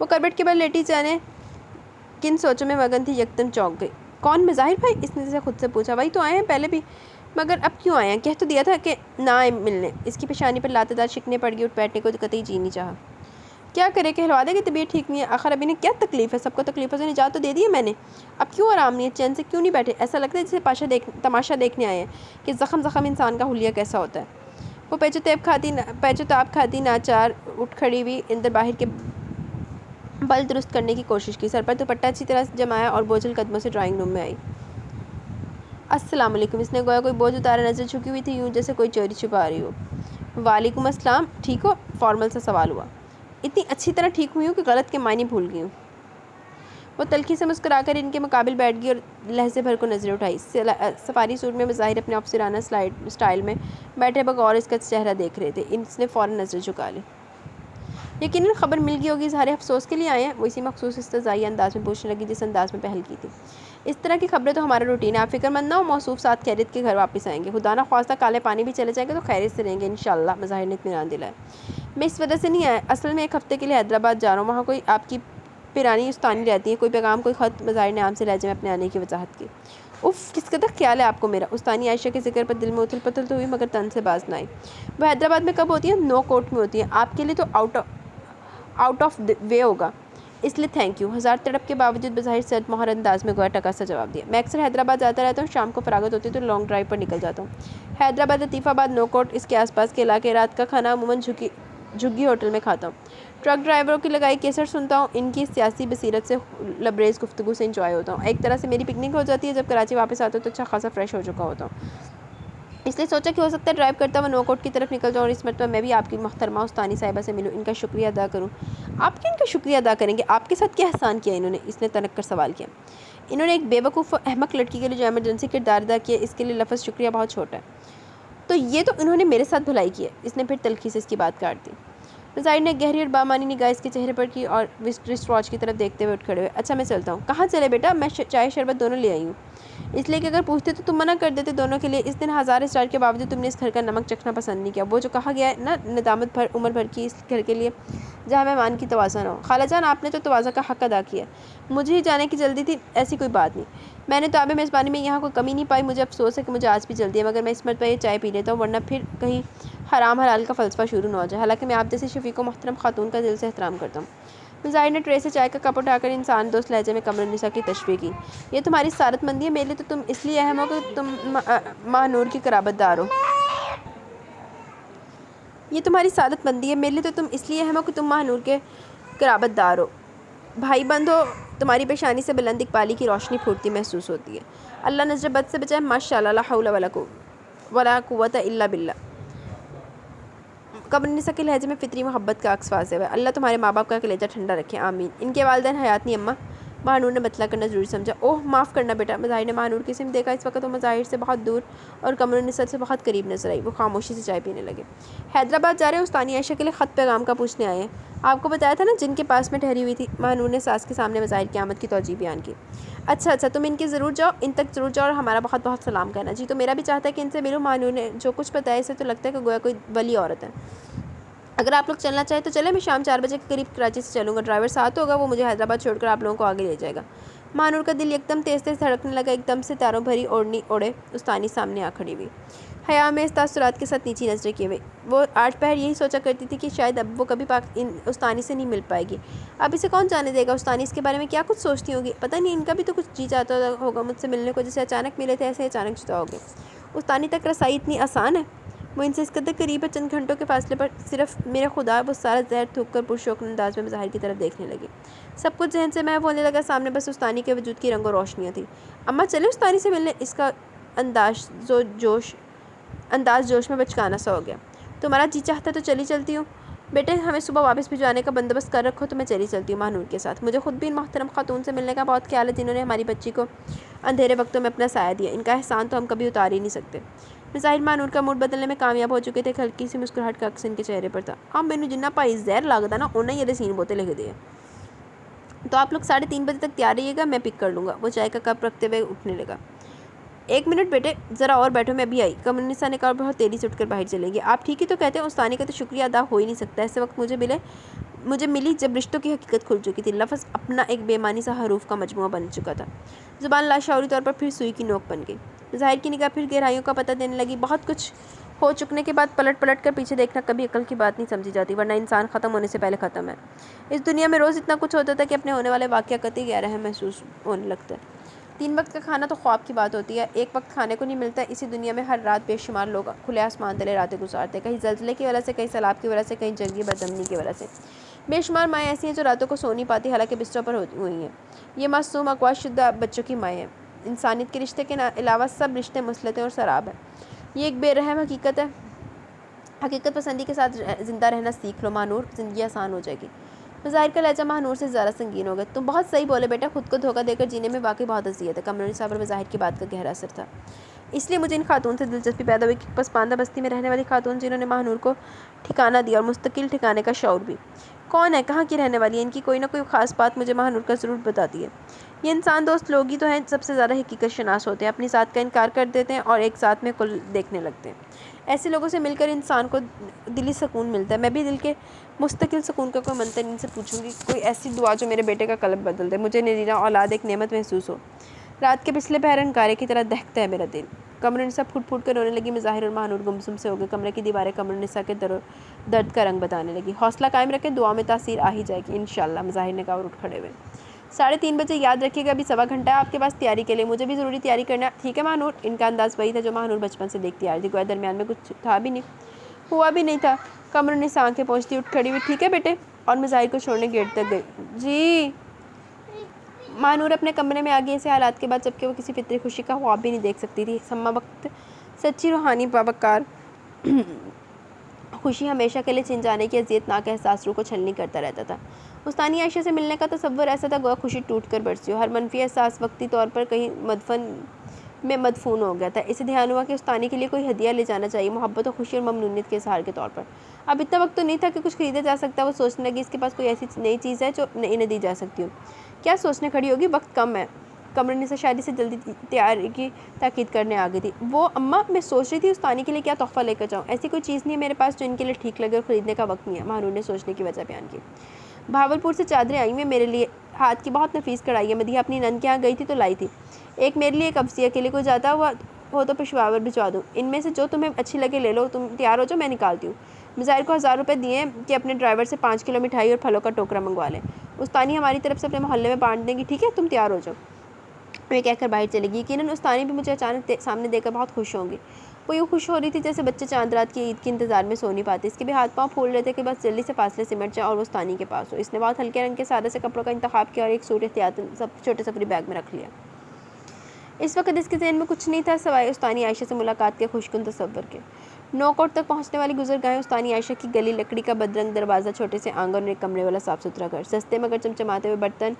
وہ کربٹ کے بعد لیٹی جانے کن سوچوں میں مگن تھی، یکدم چونک گئی۔ کون؟ مظاہر بھائی؟ اس نے خود سے پوچھا۔ وہی تو آئے ہیں پہلے بھی، مگر اب کیوں آئے ہیں؟ کہہ تو دیا تھا کہ نہ آئے ملنے۔ اس کی پیشانی پر لاتعداد شکنیں پڑ گئی، اٹھ بیٹھنے کو قطعی جی نہیں چاہا۔ کیا کرے؟ کہلوا دے کہ طبیعت ٹھیک نہیں ہے، آخر ابھی نے کیا تکلیف ہے؟ سب کو تکلیفوں سے نجات تو دے دی ہے میں نے، اب کیوں آرام نہیں ہے؟ چین سے کیوں نہیں بیٹھے؟ ایسا لگتا ہے جیسے تماشا دیکھنے آئے ہیں کہ زخم انسان کا حلیہ کیسا ہوتا ہے۔ وہ پیچو تاب کھاتی ناچار اٹھ کھڑی ہوئی، اندر باہر کے بل درست کرنے کی کوشش کی، سر پر دوپٹہ اچھی طرح جمایا اور بوجھل قدموں سے ڈرائنگ روم میں آئی۔ السلام علیکم۔ اس نے گویا کوئی بوجھ اتارا، نظر جھکی ہوئی تھی، یوں جیسے کوئی چوری چھپا رہی ہو۔ وعلیکم السلام، ٹھیک ہو؟ فارمل سا سوال ہوا۔ اتنی اچھی طرح ٹھیک ہوئی ہوں کہ غلط کے معنی بھول گئی ہوں۔ وہ تلخی سے مسکرا کر ان کے مقابل بیٹھ گئی اور لہجے بھر کو نظریں اٹھائی۔ سفاری سوٹ میں مظاہر اپنے افسرانہ سٹائل میں بیٹھے بغور اس کا چہرہ دیکھ رہے تھے۔ اس نے فوراً نظر جھکا لی۔ یقیناً خبر مل گئی ہوگی، اظہار افسوس کے لیے آئے ہیں؟ وہ اسی مخصوص استہزائیہ انداز میں پوچھنے لگی جس انداز میں پہل کی تھی۔ اس طرح کی خبریں تو ہمارا روٹین ہے، آپ فکر مند نہ ہو، موصوف ساتھ خیریت کے گھر واپس آئیں گے، خدا نہ خواستہ کالے پانی بھی چلے جائیں گے تو خیریت سے رہیں گے انشاءاللہ، مظاہر نے اطمینان دلایا۔ میں اس وجہ سے نہیں آیا، اصل میں ایک ہفتے کے لیے حیدرآباد جا رہا ہوں، وہاں کوئی آپ کی پیرانی استانی رہتی ہے، کوئی پیغام کوئی خط؟ مظاہر نے عام سے لہجے میں اپنے آنے کی وضاحت کی۔ اف، کس قدر خیال ہے آپ کو میرا؟ استانی عائشہ کے ذکر پر دل میں اتھل پتھل تو ہوئی مگر تن سے باز نہ آئی۔ وہ حیدرآباد میں کب ہوتی ہے؟ نو کوٹ میں ہوتی ہے، آپ کے لیے تو آؤٹ آف وے ہوگا، اس لیے تھینک یو۔ ہزار تڑپ کے باوجود بظاہر سرد مہر انداز میں گویا ٹکا سا جواب دیا۔ میں اکثر حیدرآباد جاتا رہتا ہوں، شام کو فراغت ہوتی ہے تو لانگ ڈرائیو پر نکل جاتا ہوں۔ حیدرآباد، لطیف آباد، نو کوٹ، اس کے آس پاس کے علاقے، رات کا کھانا عموماً جھگی ہوٹل میں کھاتا ہوں۔ ٹرک ڈرائیوروں کی لگائی کیسٹ سنتا ہوں، ان کی سیاسی بصیرت سے لبریز گفتگو سے انجوائے ہوتا ہوں۔ ایک طرح سے میری پکنک ہو جاتی ہے، جب کراچی واپس آتا ہوں تو اچھا خاصا فریش ہو چکا ہوتا ہوں، اس لیے سوچا کہ ہو سکتا ہے ڈرائیو کرتا ہوا نو کوٹ کی طرف نکل جاؤں اور اس مرتبہ میں بھی آپ کی محترمہ استانی صاحبہ سے ملوں، ان کا شکریہ ادا کروں۔ آپ کیوں ان کا شکریہ ادا کریں گے؟ آپ کے ساتھ کیا احسان کیا انہوں نے؟ اس نے تنک کر سوال کیا۔ انہوں نے ایک بے وقوف و احمق لڑکی کے لیے جو ایمرجنسی کردار ادا کیا، اس کے لیے لفظ شکریہ بہت چھوٹا ہے، تو یہ تو انہوں نے میرے ساتھ بھلائی کی ہے۔ اس نے پھر تلخی سے اس کی بات کاٹ دی۔ مظاہر نے گہری اور بامانی نگاہ اس کے چہرے پر کی اور رسٹ واچ کی طرف دیکھتے ہوئے اٹھ کھڑے ہوئے۔ اچھا میں چلتا ہوں۔ کہاں چلے بیٹا؟ میں چائے شربت دونوں لے آئی ہوں، اس لیے کہ اگر پوچھتے تو تم منع کر دیتے دونوں کے لیے۔ اس دن ہزار اصرار کے باوجود تم نے اس گھر کا نمک چکھنا پسند نہیں کیا، وہ جو کہا گیا ہے نا، ندامت عمر بھر کی اس گھر کے لیے جہاں مہمان کی تواضع نہ ہو۔ خالہ جان، آپ نے تو تواضع کا حق ادا کیا ہے، مجھے ہی جانے کی جلدی تھی، ایسی کوئی بات نہیں، میں نے تو آب میزبانی میں یہاں کوئی کمی نہیں پائی، مجھے افسوس ہے کہ مجھے آج بھی جلدی ہے، مگر میں اس مرتبہ یہ چائے پی لیتا ہوں ورنہ پھر کہیں حرام حلال کا فلسفہ شروع نہ ہو جائے، حالانکہ میں آپ جیسی شفیق و محترم خاتون کا دل سے احترام کرتا ہوں۔ مظاہر نے ٹرے سے چائے کا کپ اٹھا کر انسان دوست لہجے میں قمر النساء کی تشبیہ کی۔ یہ تمہاری سعادت مندی ہے، میرے لیے تو تم اس لیے اہم ہو کہ تم ماہ نور کی قرابت دار ہو۔ یہ تمہاری سعادت مندی ہے، میرے لیے تو تم اس لیے اہم ہو کہ تم ماہ نور کے قرابت دار ہو، بھائی بند ہو، تمہاری پیشانی سے بلند اقبالی کی روشنی پھوٹتی محسوس ہوتی ہے۔ اللہ نظر بد سے بچائے، ماشاءاللہ، لا حول ولا قوت الا باللہ۔ قمر النساء کے لہجے میں فطری محبت کا عکس واضح ہوا۔ اللہ تمہارے ماں باپ کا کلیجہ ٹھنڈا رکھے، آمین۔ ان کے والدین حیات نہیں اماں؟ ماہ نور نے بتلا کرنا ضروری سمجھا۔ اوہ معاف کرنا بیٹا۔ مظاہر نے ماہ نور کی سمت دیکھا، اس وقت وہ مظاہر سے بہت دور اور قمر النساء سے بہت قریب نظر آئی۔ وہ خاموشی سے چائے پینے لگے۔ حیدرآباد جا رہے ہیں؟ استانی عائشہ کے لیے خط پیغام کا پوچھنے آئے ہیں؟ آپ کو بتایا تھا نا، جن کے پاس میں ٹھہری ہوئی تھی۔ ماہ نور نے ساس کے سامنے مظاہر کی آمد کی توجیہ بیان کی۔ اچھا، تم ان کے ضرور جاؤ، ان تک ضرور جاؤ اور ہمارا بہت بہت سلام کہنا۔ جی تو میرا بھی چاہتا ہے کہ ان سے ملوں۔ ماہ نور نے جو کچھ بتایا اسے تو لگتا ہے کہ گویا کوئی ولی عورت ہے۔ اگر آپ لوگ چلنا چاہیں تو چلیں، میں شام 4 بجے کے قریب کراچی سے چلوں گا، ڈرائیور ساتھ ہوگا، وہ مجھے حیدرآباد چھوڑ کر آپ لوگوں کو آگے لے جائے گا۔ ماہ نور کا دل ایک دم تیز تیز دھڑکنے لگا، ایک دم سے تاروں بھری اوڑھنی اوڑھے استانی سامنے آ کھڑی ہوئی، حیا میں تاثرات کے ساتھ نیچی نظریں کیے ہوئے۔ وہ آج پہر یہی سوچا کرتی تھی کہ شاید اب وہ کبھی استانی سے نہیں مل پائے گی، اب اسے کون جانے دے گا، استانی اس کے بارے میں کیا کچھ سوچتی ہوگی، پتہ نہیں ان کا بھی تو کچھ جی چاہتا ہوگا مجھ سے ملنے کو، جیسے اچانک ملے تھے ایسے اچانک جدا ہو گئے۔ استانی تک رسائی اتنی آسان ہے؟ وہ ان سے اس قدر قریب ہے، چند گھنٹوں کے فاصلے پر، صرف میرے خدا، وہ سارا زہر تھوک کر پرشوقن انداز میں مظاہر کی طرف دیکھنے لگی۔ سب کچھ ذہن سے محو ہونے لگا، سامنے بس استانی کے وجود کی رنگ و روشنیاں تھیں۔ اماں چلیں استانی سے ملنے؟ اس کا انداز جوش میں بچکانا سا ہو گیا۔ تمہارا جی چاہتا ہے تو چلی چلتی ہوں بیٹے، ہمیں صبح واپس بھجوانے کا بندوبست کر رکھو تو میں چلی چلتی ہوں ماہ نور کے ساتھ۔ مجھے خود بھی ان محترم خاتون سے ملنے کا بہت خیال ہے جنہوں نے ہماری بچی کو اندھیرے وقتوں میں اپنا سایہ دیا، ان کا احسان تو ہم کبھی اتار ہی نہیں سکتے۔ مظاہر ماہ نور کا موڈ بدلنے میں کامیاب ہو چکے تھے، ایک ہلکی سی مسکراہٹ کا عکس ان کے چہرے پر تھا۔ اب مینوں جنہ پائی زہر لگدا نا اونا ہی یہ سین بوتے لکھ دے، تو آپ لوگ 3:30 بجے تک تیار رہیے گا، میں پک کر لوں گا۔ وہ چائے کا کپ رکھتے ہوئے اٹھنے لگا۔ 1 منٹ بیٹے، ذرا اور بیٹھو، میں ابھی آئی۔ قمر النساء نے کہا اور بہت تیزی سے اٹھ کر باہر چلیں گے۔ آپ ٹھیک ہی تو کہتے ہیں، استانی کا تو شکریہ ادا ہو ہی نہیں سکتا، ایسے وقت مجھے ملے مجھے ملی جب رشتوں کی حقیقت کھل چکی تھی۔ لفظ اپنا ایک بے معنی سا حروف کا مجموعہ بن چکا تھا۔ زبان لاشعوری طور پر پھر سوئی کی نوک بن گئی۔ ظاہر کی نگاہ پھر گہرائیوں کا پتہ دینے لگی۔ بہت کچھ ہو چکنے کے بعد پلٹ پلٹ کر پیچھے دیکھنا کبھی عقل کی بات نہیں سمجھی جاتی، ورنہ انسان ختم ہونے سے پہلے ختم ہے۔ اس دنیا میں روز اتنا کچھ ہوتا تھا کہ اپنے ہونے والے واقعہ قطعی غیر اہم محسوس ہونے لگتا ہے۔ 3 وقت کا کھانا تو خواب کی بات ہوتی ہے، ایک وقت کھانے کو نہیں ملتا۔ اسی دنیا میں ہر رات بے شمار لوگ کھلے آسمان تلے راتیں گزارتے، کہیں زلزلے کی وجہ سے، کہیں سیلاب کی وجہ سے، کہیں جنگی بدامنی کی وجہ سے۔ بے شمار مائیں ایسی ہیں جو راتوں کو سو نہیں پاتی، حالانکہ بستروں پر ہوئی ہیں۔ یہ معصوم اغوا شدہ بچوں کی مائیں ہیں۔ انسانیت کے رشتے کے علاوہ سب رشتے مسلط ہیں اور سراب ہیں۔ یہ ایک بے رحم حقیقت ہے۔ حقیقت پسندی کے ساتھ زندہ رہنا سیکھ لو ماہ نور، زندگی آسان ہو جائے گی۔ مظاہر کا لہجہ ماہ نور سے زیادہ سنگین ہو گیا۔ تم بہت صحیح بولے بیٹا، خود کو دھوکہ دے کر جینے میں واقعی بہت اذیت ہے۔ قمرالنساء پر مظاہر کی بات کا گہرا اثر تھا۔ اس لیے مجھے ان خاتون سے دلچسپی پیدا ہوئی کہ پسماندہ بستی میں رہنے والی خاتون جنہوں نے ماہ نور کو ٹھکانہ دیا، اور مستقل ٹھکانے کا شعور بھی۔ کون ہے، کہاں کی رہنے والی ہے، ان کی کوئی نہ کوئی خاص بات مجھے ماہ نور کا ضرور بتاتی ہے۔ یہ انسان دوست لوگ ہی تو ہیں سب سے زیادہ حقیقت شناس ہوتے ہیں، اپنی ذات کا انکار کر دیتے ہیں اور ایک ساتھ میں کل دیکھنے لگتے ہیں۔ ایسے لوگوں سے مل کر انسان کو دلی سکون ملتا ہے۔ میں بھی دل کے مستقل سکون کا کوئی منتر ان سے پوچھوں گی، کوئی ایسی دعا جو میرے بیٹے کا قلب بدل دے، مجھے نرینا اولاد ایک نعمت محسوس ہو۔ رات کے پچھلے پہر انگارے کی طرح دہکتا ہے میرا دل۔ قمرالنساء پھوٹ پھوٹ کر رونے لگی۔ مظاہر اور ماہ نور گمسم سے ہو گئے۔ کمرے کی دیواریں قمرالنساء کے درد کا رنگ بتانے لگی۔ حوصلہ قائم رکھیں، دعا میں تاثیر آ ہی جائے گی انشاءاللہ، مظاہر نے کہا اور اٹھ کھڑے ہوئے۔ 3:30 بجے، یاد رکھیے گا ابھی 1.25 گھنٹہ ہے آپ کے پاس تیاری کے لیے، مجھے بھی ضروری تیاری کرنا، ٹھیک ہے ماہ نور؟ ان کا انداز وہی تھا جو ماہ نور بچپن سے دیکھتی آ رہی تھی، گویا درمیان میں کچھ تھا بھی نہیں، ہوا بھی نہیں تھا۔ قمرالنساء آنکھیں پوچھتی اٹھ کھڑی ہوئی، ٹھیک ہے بیٹے؟ اور مظاہر کو چھوڑنے گیٹ تک گئی۔ جی۔ ماہ نور اپنے کمرے میں آ گئی، ایسے حالات کے بعد جبکہ وہ کسی فطری خوشی کا خواب بھی نہیں دیکھ سکتی تھی۔ سما وقت سچی روحانی باوقار خوشی ہمیشہ کے لیے چھن جانے کی اذیت ناک احساس روح کو چھلنی کرتا رہتا تھا۔ استانی عائشہ سے ملنے کا تصور ایسا تھا گویا خوشی ٹوٹ کر برسی ہو۔ ہر منفی احساس وقتی طور پر کہیں مدفن میں مدفون ہو گیا تھا۔ اسے دھیان ہوا کہ استانی کے لیے کوئی ہدیہ لے جانا چاہیے، محبت و خوشی اور ممنونیت کے اظہار کے طور پر۔ اب اتنا وقت تو نہیں تھا کہ کچھ خریدا جا سکتا۔ وہ سوچنے لگی اس کے پاس کوئی ایسی نئی چیز ہے جو انہیں دی جا سکتی ہو۔ کیا سوچنے کھڑی ہوگی، وقت کم ہے۔ قمرالنساء شادی سے جلدی تیاری کی تاکید کرنے آ گئی تھی۔ وہ اماں، میں سوچ رہی تھی استانی کے لیے کیا تحفہ لے کر جاؤں، ایسی کوئی چیز نہیں ہے میرے پاس جو ان کے لیے ٹھیک لگے، اور خریدنے کا وقت نہیں ہے، ماہ نور نے سوچنے کی وجہ بیان کی۔ بھاولپور سے چادریں آئی ہیں میرے لیے، ہاتھ کی بہت نفیس کڑھائی ہے، مدیحہ اپنی نند کے یہاں گئی تھی تو لائی تھی۔ ایک میرے لیے، ایک افسیہ کے لیے، کوئی جاتا ہوا ہو تو پشاور بھجوا دوں، ان میں سے جو تمہیں اچھی لگے لے لو، تم تیار ہو جاؤ، میں نکالتی ہوں۔ مظاہر کو 1000 روپے دیے کہ اپنے ڈرائیور سے 5 کلو مٹھائی اور پھلوں کا ٹوکرا منگوا لیں، استانی ہماری طرف سے اپنے محلے میں بانٹ دیں گی، ٹھیک ہے؟ تم تیار ہو جاؤ۔ وہ کہہ کر باہر چلے گی۔ یقیناً استانی بھی مجھے اچانک سامنے دیکھ کر بہت خوش ہوں گی۔ وہ یوں خوش ہو رہی تھی جیسے بچے چاند رات کی عید کے انتظار میں سو نہیں پاتے۔ اس کے بھی ہاتھ پاؤں پھول رہے تھے کہ بس جلدی سے فاصلے سمٹ جائیں اور وہ استانی کے پاس ہو۔ اس نے بہت ہلکے رنگ کے سادے سے کپڑوں کا انتخاب کیا اور ایک سوٹ احتیاطاً چھوٹے سفری بیگ میں رکھ لیا۔ اس وقت اس کے ذہن میں کچھ نہیں تھا سوائے استانی عائشہ سے ملاقات کے خوشکن تصور کے۔ 9 کوٹ تک پہنچنے والی گزرگاہیں، استانی عائشہ کی گلی، لکڑی کا بدرنگ دروازہ، چھوٹے سے آنگن اور ایک کمرے والا صاف ستھرا گھر، سستے مگر چمچماتے ہوئے برتن،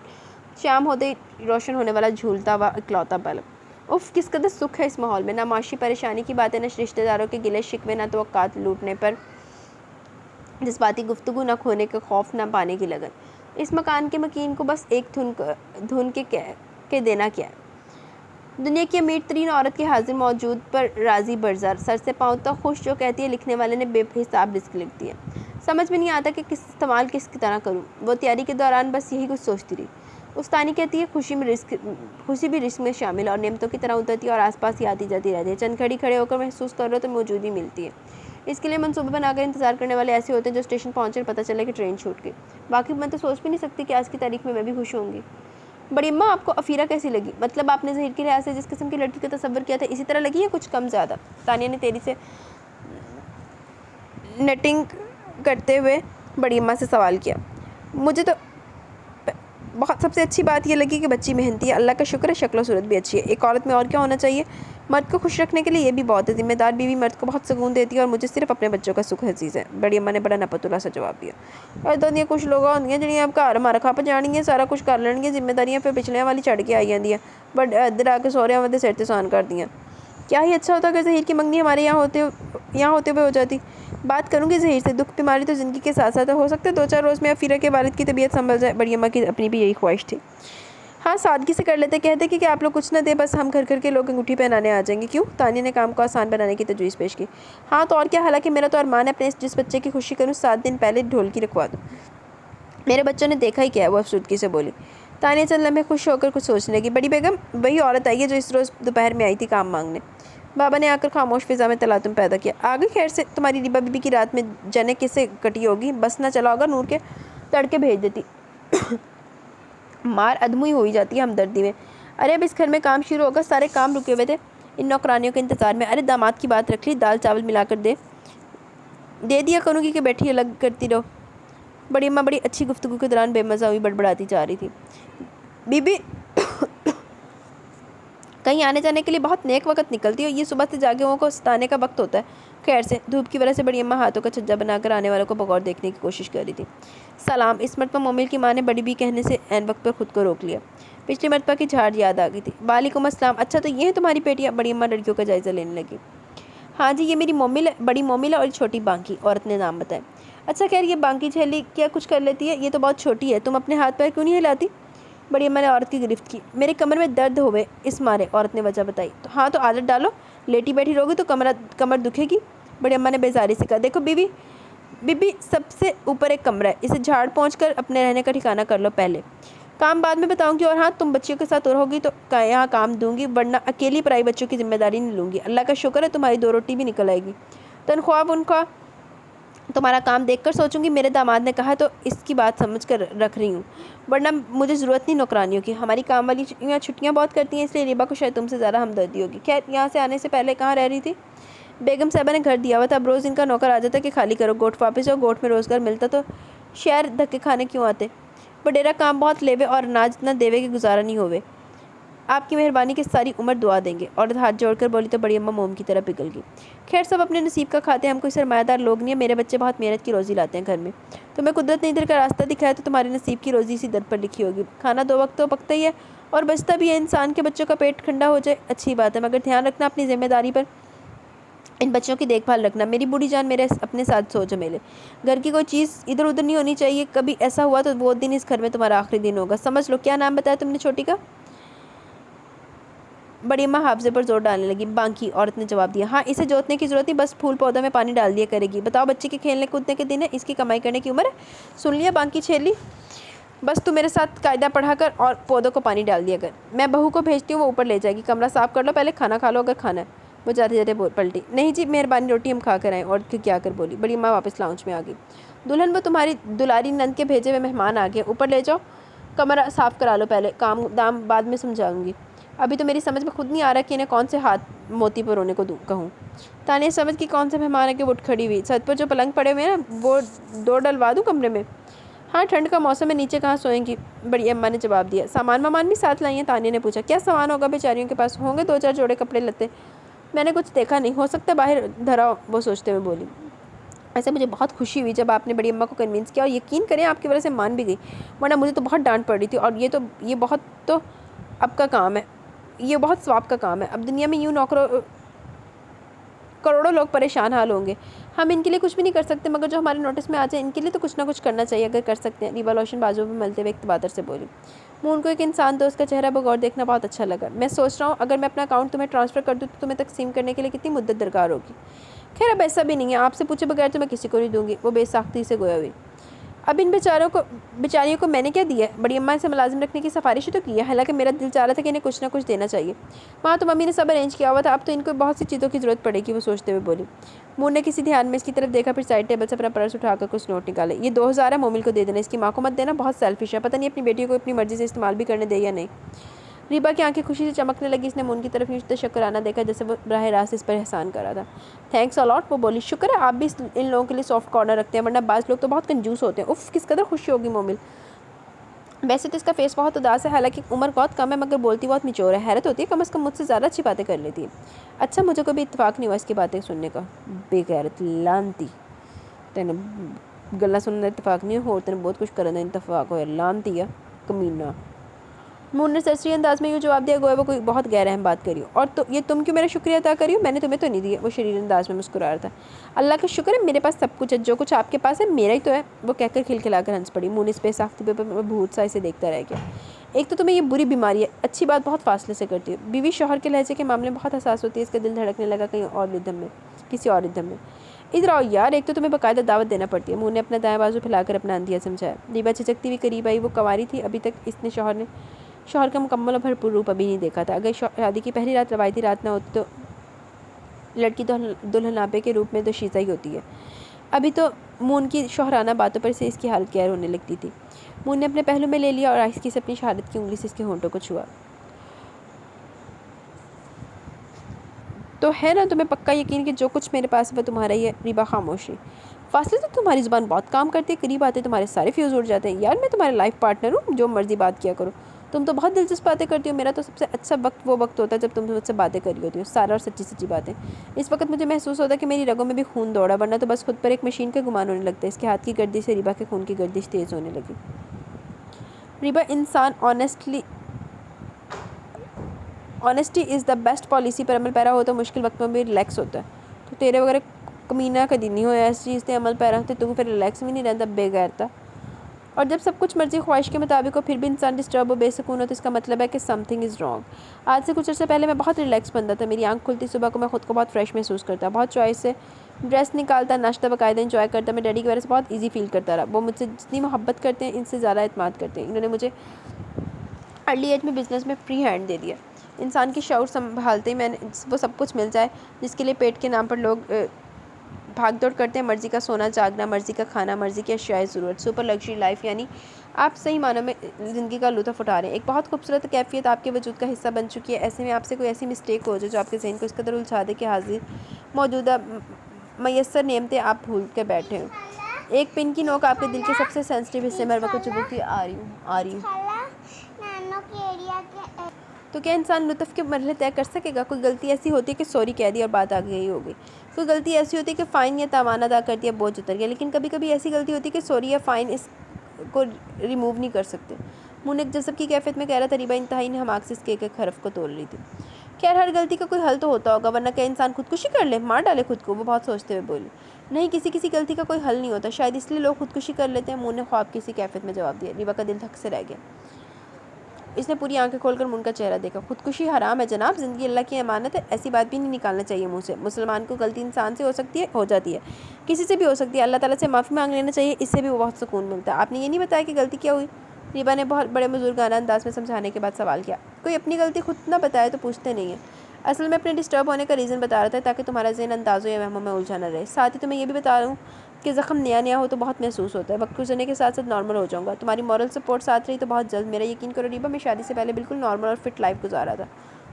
شام ہوتے ہی روشن ہونے والا جھولتا ہوا اکلوتا بلب۔ اف، کس قدر سکھ ہے اس ماحول میں، نہ معاشی پریشانی کی باتیں، نہ رشتہ داروں کے گلے شکوے، نہ توقعات لوٹنے پر جذباتی گفتگو، نہ کھونے کے خوف، نہ پانے کی لگن۔ اس مکان کے مکین کو بس ایک دھن کے دینا کیا ہے۔ دنیا کی امیر ترین عورت کے حاضر موجود پر راضی برزار، سر سے پاؤں تک خوش، جو کہتی ہے لکھنے والے نے بے حساب رزق لکھ دیا، سمجھ میں نہیں آتا کہ استعمال کس کی طرح کروں۔ وہ تیاری کے دوران بس یہی کچھ سوچتی رہی۔ استانی کہتی ہے خوشی بھی رزق میں شامل ہے اور نعمتوں کی طرح اترتی ہے اور آس پاس ہی آتی جاتی رہتی ہے، چند گھڑی کھڑے ہو کر محسوس کر رہے ہو تو موجودگی ملتی ہے۔ اس کے لیے منصوبہ بنا کر انتظار کرنے والے ایسے ہوتے ہیں جو اسٹیشن پہنچے اور پتہ چلے کہ ٹرین چھوٹ گئی۔ واقعی میں تو سوچ بھی نہیں سکتی کہ آج کی تاریخ میں بھی خوش ہوں گی۔ بڑی اماں، آپ کو افیرہ کیسی لگی؟ مطلب آپ نے ظہیر کے لحاظ سے جس قسم کی لڑکی کا تصور کیا تھا اسی طرح لگی یا کچھ کم زیادہ؟ تانیہ نے تیزی سے نٹنگ کرتے ہوئے بڑی اماں سے سوال کیا۔ مجھے تو بہت سب سے اچھی بات یہ لگی کہ بچی محنتی ہے، اللہ کا شکر ہے شکل و صورت بھی اچھی ہے۔ ایک عورت میں اور کیا ہونا چاہیے؟ مرد کو خوش رکھنے کے لیے یہ بھی بہت ہے۔ ذمہ دار بیوی مرد کو بہت سکون دیتی ہے اور مجھے صرف اپنے بچوں کا سکھ عزیز ہے، بڑی اماں نے بڑا نپتلا سا جواب دیا۔ اور دنیا کچھ لوگ ہوندی ہیں جڑیاں آپ گھر مار کھا پہ جانگیاں، سارا کچھ کر لینگیاں، ذمہ داریاں پھر پچھلیاں والی چڑھ کے آئی جاندیاں، بٹ ادھر آ کے سوہریاں والے سر تے سان کر دیاں۔ کیا ہی اچھا ہوتا کہ ظہیر کی منگنی ہمارے یہاں ہوتے ہوئے ہو جاتی۔ بات کروں گی ظہیر سے، دکھ بیماری تو زندگی کے ساتھ ساتھ ہو سکتا ہے 2-4 روز میں افیرہ کے والد کی طبیعت سنبھل جائے۔ بڑی اماں کی اپنی بھی یہی خواہش تھی۔ ہاں، سادگی سے کر لیتے، کہتے کہ آپ لوگ کچھ نہ دیں، بس ہم گھر گھر کے لوگ انگوٹھی پہنانے آ جائیں گے۔ کیوں؟ تانیہ نے کام کو آسان بنانے کی تجویز پیش کی۔ ہاں تو اور کیا، حالانکہ میرا تو ارمان ہے اپنے جس بچے کی خوشی کروں 7 دن پہلے ڈھولکی رکھوا دوں۔ میرے بچوں نے دیکھا ہی کیا ہے، وہ افسردگی سے بولی۔ تانیہ چند لمحے خوش ہو کر کچھ سوچنے لگی۔ بڑی بیگم وہی عورت آئی ہے جو اس روز دوپہر میں آئی تھی کام مانگنے۔ بابا نے آ کر خاموش فضا میں تلاطم پیدا کیا۔ آ گئی خیر سے؟ تمہاری ریبا بی بی کی رات میں جنے کسے کٹی ہوگی، بس نہ چلا ہوگا، نور کے تڑکے بھیج دیتی۔ مار ادموئی ہوئی جاتی ہے ہمدردی میں۔ ارے اب اس گھر میں کام شروع ہوگا، سارے کام رکے ہوئے تھے ان نوکرانیوں کے انتظار میں۔ ارے داماد کی بات رکھ لی، دال چاول ملا کر دے دیا کروں گی کہ بیٹھی الگ کرتی رہو۔ بڑی اماں بڑی اچھی گفتگو کے دوران بے مزہ ہوئی بڑبڑاتی جا رہی تھی۔ بی بی کہیں آنے جانے کے لیے بہت نیک وقت نکلتی ہو، یہ صبح سے جاگے کو ستانے کا وقت ہوتا ہے۔ خیر سے؟ دھوپ کی وجہ سے بڑی اماں ہاتھوں کا چھجا بنا کر آنے والوں کو بغور دیکھنے کی کوشش کر رہی تھی۔ سلام۔ اس مرتبہ مومل کی ماں نے بڑی بی کہنے سے عین وقت پر خود کو روک لیا۔ پچھلی مرتبہ کی جھاڑ یاد آ گئی تھی۔ وعلیکم السلام۔ اچھا تو یہ ہے تمہاری بیٹیاں؟ بڑی اماں لڑکیوں کا جائزہ لینے لگی۔ ہاں جی، یہ میری مومل ہے، بڑی مومل ہے، اور چھوٹی بانکی، عورت نے نام بتایا۔ اچھا خیر، یہ بانکی چھیلی کیا کچھ کر لیتی ہے؟ یہ تو بہت چھوٹی ہے، تم اپنے ہاتھ پیر کیوں نہیں ہلاتی؟ بڑی اماں نے عورت کی گرفت کی۔ میرے کمر میں درد ہوئے اس مارے، عورت نے وجہ بتائی۔ تو ہاں تو عادت ڈالو، لیٹی بیٹھی رہوگی تو کمر دکھے گی۔ بڑی اماں نے بیزاری سے کہا۔ دیکھو بی بی سب سے اوپر ایک کمرہ ہے، اسے جھاڑ پہنچ کر اپنے رہنے کا ٹھکانہ کر لو پہلے، کام بعد میں بتاؤں گی۔ اور ہاں، تم بچیوں کے ساتھ رہوگی تو یہاں کام دوں گی، ورنہ اکیلی پرائی بچوں کی ذمہ داری نہیں لوں گی۔ اللہ کا شکر ہے تمہاری 2 روٹی بھی نکل آئے گی۔ تنخواہ ونخواہ تمہارا کام دیکھ کر سوچوں گی، میرے داماد نے کہا تو اس کی بات سمجھ کر رکھ رہی ہوں، ورنہ مجھے ضرورت نہیں نوکرانیوں کی۔ ہماری کام والی چھٹیاں بہت کرتی ہیں، اس لیے ریبا کو شاید تم سے زیادہ ہمدردی ہوگی۔ خیر، یہاں سے آنے سے پہلے کہاں رہ رہی تھی؟ بیگم صاحبہ نے گھر دیا ہوا تھا، اب روز ان کا نوکر آ جاتا کہ خالی کرو، گوٹھ واپس جاؤ۔ گوٹھ میں روزگار ملتا تو شہر دھکے کھانے کیوں آتے؟ وڈیرا کام بہت لیوے اور اناج اتنا دیوے کہ گزارا نہیں ہوئے۔ آپ کی مہربانی کی ساری عمر دعا دیں گے۔ اور ہاتھ جوڑ کر بولی تو بڑی اماں موم کی طرح پگھل گئی۔ خیر، سب اپنے نصیب کا کھاتے ہیں، ہم کوئی سرمایہ دار لوگ نہیں ہیں، میرے بچے بہت محنت کی روزی لاتے ہیں گھر میں۔ تمہیں قدرت نے ادھر کا راستہ دکھایا تو تمہارے نصیب کی روزی اسی در پر لکھی ہوگی۔ کھانا 2 وقت تو پکتا ہی ہے اور بچتا بھی ہے، انسان کے بچوں کا پیٹ ٹھنڈا ہو جائے اچھی بات ہے، مگر دھیان رکھنا اپنی ذمہ داری پر، ان بچوں کی دیکھ بھال رکھنا۔ میری بوڑھی جان میرے اپنے ساتھ سو جمیلے، گھر کی کوئی چیز ادھر ادھر نہیں ہونی چاہیے، کبھی ایسا ہوا تو وہ دن اس گھر میں تمہارا آخری دن ہوگا، سمجھ لو۔ کیا نام بتایا تم نے چھوٹی کا؟ بڑی اماں حافظے پر زور ڈالنے لگی۔ بانکی، عورت نے جواب دیا۔ ہاں، اسے جوتنے کی ضرورت نہیں، بس پھول پودوں میں پانی ڈال دیا کرے گی۔ بتاؤ، بچے کے کھیلنے کودنے کے دن ہے، اس کی کمائی کرنے کی عمر ہے؟ سن لیا بانکی چھیلی، بس تو میرے ساتھ قاعدہ پڑھا کر اور پودوں کو پانی ڈال دیا کر۔ میں بہو کو بھیجتی ہوں، وہ اوپر لے جائے گی، کمرہ صاف کر لو، پہلے کھانا کھا لو اگر کھانا ہے۔ وہ جاتے جاتے پلٹی۔ نہیں جی، مہربانی، روٹی ہم کھا کر آئیں۔ اور کیا کر بولی۔ بڑی اماں واپس لاؤنج میں آ گئی۔ دلہن، وہ تمہاری دلاری نند کے بھیجے ہوئے مہمان آ گئے، اوپر لے جاؤ، کمرہ صاف کرا لو پہلے، کام دام بعد میں سمجھاؤں گی۔ ابھی تو میری سمجھ میں خود نہیں آ رہا کہ انہیں کون سے ہاتھ موتی پر رونے کو کہوں۔ تانیہ سمجھ کی کون سے مہمان ہے کہ اٹھ کھڑی ہوئی۔ چھت پر جو پلنگ پڑے ہوئے ہیں نا، وہ 2 ڈلوا دوں کمرے میں؟ ہاں، ٹھنڈ کا موسم ہے، نیچے کہاں سوئیں گی؟ بڑی اماں نے جواب دیا۔ سامان وامان بھی ساتھ لائی ہیں؟ تانیہ نے پوچھا۔ کیا سامان ہوگا بیچاریوں کے پاس؟ ہوں گے 2-4 جوڑے کپڑے لتے، میں نے کچھ دیکھا نہیں، ہو سکتا ہے باہر دھرا ہو، وہ سوچتے ہوئے بولی۔ ایسے مجھے بہت خوشی ہوئی جب آپ نے بڑی اماں کو کنوینس کیا، اور یقین کریں آپ کی وجہ سے مان بھی گئی، ورنہ مجھے تو بہت ڈانٹ پڑ رہی تھی، اور یہ بہت تو اب کا کام ہے، یہ بہت ثواب کا کام ہے۔ اب دنیا میں یوں کروڑوں لوگ پریشان حال ہوں گے، ہم ان کے لیے کچھ بھی نہیں کر سکتے، مگر جو ہمارے نوٹس میں آ جائے ان کے لیے تو کچھ نہ کچھ کرنا چاہیے اگر کر سکتے ہیں۔ ریبا لوشن بازو میں ملتے ہوئے اقتبادر سے بولی۔ مون کو ایک انسان دوست کا چہرہ بغور دیکھنا بہت اچھا لگا۔ میں سوچ رہا ہوں اگر میں اپنا اکاؤنٹ تمہیں ٹرانسفر کر دوں تو تمہیں تقسیم کرنے کے لیے کتنی مدت درکار ہوگی؟ خیر، اب ایسا بھی نہیں ہے، آپ سے پوچھے بغیر تو میں کسی کو نہیں دوں گی، وہ بے ساختگی سے گویا ہوئی۔ اب ان بیچاریوں کو میں نے کیا دیا ہے؟ بڑی اماں سے ملازم رکھنے کی سفارش تو کی ہے، حالانکہ میرا دل چاہ رہا تھا کہ انہیں کچھ نہ کچھ دینا چاہیے، وہاں تو ممی نے سب ارینج کیا ہوا تھا، اب تو ان کو بہت سی چیزوں کی ضرورت پڑے گی، وہ سوچتے ہوئے بولی۔ مون نے کسی دھیان میں اس کی طرف دیکھا، پھر سائڈ ٹیبل سے اپنا پرس اٹھا کر کچھ نوٹ نکالے۔ یہ 2000 ہے، مومل کو دے دینا، اس کی ماں کو مت دینا، بہت سیلفش ہے، پتہ نہیں اپنی بیٹی کو اپنی مرضی سے استعمال بھی کرنے دے یا نہیں۔ ریبا کی آنکھیں خوشی سے چمکنے لگی، اس نے مون کی طرف یوں تشکرانہ دیکھا جیسے وہ براہ راست اس پر احسان کر رہا تھا۔ تھینکس الاٹ، وہ بولی۔ شکر ہے آپ بھی ان لوگوں کے لیے سافٹ کارنر رکھتے ہیں، ورنہ بعض لوگ تو بہت کنجوس ہوتے ہیں۔ اف، کس قدر خوشی ہوگی مومل۔ ویسے تو اس کا فیس بہت اداس ہے، حالانکہ عمر بہت کم ہے، مگر بولتی بہت میچور ہے، حیرت ہوتی ہے، کم از کم مجھ سے زیادہ اچھی باتیں کر لیتی ہے۔ اچھا، مجھے کوئی بھی اتفاق نہیں ہوا اس کی باتیں سننے کا، بے غیرت لانتی، تینے گلا سننے اتفاق نہیں ہو، تینے بہت کچھ کرنے اتفاق ہو، لانتی ہے، کمینہ۔ مون نے سرسری انداز میں یوں جواب دیا گویا وہ کوئی بہت غیر اہم بات کری ہو۔ اور تو یہ تم کیوں میرا شکریہ ادا کری ہو؟ میں نے تمہیں تو نہیں دیا، وہ شریر انداز میں مسکرا رہا تھا۔ اللہ کا شکر ہے میرے پاس سب کچھ ہے، جو کچھ آپ کے پاس ہے میرا ہی تو ہے، وہ کہہ کر کھلکھلا کر ہنس پڑی۔ مون اس بے ساختی پر بھوت سا اسے دیکھتا رہ گیا۔ ایک تو تمہیں یہ بری بیماری ہے، اچھی بات بہت فاصلے سے کرتی ہو، بیوی شوہر کے لہجے کے معاملے میں بہت حساس ہوتی ہے، اس کا دل دھڑکنے لگا کہیں اور ردھم میں، کسی اور ردھم میں۔ ادھر آؤ یار، ایک تو تمہیں باقاعدہ دعوت دینا پڑتی ہے۔ منہ نے اپنا دائیں بازو پھیلا کر اپنا اندھیا سمجھایا۔ ریبا جھجکتی ہوئی قریب آئی۔ وہ کنواری تھی، ابھی تک اس نے شوہر کا مکمل اور بھرپور روپ ابھی نہیں دیکھا تھا۔ اگر شادی کی پہلی رات روایتی رات نہ ہوتی تو لڑکی تو دلہنابے کے روپ میں تو شیزہ ہی ہوتی ہے۔ ابھی تو مون کی شوہرانہ باتوں پر سے اس کی حالت گیر ہونے لگتی تھی۔ مون نے اپنے پہلو میں لے لیا اور آہستگی سے اپنی شہادت کی انگلی سے اس کے ہونٹوں کو چھوا۔ تو ہے نا تمہیں پکا یقین کہ جو کچھ میرے پاس ہے وہ تمہارا ہی ہے؟ ریبا خاموشی۔ فاصلے تو تمہاری زبان بہت کام کرتی ہے، قریب آتے تمہارے سارے فیوز اڑ جاتے ہیں۔ یار میں تمہارا لائف پارٹنر ہوں، جو مرضی بات کیا کرو۔ تم تو بہت دلچسپ باتیں کرتی ہو۔ میرا تو سب سے اچھا وقت وہ وقت ہوتا ہے جب تم مجھ سے باتیں کر رہی ہوتی ہو، سارا اور سچی سچی باتیں۔ اس وقت مجھے محسوس ہوتا ہے کہ میری رگوں میں بھی خون دوڑا، ورنہ تو بس خود پر ایک مشین کا گمان ہونے لگتا ہے۔ اس کے ہاتھ کی گردش سے ریبا کے خون کی گردش تیز ہونے لگی۔ ریبا، انسان honesty is the best policy پر عمل پیرا ہو تو مشکل وقت میں بھی ریلیکس ہوتا ہے۔ تو تیرے وغیرہ کمینہ کدی نہیں ہویا اس چیز تے عمل پیرا ہوتے، تو پھر ریلیکس بھی نہیں رہتا بے غیرتا۔ اور جب سب کچھ مرضی خواہش کے مطابق ہو پھر بھی انسان ڈسٹرب و بے سکون ہو تو اس کا مطلب ہے کہ سم تھنگ از رانگ۔ آج سے کچھ عرصے پہلے میں بہت ریلیکس بندہ تھا۔ میری آنکھ کھلتی صبح کو میں خود کو بہت فریش محسوس کرتا، بہت چوائس سے ڈریس نکالتا، ناشتہ باقاعدہ انجوائے کرتا۔ میں ڈیڈی کی وجہ سے بہت ایزی فیل کرتا رہا۔ وہ مجھ سے جتنی محبت کرتے ہیں ان سے زیادہ اعتماد کرتے ہیں۔ انہوں نے مجھے ارلی ایج میں بزنس میں فری ہینڈ دے دیا۔ انسان کی شعور سنبھالتے ہی میں نے وہ سب کچھ مل جائے جس کے لیے پیٹ کے نام پر لوگ بھاگ دوڑ کرتے ہیں، مرضی کا سونا جاگنا، مرضی کا کھانا، مرضی کی اشیائے ضرورت، سپر لگژری لائف، یعنی آپ صحیح معنوں میں زندگی کا لطف اٹھا رہے ہیں۔ ایک بہت خوبصورت کیفیت آپ کے وجود کا حصہ بن چکی ہے۔ ایسے میں آپ سے کوئی ایسی مسٹیک ہو جائے جو آپ کے ذہن کو اس قدر الجھا دے کہ حاضر موجودہ میسر نعمتیں آپ بھول کے بیٹھے ہوں۔ ایک پن کی نوک آپ کے دل کے سب سے سینسٹیو حصے میں وقت چبھتی آ رہی ہوں۔ تو کیا انسان لطف کے مرحلے طے کر سکے گا؟ کوئی غلطی ایسی ہوتی ہے کہ سوری کہہ دی اور بات آ گئی ہو گئی۔ کوئی غلطی ایسی ہوتی ہے کہ فائن یا تاوان ادا کر دیا، بوجھ اتر گیا۔ لیکن کبھی کبھی ایسی غلطی ہوتی ہے کہ سوری یا فائن اس کو ریموو نہیں کر سکتے۔ منہ ایک جذب کی کیفیت میں کہہ رہا تھا۔ ریبا انتہائی حماقت سے اس کے ایک ایک حرف کو تول رہی تھی۔ خیر ہر غلطی کا کوئی حل تو ہوتا ہوگا، ورنہ کیا انسان خودکشی کر لے، مار ڈالے خود کو؟ وہ بہت سوچتے ہوئے بولی۔ نہیں، کسی غلطی کا کوئی حل نہیں ہوتا، شاید اس لیے لوگ خودکشی کر لیتے ہیں۔ منہ نے خواب کی سی کیفیت میں جواب دیا۔ ریبا کا دل دھک سے رہ گیا۔ اس نے پوری آنکھیں کھول کر من کا چہرہ دیکھا۔ خودکشی حرام ہے جناب، زندگی اللہ کی امانت ہے، ایسی بات بھی نہیں نکالنا چاہیے منہ سے۔ مسلمان کو غلطی انسان سے ہو سکتی ہے، ہو جاتی ہے، کسی سے بھی ہو سکتی ہے، اللہ تعالیٰ سے معافی مانگ لینا چاہیے، اس سے بھی وہ بہت سکون ملتا ہے۔ آپ نے یہ نہیں بتایا کہ غلطی کیا ہوئی؟ ریبا نے بہت بڑے بزرگانہ انداز میں سمجھانے کے بعد سوال کیا۔ کوئی اپنی غلطی خود نہ بتائے تو پوچھتے نہیں ہیں۔ اصل میں اپنے ڈسٹرب ہونے کا ریزن بتا رہا تھا تاکہ تمہارا ذہن اندازوں یا وہموں میں الجھا نہ رہے۔ ساتھ ہی تمہیں یہ بھی بتا رہا ہوں کہ زخم نیا ہو تو بہت محسوس ہوتا ہے، وقت گزرنے کے ساتھ ساتھ نارمل ہو جاؤں گا۔ تمہاری مورل سپورٹ ساتھ رہی تو بہت جلد، میرا یقین کرو ریبا، میں شادی سے پہلے بالکل نارمل اور فٹ لائف گزارا تھا،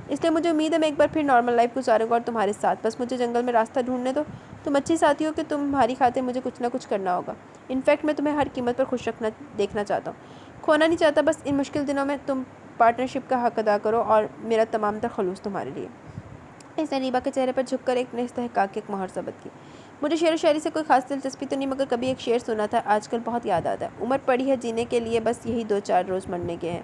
اس لیے مجھے امید ہے میں ایک بار پھر نارمل لائف گزاروں گا اور تمہارے ساتھ۔ بس مجھے جنگل میں راستہ ڈھونڈنے دو، تم اچھی ساتھی ہو کہ تمہاری خاطر مجھے کچھ نہ کچھ کرنا ہوگا۔ انفیکٹ میں تمہیں ہر قیمت پر خوش دیکھنا چاہتا ہوں، کھونا نہیں چاہتا۔ بس ان مشکل دنوں میں تم پارٹنرشپ کا حق ادا کرو اور میرا تمام تر خلوص تمہارے لیے۔ اس نے ریبا کے چہرے پر جھک کر ایک استحقاق کی ایک مہر ثبت کی۔ مجھے شعر و شاعری سے کوئی خاص دلچسپی تو نہیں، مگر کبھی ایک شعر سنا تھا، آج کل بہت یاد آتا ہے۔ عمر پڑی ہے جینے کے لیے، بس یہی 2-4 روز مرنے کے ہیں۔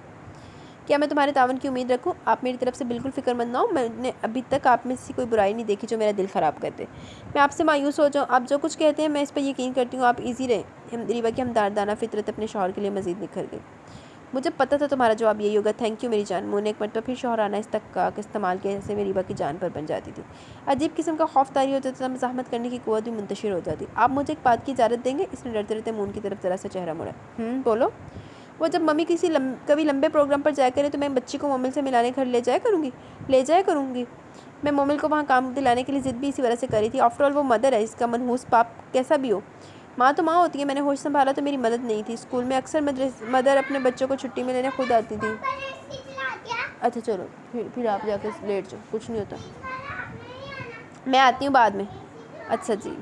کیا میں تمہارے تعاون کی امید رکھوں؟ آپ میری طرف سے بالکل فکر مند نہ ہو، میں نے ابھی تک آپ میں سے کوئی برائی نہیں دیکھی جو میرا دل خراب کرتے۔ میں آپ سے مایوس ہو جاؤں، آپ جو کچھ کہتے ہیں میں اس پر یقین کرتی ہوں، آپ ایزی رہیں۔ ریبا کی ہمدردانہ فطرت اپنے شوہر کے لیے مزید نکھر گئی۔ مجھے پتہ تھا تمہارا جواب یہی ہوگا، تھینک یو میری جان۔ منہ نے ایک مرتبہ پھر شوہرانہ استحقاق استعمال کیا جیسے میں ریبا کی جان پر بن جاتی تھی۔ عجیب قسم کا خوف طاری ہو جاتا تھا، مزاحمت کرنے کی قوت بھی منتشر ہو جاتی۔ آپ مجھے ایک بات کی اجازت دیں گے؟ اس نے ڈرتے ڈرتے منہ کی طرف ذرا سا چہرہ موڑا۔ بولو۔ وہ جب ممی کبھی لمبے پروگرام پر جایا کرے تو میں بچی کو مومل سے ملانے گھر لے جایا کروں گی۔ میں مومل کو وہاں کام دلانے کے لیے ضد بھی اسی وجہ سے کری تھی، آفٹر آل وہ مدر ہے، اس کا منحوس باپ کیسا بھی ہو، ماں تو ماں ہوتی ہے۔ میں نے ہوش سنبھالا تو میری مدد نہیں تھی، اسکول میں اکثر مدر اپنے بچوں کو چھٹی میں لینے خود آتی تھی۔ اچھا چلو پھر آپ جا کے لیٹ جاؤ، کچھ نہیں ہوتا، میں آتی ہوں بعد میں۔ اچھا جی،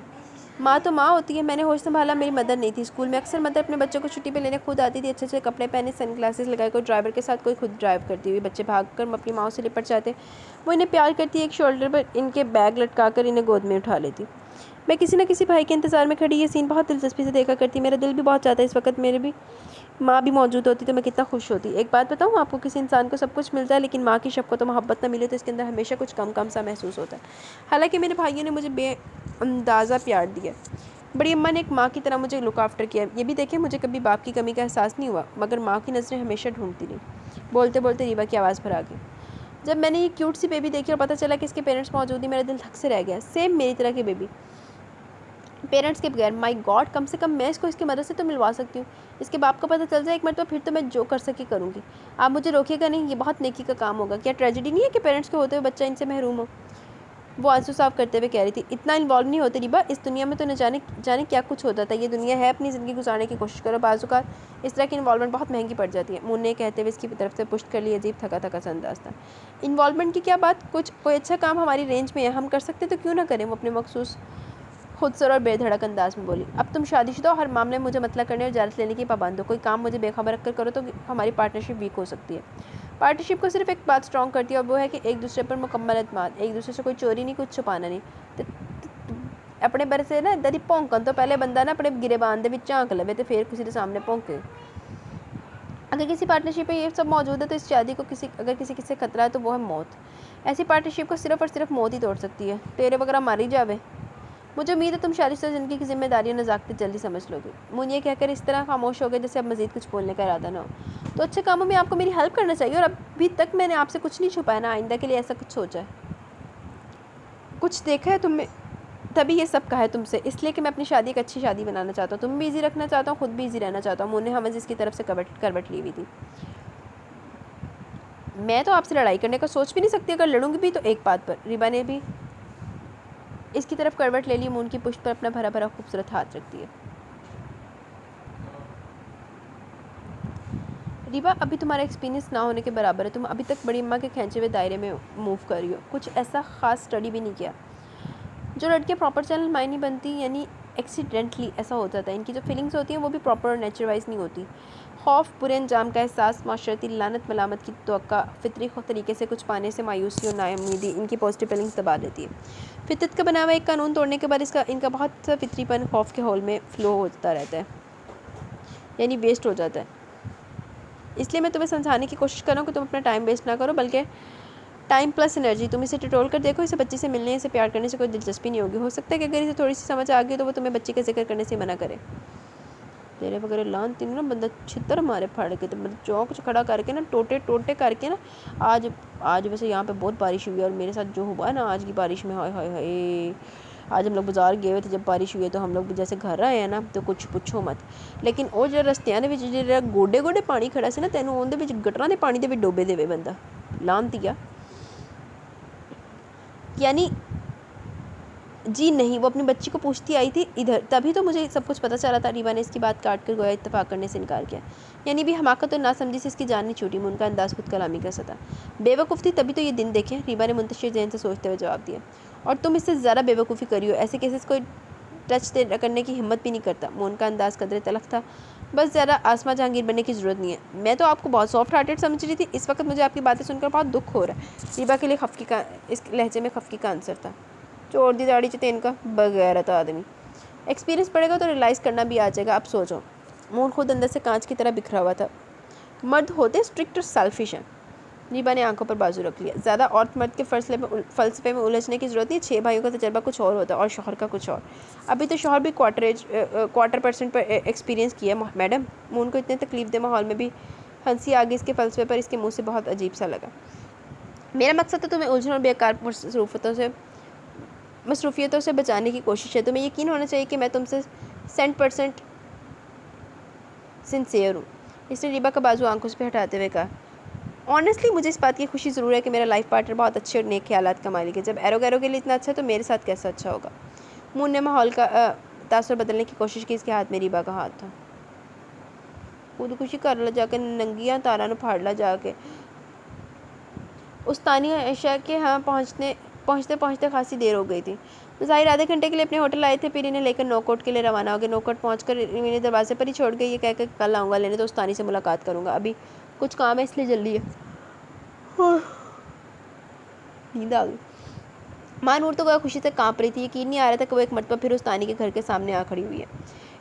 ماں تو ماں ہوتی ہے۔ میں نے ہوش سنبھالا میری مدر نہیں تھی، اسکول میں اکثر مدر اپنے بچوں کو چھٹی پہ لینے خود آتی تھی، اچھے اچھے کپڑے پہنے، سن گلاسز لگائے، کوئی ڈرائیور کے ساتھ، کوئی خود ڈرائیو کرتی ہوئی۔ بچے بھاگ کر اپنی ماؤں سے لپٹ جاتے، وہ انہیں پیار کرتی، ایک شولڈر پر ان کے بیگ لٹکا کر انہیں گود میں اٹھا لیتی۔ میں کسی نہ کسی بھائی کے انتظار میں کھڑی یہ سین بہت دلچسپی سے دیکھا کرتی، میرا دل بھی بہت چاہتا اس وقت میرے بھی ماں بھی موجود ہوتی تو میں کتنا خوش ہوتی۔ ایک بات بتاؤں آپ کو، کسی انسان کو سب کچھ مل جائے لیکن ماں کی شفقت و محبت نہ ملے تو اس کے اندر ہمیشہ کچھ کم سا محسوس ہوتا ہے۔ حالانکہ میرے بھائیوں نے مجھے بے اندازہ پیار دیا، بڑی اماں نے ایک ماں کی طرح مجھے لک آفٹر کیا۔ یہ بھی دیکھیں مجھے کبھی باپ کی کمی کا احساس نہیں ہوا، مگر ماں کی نظریں ہمیشہ ڈھونڈتی رہیں۔ بولتے بولتے ریبا کی آواز بھر آ گئی۔ جب میں نے یہ کیوٹ سی بیبی دیکھی اور پتہ چلا کہ اس کے پیرنٹس موجود ہیں، میرا دل دھک سے رہ گیا۔ سیم میری طرح کی بیبی، پیرنٹس کے بغیر مائی گاڈ کم سے کم میں اس کو اس کی مدد سے تو ملوا سکتی ہوں. اس کے باپ کو پتہ چل جائے ایک مرتبہ پھر تو میں جو کر سکی کروں گی. آپ مجھے روکیے گا نہیں, یہ بہت نیکی کا کام ہوگا. کیا ٹریجڈی نہیں ہے کہ پیرنٹس کے ہوتے ہوئے بچہ ان سے محروم ہو؟ وہ آنسو صاف کرتے ہوئے کہہ رہی تھی. اتنا انوالو نہیں ہوتے ریبا, اس دنیا میں تو نہ جانے کیا کچھ ہوتا تھا. یہ دنیا ہے, اپنی زندگی گزارنے کی کوشش کرو. بعض اوقات اس طرح کی انوالومنٹ بہت مہنگی پڑ جاتی ہے. مون نے کہتے ہوئے اس کی طرف سے پشت کر لی. عجیب تھکا تھکا سا انداز تھا. انوالومنٹ کی کیا بات, کوئی اچھا کام ہماری رینج میں ہے, ہم کر سکتے تو کیوں نہ کریں. وہ اپنے مخصوص خود سر اور بے دھڑک انداز میں بولی. اب تم شادی شدہ ہو, ہر معاملے میں مجھے مطلع کرنے اور اجازت لینے کی پابند ہو. کوئی کام مجھے بے خبر رکھ کر کرو تو ہماری پارٹنرشپ ویک ہو سکتی ہے. پارٹنرشپ کو صرف ایک بات اسٹرانگ کرتی ہے اور وہ ہے کہ ایک دوسرے پر مکمل اعتماد. ایک دوسرے سے کوئی چوری نہیں, کچھ چھپانا نہیں. اپنے بر سے نا ادھر ہی پونکن تو پہلے بندہ نا اپنے گرے باندھ دے وچ جھانک لوے تے پھر کسی کے سامنے پونکے. اگر کسی پارٹنرشپ میں یہ سب موجود ہے تو اس شادی کو اگر کسی سے خطرہ ہے تو وہ ہے موت. ایسی پارٹنرشپ کو صرف اور صرف موت ہی توڑ سکتی ہے. تیرے وغیرہ ماری جاوے. مجھے امید ہے تم شادی شدہ زندگی کی ذمہ داریاں نزاکتیں جلدی سمجھ لو گے. مون یہ کہہ کر اس طرح خاموش ہو گئے جیسے اب مزید کچھ بولنے کا ارادہ نہ ہو. تو اچھے کاموں میں آپ کو میری ہیلپ کرنا چاہیے, اور ابھی تک میں نے آپ سے کچھ نہیں چھپایا. نا آئندہ کے لیے ایسا کچھ سوچا ہے, کچھ دیکھا ہے تم میں, تبھی یہ سب کہا ہے تم سے. اس لیے کہ میں اپنی شادی ایک اچھی شادی بنانا چاہتا ہوں. تم بھی ایزی رکھنا چاہتا ہوں, خود بھی ایزی رہنا چاہتا ہوں. مون نے ہم اس کی طرف سے کروٹ لی ہوئی تھی. میں تو آپ سے لڑائی کرنے کا سوچ بھی نہیں سکتی. اگر لڑوں گی بھی تو ایک بات پر. ریبا نے بھی اس کی طرف کروٹ لے لی. مون کی پشت پر اپنا بھرا بھرا خوبصورت ہاتھ رکھتی ہے. ریبا ابھی تمہارا ایکسپیرینس نہ ہونے کے برابر ہے. تم ابھی تک بڑی اماں کے کھینچے ہوئے دائرے میں موو کر رہی ہو. کچھ ایسا خاص اسٹڈی بھی نہیں کیا. جو لڑکیاں پراپر چینل مائع نہیں بنتی, یعنی ایکسیڈنٹلی ایسا ہو جاتا ہے. ان کی جو فیلنگس ہوتی ہیں وہ بھی پراپر اور نیچر وائز نہیں ہوتی. خوف, برے انجام کا احساس, معاشرتی لعنت ملامت کی توقع, فطری طریقے سے کچھ پانے سے مایوسی اور نا امیدی ان کی پازیٹیو فیلنگس دبا دیتی ہے. فطرت کا بنا ہوا ایک قانون توڑنے کے بعد ان کا بہت سا فطری پن خوف کے ہول میں فلو ہوتا رہتا ہے, یعنی ویسٹ ہو جاتا ہے. اس لیے میں تمہیں سمجھانے کی کوشش کر رہا ہوں کہ تم اپنا ٹائم ویسٹ نہ کرو, بلکہ ٹائم پلس انرجی. تم اسے ٹٹول کر دیکھو. اسے بچی سے ملنے, اسے پیار کرنے سے کوئی دلچسپی نہیں ہوگی. ہو سکتا ہے کہ اگر اسے تھوڑی سی سمجھ آ گئی تو وہ تمہیں بچی کا ذکر کرنے سے منع کرے. تیرے وغیرہ لان تین نا بندہ چھتر مارے پھاڑ کے, تو چوک کھڑا کر کے نا ٹوٹے کر کے نا. آج ویسے یہاں پہ بہت بارش ہوئی ہے, اور میرے ساتھ جو ہوا نا آج کی بارش میں, ہائے ہائے ہائے. آج ہم لوگ بازار گئے ہوئے تھے, جب بارش ہوئی ہے تو ہم لوگ بھی جیسے گھر آئے ہیں نا تو کچھ پوچھو مت. لیکن وہ جو رستیاں دے وچ جو گوڈے گوڈے پانی کھڑا سی نا, تینوں اون دے وچ گٹراں دے پانی دے وچ ڈوبے دے بندہ لانتیا. یعنی جی نہیں, وہ اپنی بچی کو پوچھتی آئی تھی ادھر, تبھی تو مجھے سب کچھ پتہ چلا تھا. ریبا نے اس کی بات کاٹ کر گویا اتفاق کرنے سے انکار کیا. یعنی بھی حماقت اور ناسمجھی سے اس کی جان نہیں چھوٹی. ان کا انداز خود کلامی کا سا تھا. بے وقوف تھی تبھی تو یہ دن دیکھیں. ریبا نے منتشر ذہن سے سوچتے ہوئے جواب دیا. اور تم اس سے زیادہ بے وقوفی کری ہو. ایسے کیسز کوئی ٹچ کرنے کی ہمت بھی نہیں کرتا. مون کا انداز قدرے تلخ تھا. بس زیادہ آسما جہانگیر بننے کی ضرورت نہیں ہے. میں تو آپ کو بہت سافٹ ہارٹیڈ سمجھ رہی تھی. اس وقت مجھے آپ کی باتیں سن کر بہت دکھ ہو رہا ہے. ریبا کے لیے خفگی کا اس لہجے میں خفگی کا آنسر تھا. چور دی داڑھی چتین کا بغیرت آدمی. ایکسپیرینس پڑے گا تو ریلائز کرنا بھی آ جائے گا. اب سوچو. مون خود اندر سے کانچ کی طرح بکھرا ہوا تھا. مرد ہوتے اسٹرکٹ اور سیلفش ہیں. ریبا نے آنکھوں پر بازو رکھ لیا. زیادہ عورت مرد کے فلسفے میں الجھنے کی ضرورت نہیں. 6 بھائیوں کا تجربہ کچھ اور ہوتا ہے, اور شوہر کا کچھ اور. ابھی تو شوہر بھی کوارٹر% پر ایکسپیرینس کیا ہے میڈم. مون کو اتنے تکلیف دہ ماحول میں بھی ہنسی آگے اس کے فلسفے پر اس کے منہ سے بہت عجیب سا لگا. میرا مقصد تو تمہیں الجھن اور بیکار مصروفیتوں سے بچانے کی کوشش ہے. تمہیں یقین ہونا چاہیے کہ میں تم سے 100% سنسیئر ہوں. اس نے ریبا کا بازو آنکھوں سے ہٹاتے ہوئے کہا. آنیسٹلی مجھے اس بات کی خوشی ضرور ہے کہ میرا لائف پارٹنر بہت اچھے اور نیک خیالات کا مالک ہے. جب ایرو گیرو کے لیے اتنا اچھا ہے تو میرے ساتھ کیسا اچھا ہوگا. مون نے ماحول کا تاثر بدلنے کی کوشش کی. اس کے ہاتھ میں ریبا کا ہاتھ تھا. خودکشی کر لا جا کے, ننگیاں تاراں نو پھاڑ لا جا کے. استانی عائشہ کے ہاں پہنچتے خاصی دیر ہو گئی تھی. ظاہر آدھے گھنٹے کے لیے اپنے ہوٹل آئے تھے, پھر انہیں لے کر نوکوٹ کے لیے روانہ ہو گئے. نوکوٹ پہنچ کر انہیں دروازے پر ہی چھوڑ گئے, یہ کہہ کر کل آؤں گا لینے, تو استانی سے ملاقات کروں گا. ابھی کچھ کام ہے اس لیے جلدی ہے. نیند آ گئی. ماں نور تو وہ خوشی سے کانپ رہی تھی. یقین نہیں آ رہا تھا کہ وہ ایک مرتبہ پھر استانی کے گھر کے سامنے آ کھڑی ہوئی ہے.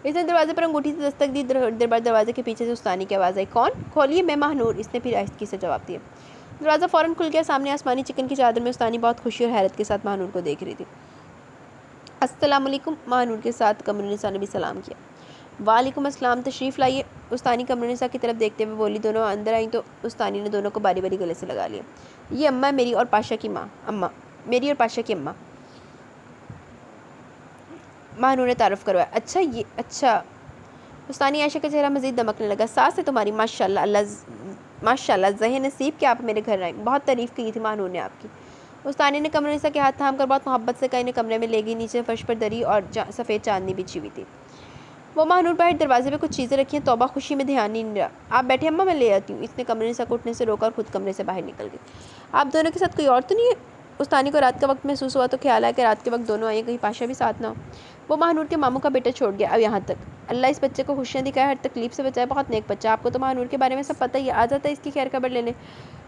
اس نے دروازے پر انگوٹھی سے دستک دی. دروازے کے پیچھے سے استانی کی آواز آئی. کون؟ کھولیے, میں ماہ نور. اس نے پھر آہستگی سے جواب دیا. دروازہ فوراً کھل گیا. سامنے آسمانی چکن کی چادر میں استانی بہت خوشی اور حیرت کے ساتھ ماہ نور کو دیکھ رہی تھی. السلام علیکم. ماہ نور کے ساتھ قمرالنساء نے بھی سلام کیا. وعلیکم السلام, تشریف لائیے. استانی قمرالنساء کی طرف دیکھتے ہوئے بولی. دونوں اندر آئیں تو استانی نے دونوں کو باری باری گلے سے لگا لیا. یہ اماں میری اور پاشا کی ماں. اماں میری اور پاشا کی اماں. ماہنور نے تعارف کروایا۔ اچھا یہ اچھا۔ استانی عائشہ کا چہرہ مزید دمکنے لگا۔ ساس ہے تمہاری، ماشاءاللہ ماشاءاللہ، ذہن نصیب کہ آپ میرے گھر آئیں۔ بہت تعریف کی تھی ماہنور نے آپ کی۔ استانی نے قمر النساء کے ہاتھ تھام کر بہت محبت سے انہیں کمرے میں لے گئی۔ نیچے فرش پر دری اور سفید چاندنی بچھی ہوئی تھی۔ وہ ماہنور باہر دروازے پہ کچھ چیزیں رکھی ہیں، توبہ خوشی میں دھیان نہیں رہا۔ آپ بیٹھے اماں، میں لے آتی ہوں۔ اس نے قمر النساء کو اٹھنے سے روکا اور خود کمرے سے باہر نکل گئی۔ آپ دونوں کے ساتھ کوئی اور تو نہیں ہے؟ استانی کو رات کا وقت محسوس ہوا تو خیال آیا کہ رات کے وقت دونوں آئیں، کہیں پاشا بھی ساتھ نہ ہو۔ وہ ماہنور کے ماموں کا بیٹا چھوڑ گیا اب یہاں تک۔ اللہ اس بچے کو خوشیاں دکھائے، ہر تکلیف سے بچائے، بہت نیک بچہ۔ آپ کو تو ماہنور کے بارے میں سب پتہ ہی ہے، آ جاتا ہے اس کی خیر خبر لینے،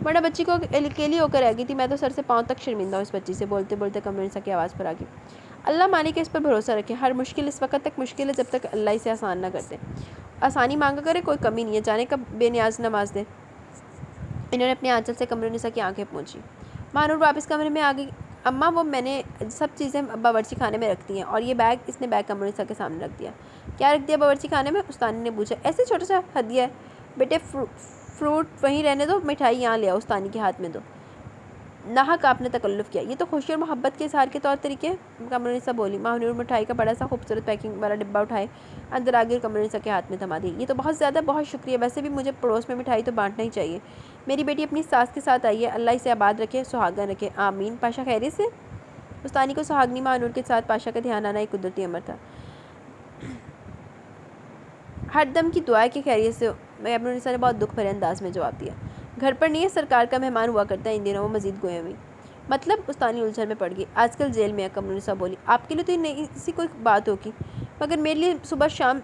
ورنہ بچی کو اکیلی ہو کر رہ گئی تھی۔ میں تو سر سے پاؤں تک شرمندہ ہوں اس بچی سے۔ بولتے بولتے قمر النساء کی آواز پر آ گئی۔ اللہ مالک ہے، اس پر بھروسہ رکھے، ہر مشکل اس وقت تک مشکل ہے جب تک اللہ اسے آسان نہ کرتے۔ آسانی مانگا کرے، کوئی کمی نہیں ہے، جانے کب بے نیاز نماز دے۔ انہوں نے اپنے آنچل سے قمر النساء کی آنکھیں پونچھی۔ ماہنور واپس کمرے میں آ گئی۔ اماں وہ میں نے سب چیزیں باورچی خانے میں رکھ دی ہیں، اور یہ بیگ، اس نے بیگ قمر النساء کے سامنے رکھ دیا۔ کیا رکھ دیا باورچی خانے میں؟ استانی نے پوچھا۔ ایسے چھوٹا سا ہدیہ ہے بیٹے، فروٹ وہیں رہنے دو، مٹھائی یہاں لے آؤ، استانی کے ہاتھ میں دو۔ ناحق آپ نے تکلف کیا، یہ تو خوشی اور محبت کے اظہار کے طور طریقے، قمر النساء بولی۔ ماہنور مٹھائی کا بڑا سا خوبصورت پیکنگ والا ڈبہ اٹھائے اندر آگے اور قمر النساء کے ہاتھ میں تھما دی۔ یہ تو بہت زیادہ، بہت شکریہ، ویسے بھی مجھے پڑوس میں مٹھائی تو بانٹنا ہی چاہیے۔ میری بیٹی اپنی ساس کے ساتھ آئی ہے، اللہ اسے آباد رکھے، سہاگن رکھے، آمین۔ پاشا خیریت سے؟ استانی کو سہاگنی ماہنور کے ساتھ پاشا کا دھیان آنا ایک قدرتی امر تھا۔ ہر دم کی دعا ہے کہ خیریت سے ہو، قمر النساء نے بہت دکھ بھرے انداز میں جواب دیا۔ گھر پر نہیں ہے، سرکار کا مہمان ہوا کرتا ہے ان دنوں، وہ مزید گویا ہوئی۔ مطلب؟ استانی الجھن میں پڑ گئی۔ آج کل جیل میں ہے، قمر النساء بولی۔ آپ کے لیے تو نہیں اسی کوئی بات ہوگی، مگر میرے لیے صبح شام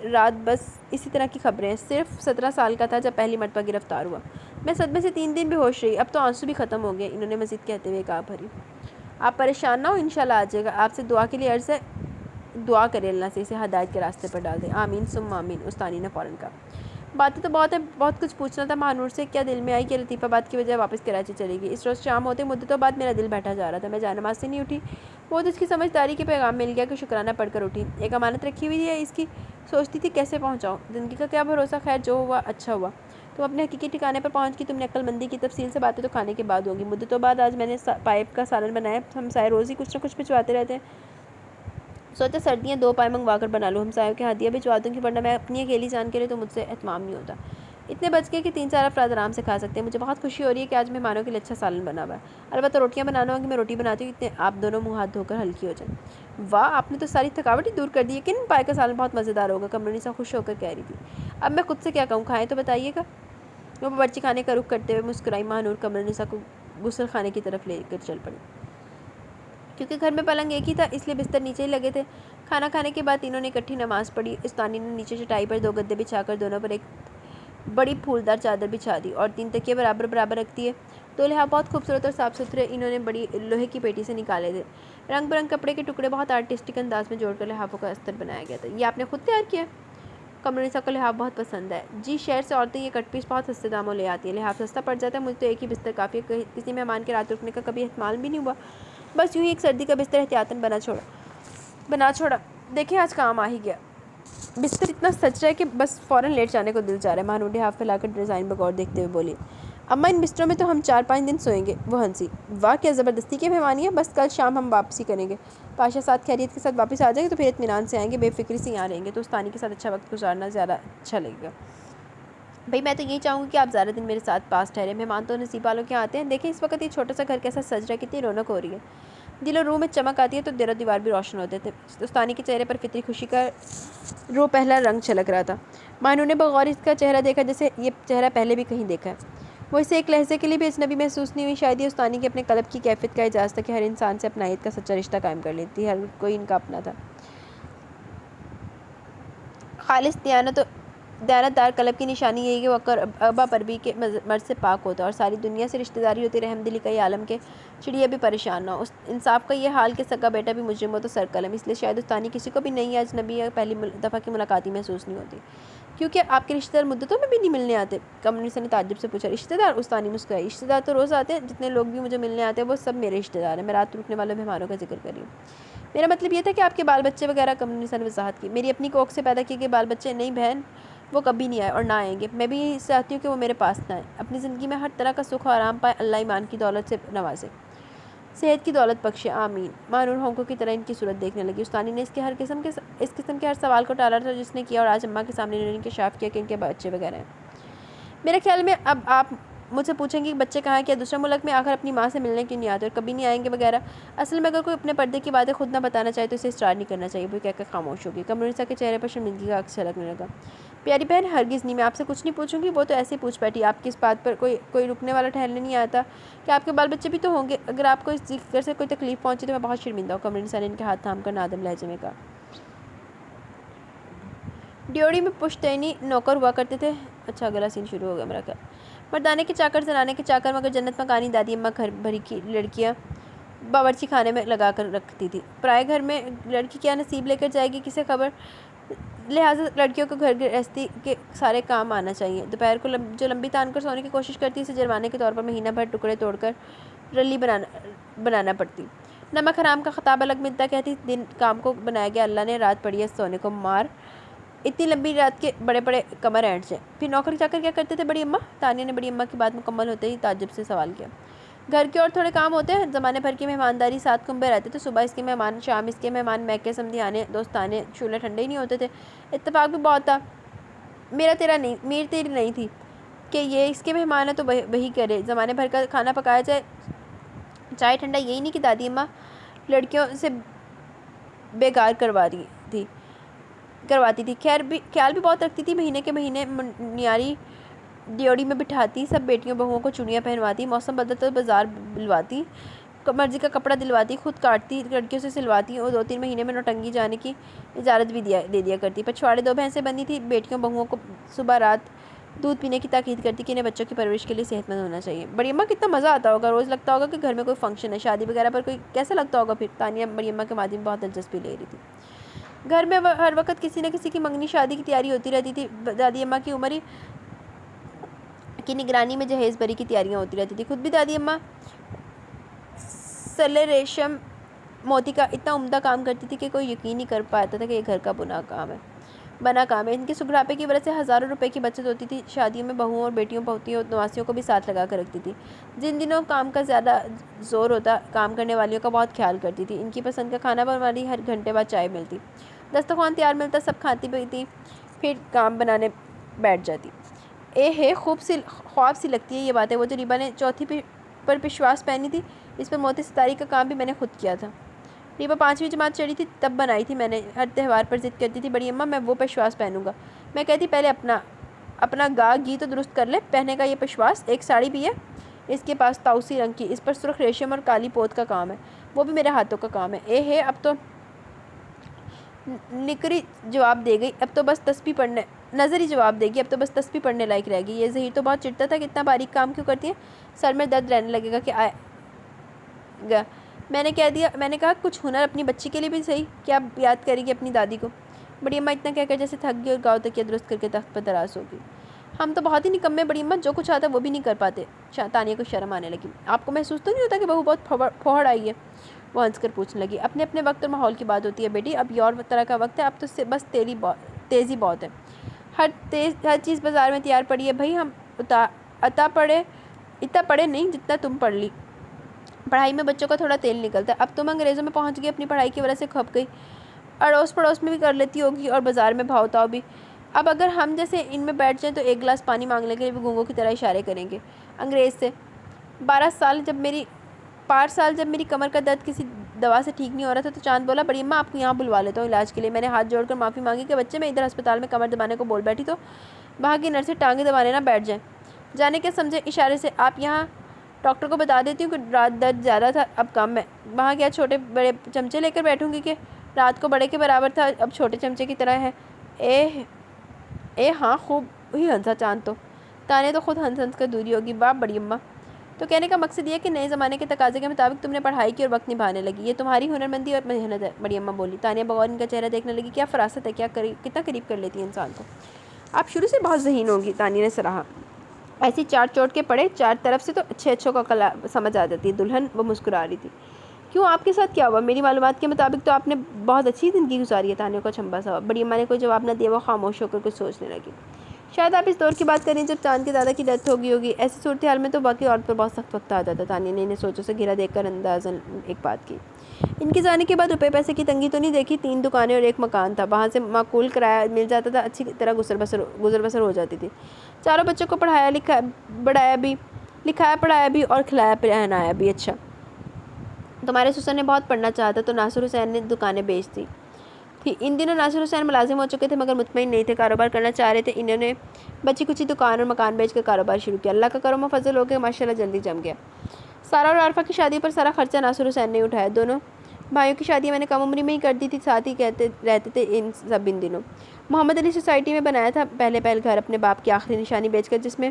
رات بس اسی طرح کی خبریں ہیں۔ صرف 17 سال کا تھا جب پہلی مرتبہ گرفتار ہوا، میں صدمے سے 3 دن بے ہوش رہی، اب تو آنسو بھی ختم ہو گئے۔ انہوں نے مزید کہتے ہوئے کہا بھری۔ آپ پریشان نہ ہو، انشاءاللہ آ جائے گا۔ آپ سے دعا کے لیے عرض ہے، دعا کرے اللہ سے اسے ہدایت کے راستے پر ڈال دے، آمین ثم آمین۔ استانی نے فوراً کہا۔ باتیں تو بہت ہیں، بہت کچھ پوچھنا تھا ماہنور سے۔ کیا دل میں آئی کہ لطیفہ بات کی وجہ واپس کراچی چلے گی؟ اس روز شام ہوتے مدتوں بعد میرا دل بیٹھا جا رہا تھا، میں جائے نماز سے نہیں اٹھی۔ وہ تو اس کی سمجھداری کے پیغام مل گیا کہ شکرانہ پڑھ کر اٹھی۔ ایک امانت رکھی ہوئی ہے اس کی، سوچتی تھی کیسے پہنچاؤں، زندگی کا کیا بھروسہ، خیر جو ہوا اچھا ہوا۔ تم اپنے حقیقی ٹھکانے پر پہنچ گئی، تم نے عقل مندی کی تفصیل سے باتیں تو کھانے کے بعد ہوگی۔ مدتوں بعد آج میں نے پائپ کا سالن بنایا، ہمسائے روز ہی کچھ نہ کچھ بھجواتے رہتے ہیں، سوچا سردیاں 2 پائے منگوا کر بنا لوں، ہمسایوں کے ہدیہ بھجوا دوں گی، ورنہ میں اپنی اکیلی جان کے لیے تو مجھ سے اہتمام نہیں ہوتا۔ اتنے بچ گئے کہ 3-4 افراد آرام سے کھا سکتے ہیں۔ مجھے بہت خوشی ہو رہی ہے کہ آج مہمانوں کے لیے اچھا سالن بنا ہوا ہے، البتہ روٹیاں بنانا ہوگی، میں روٹی بناتی ہوں، اتنے آپ دونوں منہ ہاتھ دھو کر ہلکی ہو جائیں۔ واہ، آپ نے تو ساری تھکاوٹ ہی دور کر دی ہے، یقیناً پائے کا سالن بہت مزیدار ہوگا، قمر النساء خوش ہو کر کہہ رہی تھی۔ اب میں خود سے کیا کہوں، کھائیں تو بتائیے گا۔ وہ باورچی خانے کا رخ کرتے ہوئے مسکرائی۔ ماہنور قمر النساء کو غسل خانے کی طرف لے کر چل پڑی۔ کیونکہ گھر میں پلنگ ایک ہی تھا اس لیے بستر نیچے ہی لگے تھے۔ کھانا کھانے کے بعد تینوں نے اکٹھی نماز پڑھی۔ استانی نے نیچے چٹائی پر 2 گدے بچھا کر دونوں پر ایک بڑی پھولدار چادر بچھا دی اور 3 تکیے برابر برابر رکھ دیے۔ 2 لحاف بہت خوبصورت اور صاف ستھرے انہوں نے بڑی لوہے کی پیٹی سے نکالے تھے، رنگ برنگ کپڑے کے ٹکڑے بہت آرٹسٹک انداز میں جوڑ کر لحافوں کا استر بنایا گیا تھا۔ یہ آپ نے خود تیار کیا؟ قمر النساء کو لحاف بہت پسند ہے جی، شہر سے عورتیں یہ کٹ پیس بہت سستے داموں لے آتی ہیں، لحاف سستا پڑ جاتا ہے، مجھے تو ایک ہی بستر کافی ہے، کسی مہمان کے رات رکنے کا کبھی احتمال بھی نہیں ہوا، بس یوں ہی ایک سردی کا بستر احتیاطاً بنا چھوڑا، دیکھیں آج کام آ ہی گیا۔ بستر اتنا سچ رہا ہے کہ بس فوراً لیٹ جانے کو دل چاہ رہا ہے، ماہنور لحاف پھیلا کر ڈیزائن بغور دیکھتے ہوئے بولی۔ اماں ان بستروں میں تو ہم 4-5 دن سوئیں گے، وہ ہنسی۔ واہ کیا زبردستی کی مہمانی ہے، بس کل شام ہم واپسی کریں گے، پاشا ساتھ خیریت کے ساتھ واپس آ جائیں گے تو پھر اطمینان سے آئیں گے، بے فکری سے یہاں رہیں گے تو استانی کے ساتھ اچھا وقت گزارنا زیادہ اچھا لگے گا۔ بھئی میں تو یہی چاہوں گی کہ آپ زیادہ دن میرے ساتھ پاس ٹھہریں، مہمان تو نصیب والوں کے آتے ہیں، دیکھیں اس وقت یہ چھوٹا سا گھر کیسا سج رہا ہے، کتنی رونق ہو رہی ہے، دل و روح میں چمک آتی ہے تو در و دیوار بھی روشن ہوتے تھے۔ استانی کے چہرے پر فطری خوشی کا رو پہلا رنگ چھلک رہا تھا۔ ماہنور نے بغور اس کا چہرہ دیکھا جیسے یہ چہرہ پہلے بھی کہیں دیکھا ہے، وہ اسے ایک لہجے کے لیے بھی اجنبی محسوس نہیں ہوئی۔ شاید یہ استانی کے اپنے قلب کی کیفیت کا اعزاز تھا کہ ہر انسان سے اپنائیت کا سچا رشتہ قائم کر لیتی، ہر کوئی ان کا اپنا تھا۔ خالص دیانت دار قلب کی نشانی یہی کہ وہ ابا پربی کے مرض سے پاک ہوتا اور ساری دنیا سے رشتہ داری ہوتی، رحم دلی کا یہ عالم کہ چڑیا بھی پریشان نہ ہو، انصاف کا یہ حال کہ سگا بیٹا بھی مجرم ہو تو سر قلم، اس لیے شاید استانی کسی کو بھی نئی اجنبی یا پہلی دفعہ کی ملاقاتی محسوس نہیں ہوتی۔ کیونکہ آپ کے رشتہ دار مدتوں میں بھی نہیں ملنے آتے؟ قمر النساء نے تعجب سے پوچھا۔ رشتہ دار؟ استانی مسکرائی۔ رشتہ دار تو روز آتے ہیں، جتنے لوگ بھی مجھے ملنے آتے ہیں وہ سب میرے رشتہ دار ہیں، میں رات رکنے والے مہمانوں کا ذکر کر رہی ہوں۔ میرا مطلب یہ تھا کہ آپ کے بال بچے وغیرہ، قمر النساء نے وضاحت کی۔ میری اپنی کوکھ سے پیدا کیے گئے بال بچے نہیں بہن، وہ کبھی نہیں آئے اور نہ آئیں گے، میں بھی یہی چاہتی ہوں کہ وہ میرے پاس نہ آئیں، اپنی زندگی میں ہر طرح کا سکھ و آرام پائے، اللہ ایمان کی دولت سے نوازے۔ صحت کی دولت بخشے آمین۔ مانور ہونکوں کی طرح ان کی صورت دیکھنے لگی۔ استانی نے اس قسم کے ہر سوال کو ٹالا تھا جس نے کیا، اور آج اماں کے سامنے انہوں نے انکشاف کیا کہ ان کے بچے وغیرہ ہیں۔ میرے خیال میں اب آپ مجھ سے پوچھیں گے کہ بچے کہاں ہیں، کیا دوسرے ملک میں آخر اپنی ماں سے ملنے کیوں نہیں آتے اور کبھی نہیں آئیں گے وغیرہ۔ اصل میں اگر کوئی اپنے پردے کی باتیں خود نہ بتانا چاہے تو اسے اصرار نہیں کرنا چاہیے، وہ کہہ کر خاموش ہوگی۔ قمرالنساء کے چہرے پر شرمندگی کا عکس جھلکنے لگا۔ پیاری بہن ہرگز نہیں، میں آپ سے کچھ نہیں پوچھوں گی، وہ تو ایسے ہی پوچھ بیٹھی، آپ کی اس بات پر کوئی رکنے والا ٹھہرنے نہیں آتا کہ آپ کے بال بچے بھی تو ہوں گے، اگر آپ کو اس ذکر سے کوئی تکلیف پہنچے تو میں بہت شرمندہ ہوں۔ قمرالنساء نے ان کے ہاتھ تھام کر نادم لہجے میں کہا۔ ڈیوڑی میں پشتینی نوکر ہوا کرتے تھے۔ اچھا اگلا سین شروع ہو گیا میرا خیال۔ مردانے کے چاکر، زنانے کے چاکر، مگر جنت مکانی دادی اماں گھر بھری کی لڑکیاں باورچی خانے میں لگا کر رکھتی تھی۔ پرائے گھر میں لڑکی کیا نصیب لے کر جائے گی کسے خبر، لہٰذا لڑکیوں کو گھر گرہستی کے سارے کام آنا چاہیے۔ دوپہر کو جو لمبی تان کر سونے کی کوشش کرتی اسے جرمانے کے طور پر مہینہ بھر ٹکڑے توڑ کر رلی بنانا پڑتی۔ نمک حرام کا خطاب الگ ملتا، کہتی دن کام کو بنایا گیا اللہ نے، رات پڑی ہے سونے کو مار، اتنی لمبی رات کے بڑے بڑے کمر اینٹ سے۔ پھر نوکر چاکر کیا کرتے تھے بڑی اماں؟ تانیہ نے بڑی اماں کی بات مکمل ہوتے ہی تعجب سے سوال کیا۔ گھر کے اور تھوڑے کام ہوتے ہیں، زمانے بھر کی مہمانداری 7 کنبے رہتے تھے، صبح اس کے مہمان، شام اس کے مہمان، میکے سمدھیانے دوستانے، چولہے ٹھنڈے ہی نہیں ہوتے تھے۔ اتفاق بھی بہت تھا، میر تیری نہیں تھی کہ یہ اس کے مہمان ہے تو وہی کرے، زمانے بھر کا کھانا پکایا جائے، چائے ٹھنڈا، یہی نہیں کہ دادی اماں لڑکیوں سے بیگار کرواتی تھی، خیال بھی بہت رکھتی تھی، مہینے کے مہینے نیاری ڈیوڑی میں بٹھاتی، سب بیٹیوں بہوؤں کو چوڑیاں پہنواتی، موسم بدلتا تو بازار بلواتی، مرضی کا کپڑا دلواتی، خود کاٹتی، لڑکیوں سے سلواتی، اور 2-3 مہینے میں نوٹنگی جانے کی اجازت بھی دے دیا کرتی۔ پچھواڑے 2 بھینسیں بندی تھی، بیٹیوں بہوؤں کو صبح رات دودھ پینے کی تاکید کرتی کہ انہیں بچوں کی پرورش کے لیے صحت مند ہونا چاہیے۔ بڑی اماں کتنا مزہ آتا ہوگا، روز لگتا ہوگا کہ گھر میں کوئی فنکشن ہے، شادی وغیرہ پر کوئی کیسا لگتا ہوگا پھر؟ تانیہ بڑی اماں کے ماضی میں بہت دلچسپی لے رہی تھی۔ گھر میں ہر وقت کسی نہ کسی کی منگنی شادی کی تیاری ہوتی رہتی تھی، دادی اماں کی عمر کی نگرانی میں جہیز بری کی تیاریاں ہوتی رہتی تھی۔ خود بھی دادی اماں سلے ریشم موتی کا اتنا عمدہ کام کرتی تھی کہ کوئی یقین نہیں کر پاتا تھا کہ یہ گھر کا بنا کام ہے۔ ان کے سگڑاپے کی وجہ سے ہزاروں روپے کی بچت ہوتی تھی، شادیوں میں بہوؤں اور بیٹیوں پوتیوں اور نواسیوں کو بھی ساتھ لگا کر رکھتی تھی۔ جن دنوں کام کا زیادہ زور ہوتا، کام کرنے والیوں کا بہت خیال کرتی تھی، ان کی پسند کا کھانا بنواتی، ہر گھنٹے بعد چائے ملتی، دسترخوان تیار ملتا، سب کھاتی پیتی، پھر کام بنانے بیٹھ جاتی۔ خواب سی لگتی ہے یہ باتیں، وہ جو ریبا نے چوتھی پر پشواس پہنی تھی، اس پر موتی ستاری کا کام بھی میں نے خود کیا تھا۔ ریبا 5ویں جماعت چڑھی تھی تب بنائی تھی میں نے، ہر تہوار پر ضد کرتی تھی بڑی اماں میں وہ پشواس پہنوں گا، میں کہتی پہلے اپنا گھی تو درست کر لے، پہنے کا یہ پشواس، ایک ساڑی بھی ہے اس کے پاس تاؤسی رنگ کی، اس پر سرخ ریشم اور کالی پوت کا کام ہے، وہ بھی میرے ہاتھوں کا کام ہے۔ اب تو نظری جواب دے گی، اب تو بس تسبیح پڑھنے لائق رہ گئی۔ یہ ظہیر تو بہت چڑھتا تھا کہ اتنا باریک کام کیوں کرتی ہے، سر میں درد رہنے لگے گا کہ آئے گا۔ میں نے کہا کچھ ہنر اپنی بچی کے لیے بھی صحیح، کیا یاد کرے گی اپنی دادی کو؟ بڑی اماں اتنا کہہ کر جیسے تھک گئی اور گاؤں تکیہ درست کر کے تخت پر دراز ہو گئی۔ ہم تو بہت ہی نکمے بڑی اماں، جو کچھ آتا وہ بھی نہیں کر پاتے۔ تانیہ کو شرم آنے لگی۔ آپ کو محسوس تو نہیں ہوتا کہ بہو بہت پھوڑ آئی ہے؟ وہ ہنس کر پوچھنے لگی۔ اپنے وقت اور ماحول کی بات ہوتی ہے بیٹی، اب یہ اور طرح کا وقت ہے، اب تو بس تیزی بہت ہے، ہر چیز بازار میں تیار پڑی ہے۔ بھائی ہم اتنا پڑھے نہیں جتنا تم پڑھ لی، پڑھائی میں بچوں کا تھوڑا تیل نکلتا ہے، اب تم انگریزوں میں پہنچ گئی، اپنی پڑھائی کی وجہ سے کھپ گئی، اڑوس پڑوس میں بھی کر لیتی ہوگی اور بازار میں بھاؤ تاؤ بھی، اب اگر ہم جیسے ان میں بیٹھ جائیں تو ایک گلاس پانی مانگنے کے لیے بھی گونگوں کی طرح اشارے کریں گے انگریز سے۔ 12 سال جب میری کمر کا درد کسی دوا سے ٹھیک نہیں ہو رہا تھا تو چاند بولا بڑی اماں آپ کو یہاں بلوا لیتا ہوں علاج کے لیے۔ میں نے ہاتھ جوڑ کر معافی مانگی کہ بچے میں ادھر ہسپتال میں کمر دبانے کو بول بیٹھی تو وہاں کی نرسیں ٹانگیں دبانے نہ بیٹھ جائیں، جانے کے سمجھے اشارے سے، آپ یہاں ڈاکٹر کو بتا دیتی ہوں کہ رات درد زیادہ تھا اب کم ہے، وہاں کیا چھوٹے بڑے چمچے لے کر بیٹھوں گی کہ رات کو بڑے کے برابر تھا اب چھوٹے چمچے کی طرح ہے۔ ہاں خوب ہی ہنسا چاند تو، تانیہ تو خود ہنس کر دوری ہوگی۔ واہ بڑی اماں، تو کہنے کا مقصد یہ کہ نئے زمانے کے تقاضے کے مطابق تم نے پڑھائی کی اور وقت نبھانے لگی، یہ تمہاری ہنرمندی اور محنت ہے، بڑی اماں بولی۔ تانیہ بغور ان کا چہرہ دیکھنے لگی، کیا فراست ہے، کتنا قریب کر لیتی ہے انسان کو۔ آپ شروع سے بہت ذہین ہوگی، تانیہ نے سراہا۔ ایسی چار چوٹ کے پڑے، چار طرف سے تو اچھوں کا سمجھ آ جاتی ہے۔ دلہن وہ مسکرا رہی تھی۔ کیوں آپ کے ساتھ کیا ہوا؟ میری معلومات کے مطابق تو آپ نے بہت اچھی زندگی گزاری ہے۔ تانیہ کو چنبا سا ہوا۔ بڑی اماں نے کوئی جواب نہ دیا، وہ خاموش ہو کر کچھ سوچنے لگی۔ شاید آپ اس دور کی بات کریں جب چاند کے دادا کی ڈیتھ ہوگی. ایسی صورتحال میں تو باقی عورت پر بہت سخت وقت آ جاتا. تانیہ نے انہیں سوچوں سے گھرا دیکھ کر اندازاً ایک بات کی. ان کے جانے کے بعد روپے پیسے کی تنگی تو نہیں دیکھی؟ 3 دکانیں اور 1 مکان تھا. وہاں سے معقول کرایہ مل جاتا تھا. اچھی طرح گزر بسر ہو جاتی تھی. 4 بچوں کو پڑھایا پڑھایا بھی اور کھلایا پہنایا بھی. اچھا، تمہارے سسر نے بہت پڑھنا چاہا تھا تو ناصر حسین نے دکانیں بیچ دی تھی. ان دنوں ناصر حسین ملازم ہو چکے تھے مگر مطمئن نہیں تھے. کاروبار کرنا چاہ رہے تھے. انہوں نے بچی کچی دکان اور مکان بیچ کر کاروبار شروع کیا. اللہ کا کرم و فضل ہو کے ماشاءاللہ جلدی جم گیا. سارا اور عارفہ کی شادی پر سارا خرچہ ناصر حسین نے اٹھایا. دونوں بھائیوں کی شادی میں نے کم عمری میں ہی کر دی تھی. ساتھ ہی رہتے تھے ان دنوں. محمد علی سوسائٹی میں بنایا تھا پہلے گھر اپنے باپ کی آخری نشانی بیچ کر، جس میں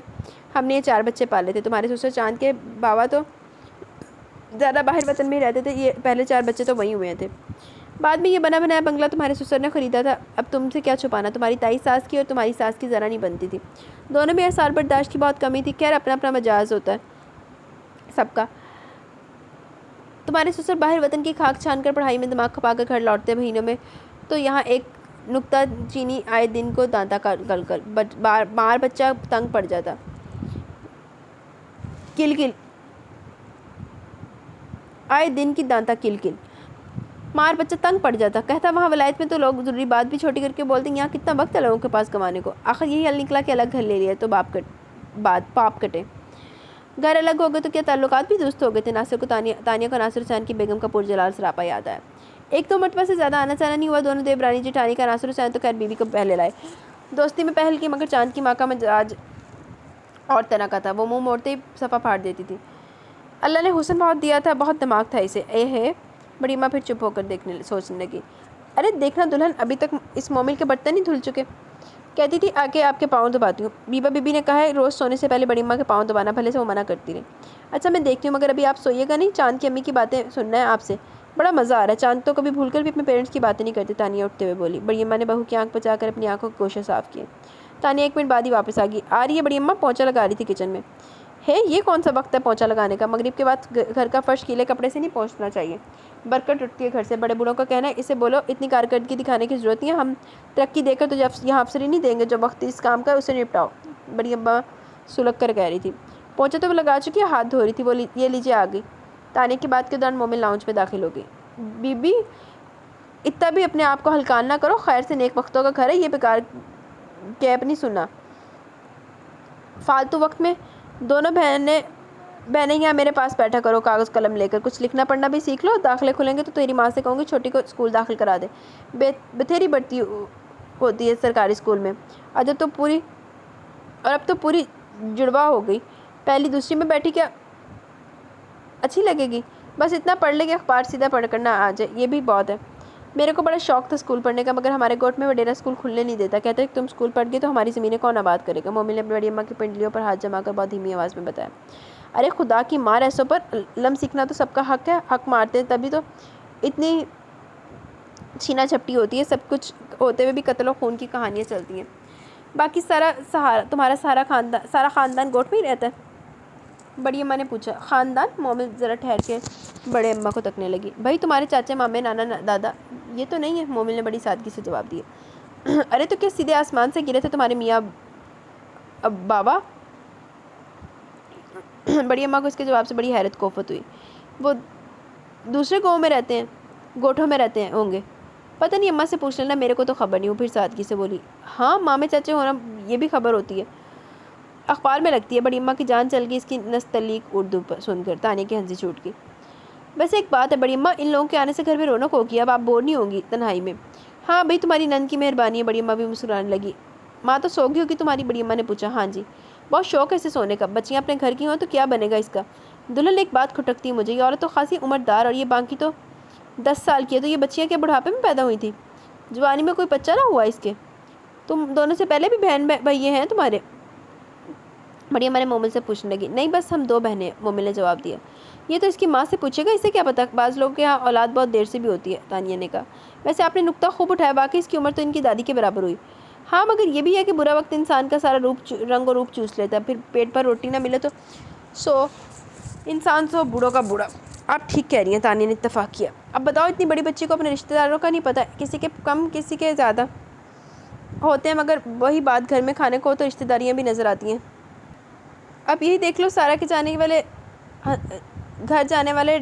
ہم نے یہ 4 بچے پالے تھے. تمہارے سسر چاند کے باوا تو زیادہ باہر وطن میں ہی رہتے تھے. یہ پہلے 4 بچے تو وہیں ہوئے تھے. بعد میں یہ بنا بنایا بنگلہ تمہارے سسر نے خریدا تھا. اب تم سے کیا چھپانا، تمہاری تائی ساس کی اور تمہاری ساس کی ذرا نہیں بنتی تھی. دونوں میں احسان برداشت کی بہت کمی تھی. خیر اپنا اپنا مجاز ہوتا ہے سب کا. تمہارے سسر باہر وطن کی خاک چھان کر پڑھائی میں دماغ کھپا کر گھر لوٹتے مہینوں میں تو یہاں ایک نکتہ چینی آئے دن کو دانتا کر بار بچہ تنگ پڑ جاتا. کل آئے دن کی دانتا کل مار بچہ تنگ پڑ جاتا. کہتا وہاں ولایت میں تو لوگ ضروری بات بھی چھوٹی کر کے بولتے ہیں. یہاں کتنا وقت ہے لوگوں کے پاس کمانے کو. آخر یہی حل نکلا کہ الگ گھر لے لیا تو پاپ کٹے. گھر الگ ہو گئے تو کیا تعلقات بھی درست ہو گئے تھے. تانیہ کو ناصر حسین کی بیگم کا پرجلال سراپا یاد آیا. 1-2 مرتبہ سے زیادہ آنا جانا نہیں ہوا. دونوں دیورانی جٹھانی کا. ناصر حسین تو خیر بیوی کو پہلے لائے. دوستی میں پہل کی مگر چاند کی ماں کا مزاج اور طرح کا تھا. وہ منہ موڑتے ہی صفا پھاڑ دیتی تھی. اللہ نے حسن بہت دیا تھا، بہت دماغ تھا اسے. اے ہے بڑی اماں پھر چپ ہو کر سوچنے لگی. ارے دیکھنا دلہن، ابھی تک اس مومل کے برتن نہیں دھل چکے. کہتی تھی آ کے آپ کے پاؤں دباتی ہوں. بیبا بی بی نے کہا ہے روز سونے سے پہلے بڑی اماں کے پاؤں دبانا. بھلے سے وہ منع کرتی رہی. اچھا میں دیکھتی ہوں، مگر ابھی آپ سوئیے گا نہیں. چاند کی امی کی باتیں سننا ہے آپ سے. بڑا مزہ آ رہا ہے. چاند تو کبھی بھول کر بھی اپنے پیرنٹس کی باتیں نہیں کرتی. تانیہ اٹھتے ہوئے بولی. بڑی اماں نے بہو کی آنکھ بچا کر اپنی آنکھوں کے گوشے صاف کیے. تانیہ 1 منٹ بعد ہی واپس آ گئی. آ رہی ہے بڑی اماں. پونچھا لگا رہی تھی کچن میں. ہے یہ کون سا وقت ہے پونچھا لگانے کا؟ مغرب کے بعد گھر کا فرش گیلے کپڑے سے نہیں پونچھنا چاہیے. برکت اٹھتی ہے گھر سے. بڑے بوڑھوں کا کہنا ہے اسے بولو اتنی کارکردگی دکھانے کی ضرورت نہیں ہے. ہم ترقی دے کر تو یہاں افسری نہیں دیں گے. جو وقت اس کام کا اسے نپٹاؤ. بڑی اماں سلگ کر کہہ رہی تھی. پونچھا تو وہ لگا چکی ہے، ہاتھ دھو رہی تھی. وہ یہ لیجیے آ گئی. تانیہ کی بات کے دوران مومن لاؤنج میں داخل ہو گئی. بی بی اتنا بھی اپنے آپ کو ہلکان نہ کرو. خیر سے نیک وقتوں کا گھر ہے. یہ بیکار کیپ نہیں سننا. فالتو وقت میں دونوں بہنیں یہاں میرے پاس بیٹھا کرو کاغذ قلم لے کر. کچھ لکھنا پڑھنا بھی سیکھ لو. داخلے کھلیں گے تو تیری ماں سے کہوں گی چھوٹی کو اسکول داخل کرا دے. بتھیری بڑھتی ہوتی ہے سرکاری اسکول میں. اب تو پوری جڑوا ہو گئی. پہلی دوسری میں بیٹھی کیا اچھی لگے گی. بس اتنا پڑھ لے کہ اخبار سیدھا پڑھ کرنا آ جائے. یہ بھی بہت ہے. میرے کو بڑا شوق تھا اسکول پڑھنے کا، مگر ہمارے گوٹ میں وڈیرا اسکول کھلنے نہیں دیتا. کہتے ہیں تم اسکول پڑھ گئی تو ہماری زمینیں کون آباد کرے گا. مومن نے بڑی اماں کی پنڈلیوں پر ہاتھ جما کر بہت دھیمی آواز میں بتایا. ارے خدا کی مار ایسوں پر علم سیکھنا تو سب کا حق ہے. حق مارتے ہیں تبھی تو اتنی چھینا چھپٹی ہوتی ہے. سب کچھ ہوتے ہوئے بھی قتل و خون کی کہانیاں چلتی ہیں. باقی تمہارا سارا خاندان گوٹ میں ہی رہتا ہے؟ بڑی اماں نے پوچھا. خاندان؟ مومن ذرا ٹھہر کے بڑے اماں کو تکنے لگی. بھائی تمہارے چاچے مامے نانا دادا یہ تو نہیں ہے؟ مومن نے بڑی سادگی سے جواب دیا. ارے تو کیا سیدھے آسمان سے گرے تھے تمہارے میاں بابا؟ بڑی اماں کو اس کے جواب سے بڑی حیرت کوفت ہوئی. وہ دوسرے گاؤں میں رہتے ہیں، گوٹھوں میں رہتے ہیں ہوں گے. پتہ نہیں، اماں سے پوچھ لینا. میرے کو تو خبر نہیں. وہ پھر سادگی سے بولی. ہاں مامے چاچے ہونا یہ بھی خبر ہوتی ہے، اخبار میں لگتی ہے. بڑی اماں کی جان چل گئی اس کی نستعلیق اردو پر سن کر. تانیہ کی ہنسی چھوٹ گئی. ویسے ایک بات ہے بڑی اماں، ان لوگوں کے آنے سے گھر میں رونق ہوگی. اب آپ بور نہیں ہوں گی تنہائی میں. ہاں بھائی تمہاری نند کی مہربانی ہے. بڑی اماں بھی مسکرانے لگی. ماں تو سو گئی ہوگی تمہاری؟ بڑی اماں نے پوچھا. ہاں جی، بہت شوق ہے اسے سونے کا. بچیاں اپنے گھر کی ہوں تو کیا بنے گا اس کا. دلہن ایک بات کھٹکتی ہے مجھے. یہ عورت تو خاصی عمردار اور یہ باقی تو 10 سال کی ہے. تو یہ بچیاں کیا بڑھاپے میں پیدا ہوئی تھیں؟ جوانی میں کوئی بچہ نہ ہوا اس کے؟ تم دونوں سے پہلے بھی بہن بھائی ہیں تمہارے؟ بڑی اماں نے مومن سے پوچھنے لگی. نہیں بس ہم 2 بہنیں. مومن نے جواب دیا. یہ تو اس کی ماں سے پوچھے گا، اسے کیا پتا. بعض لوگوں کے یہاں اولاد بہت دیر سے بھی ہوتی ہے. تانیہ نے کہا. ویسے آپ نے نکتہ خوب اٹھایا. واقعی اس کی عمر تو ان کی دادی کے برابر ہوئی. ہاں مگر یہ بھی ہے کہ برا وقت انسان کا سارا رنگ و روپ چوس لیتا ہے. پھر پیٹ پر روٹی نہ ملے تو انسان سو بوڑھوں کا بوڑھا. آپ ٹھیک کہہ رہی ہیں. تانیہ نے اتفاق کیا. اب بتاؤ اتنی بڑی بچی کو اپنے رشتہ داروں کا نہیں پتا، کسی کے کم کسی کے زیادہ. ہوتے ہیں مگر وہی بات گھر میں کھانے کو ہو تو رشتہ داریاں بھی نظر آتی ہیں۔ اب یہی دیکھ لو، سارا کے جانے والے گھر جانے والے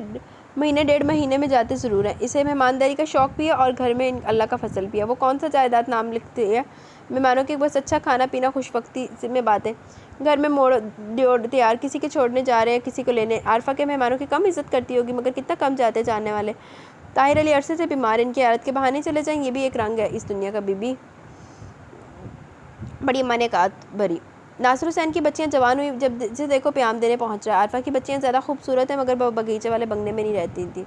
مہینے 1.5 مہینے میں جاتے ضرور ہیں۔ اسے مہمانداری کا شوق بھی ہے اور گھر میں اللہ کا فضل بھی ہے۔ وہ کون سا جائیداد نام لکھتے ہیں مہمانوں کے، بس اچھا کھانا پینا، خوش وقتی میں باتیں، گھر میں موڑ تیار، کسی کے چھوڑنے جا رہے ہیں کسی کو لینے۔ عارفہ کے مہمانوں کی کم عزت کرتی ہوگی مگر کتنا کم جاتے جاننے والے۔ طاہر علی عرصے سے بیمار، ان کی عیادت کے بہانے چلے جائیں، یہ بھی ایک رنگ ہے اس دنیا کا۔ بی بی بڑی اماں نے کہات بھری۔ ناصر حسین کی بچیاں جوان ہوئی، جب سے دیکھو پیام دینے پہنچ رہا ہے۔ عارفہ کی بچیاں زیادہ خوبصورت ہیں مگر وہ بغیچے والے بنگلے میں نہیں رہتی تھی۔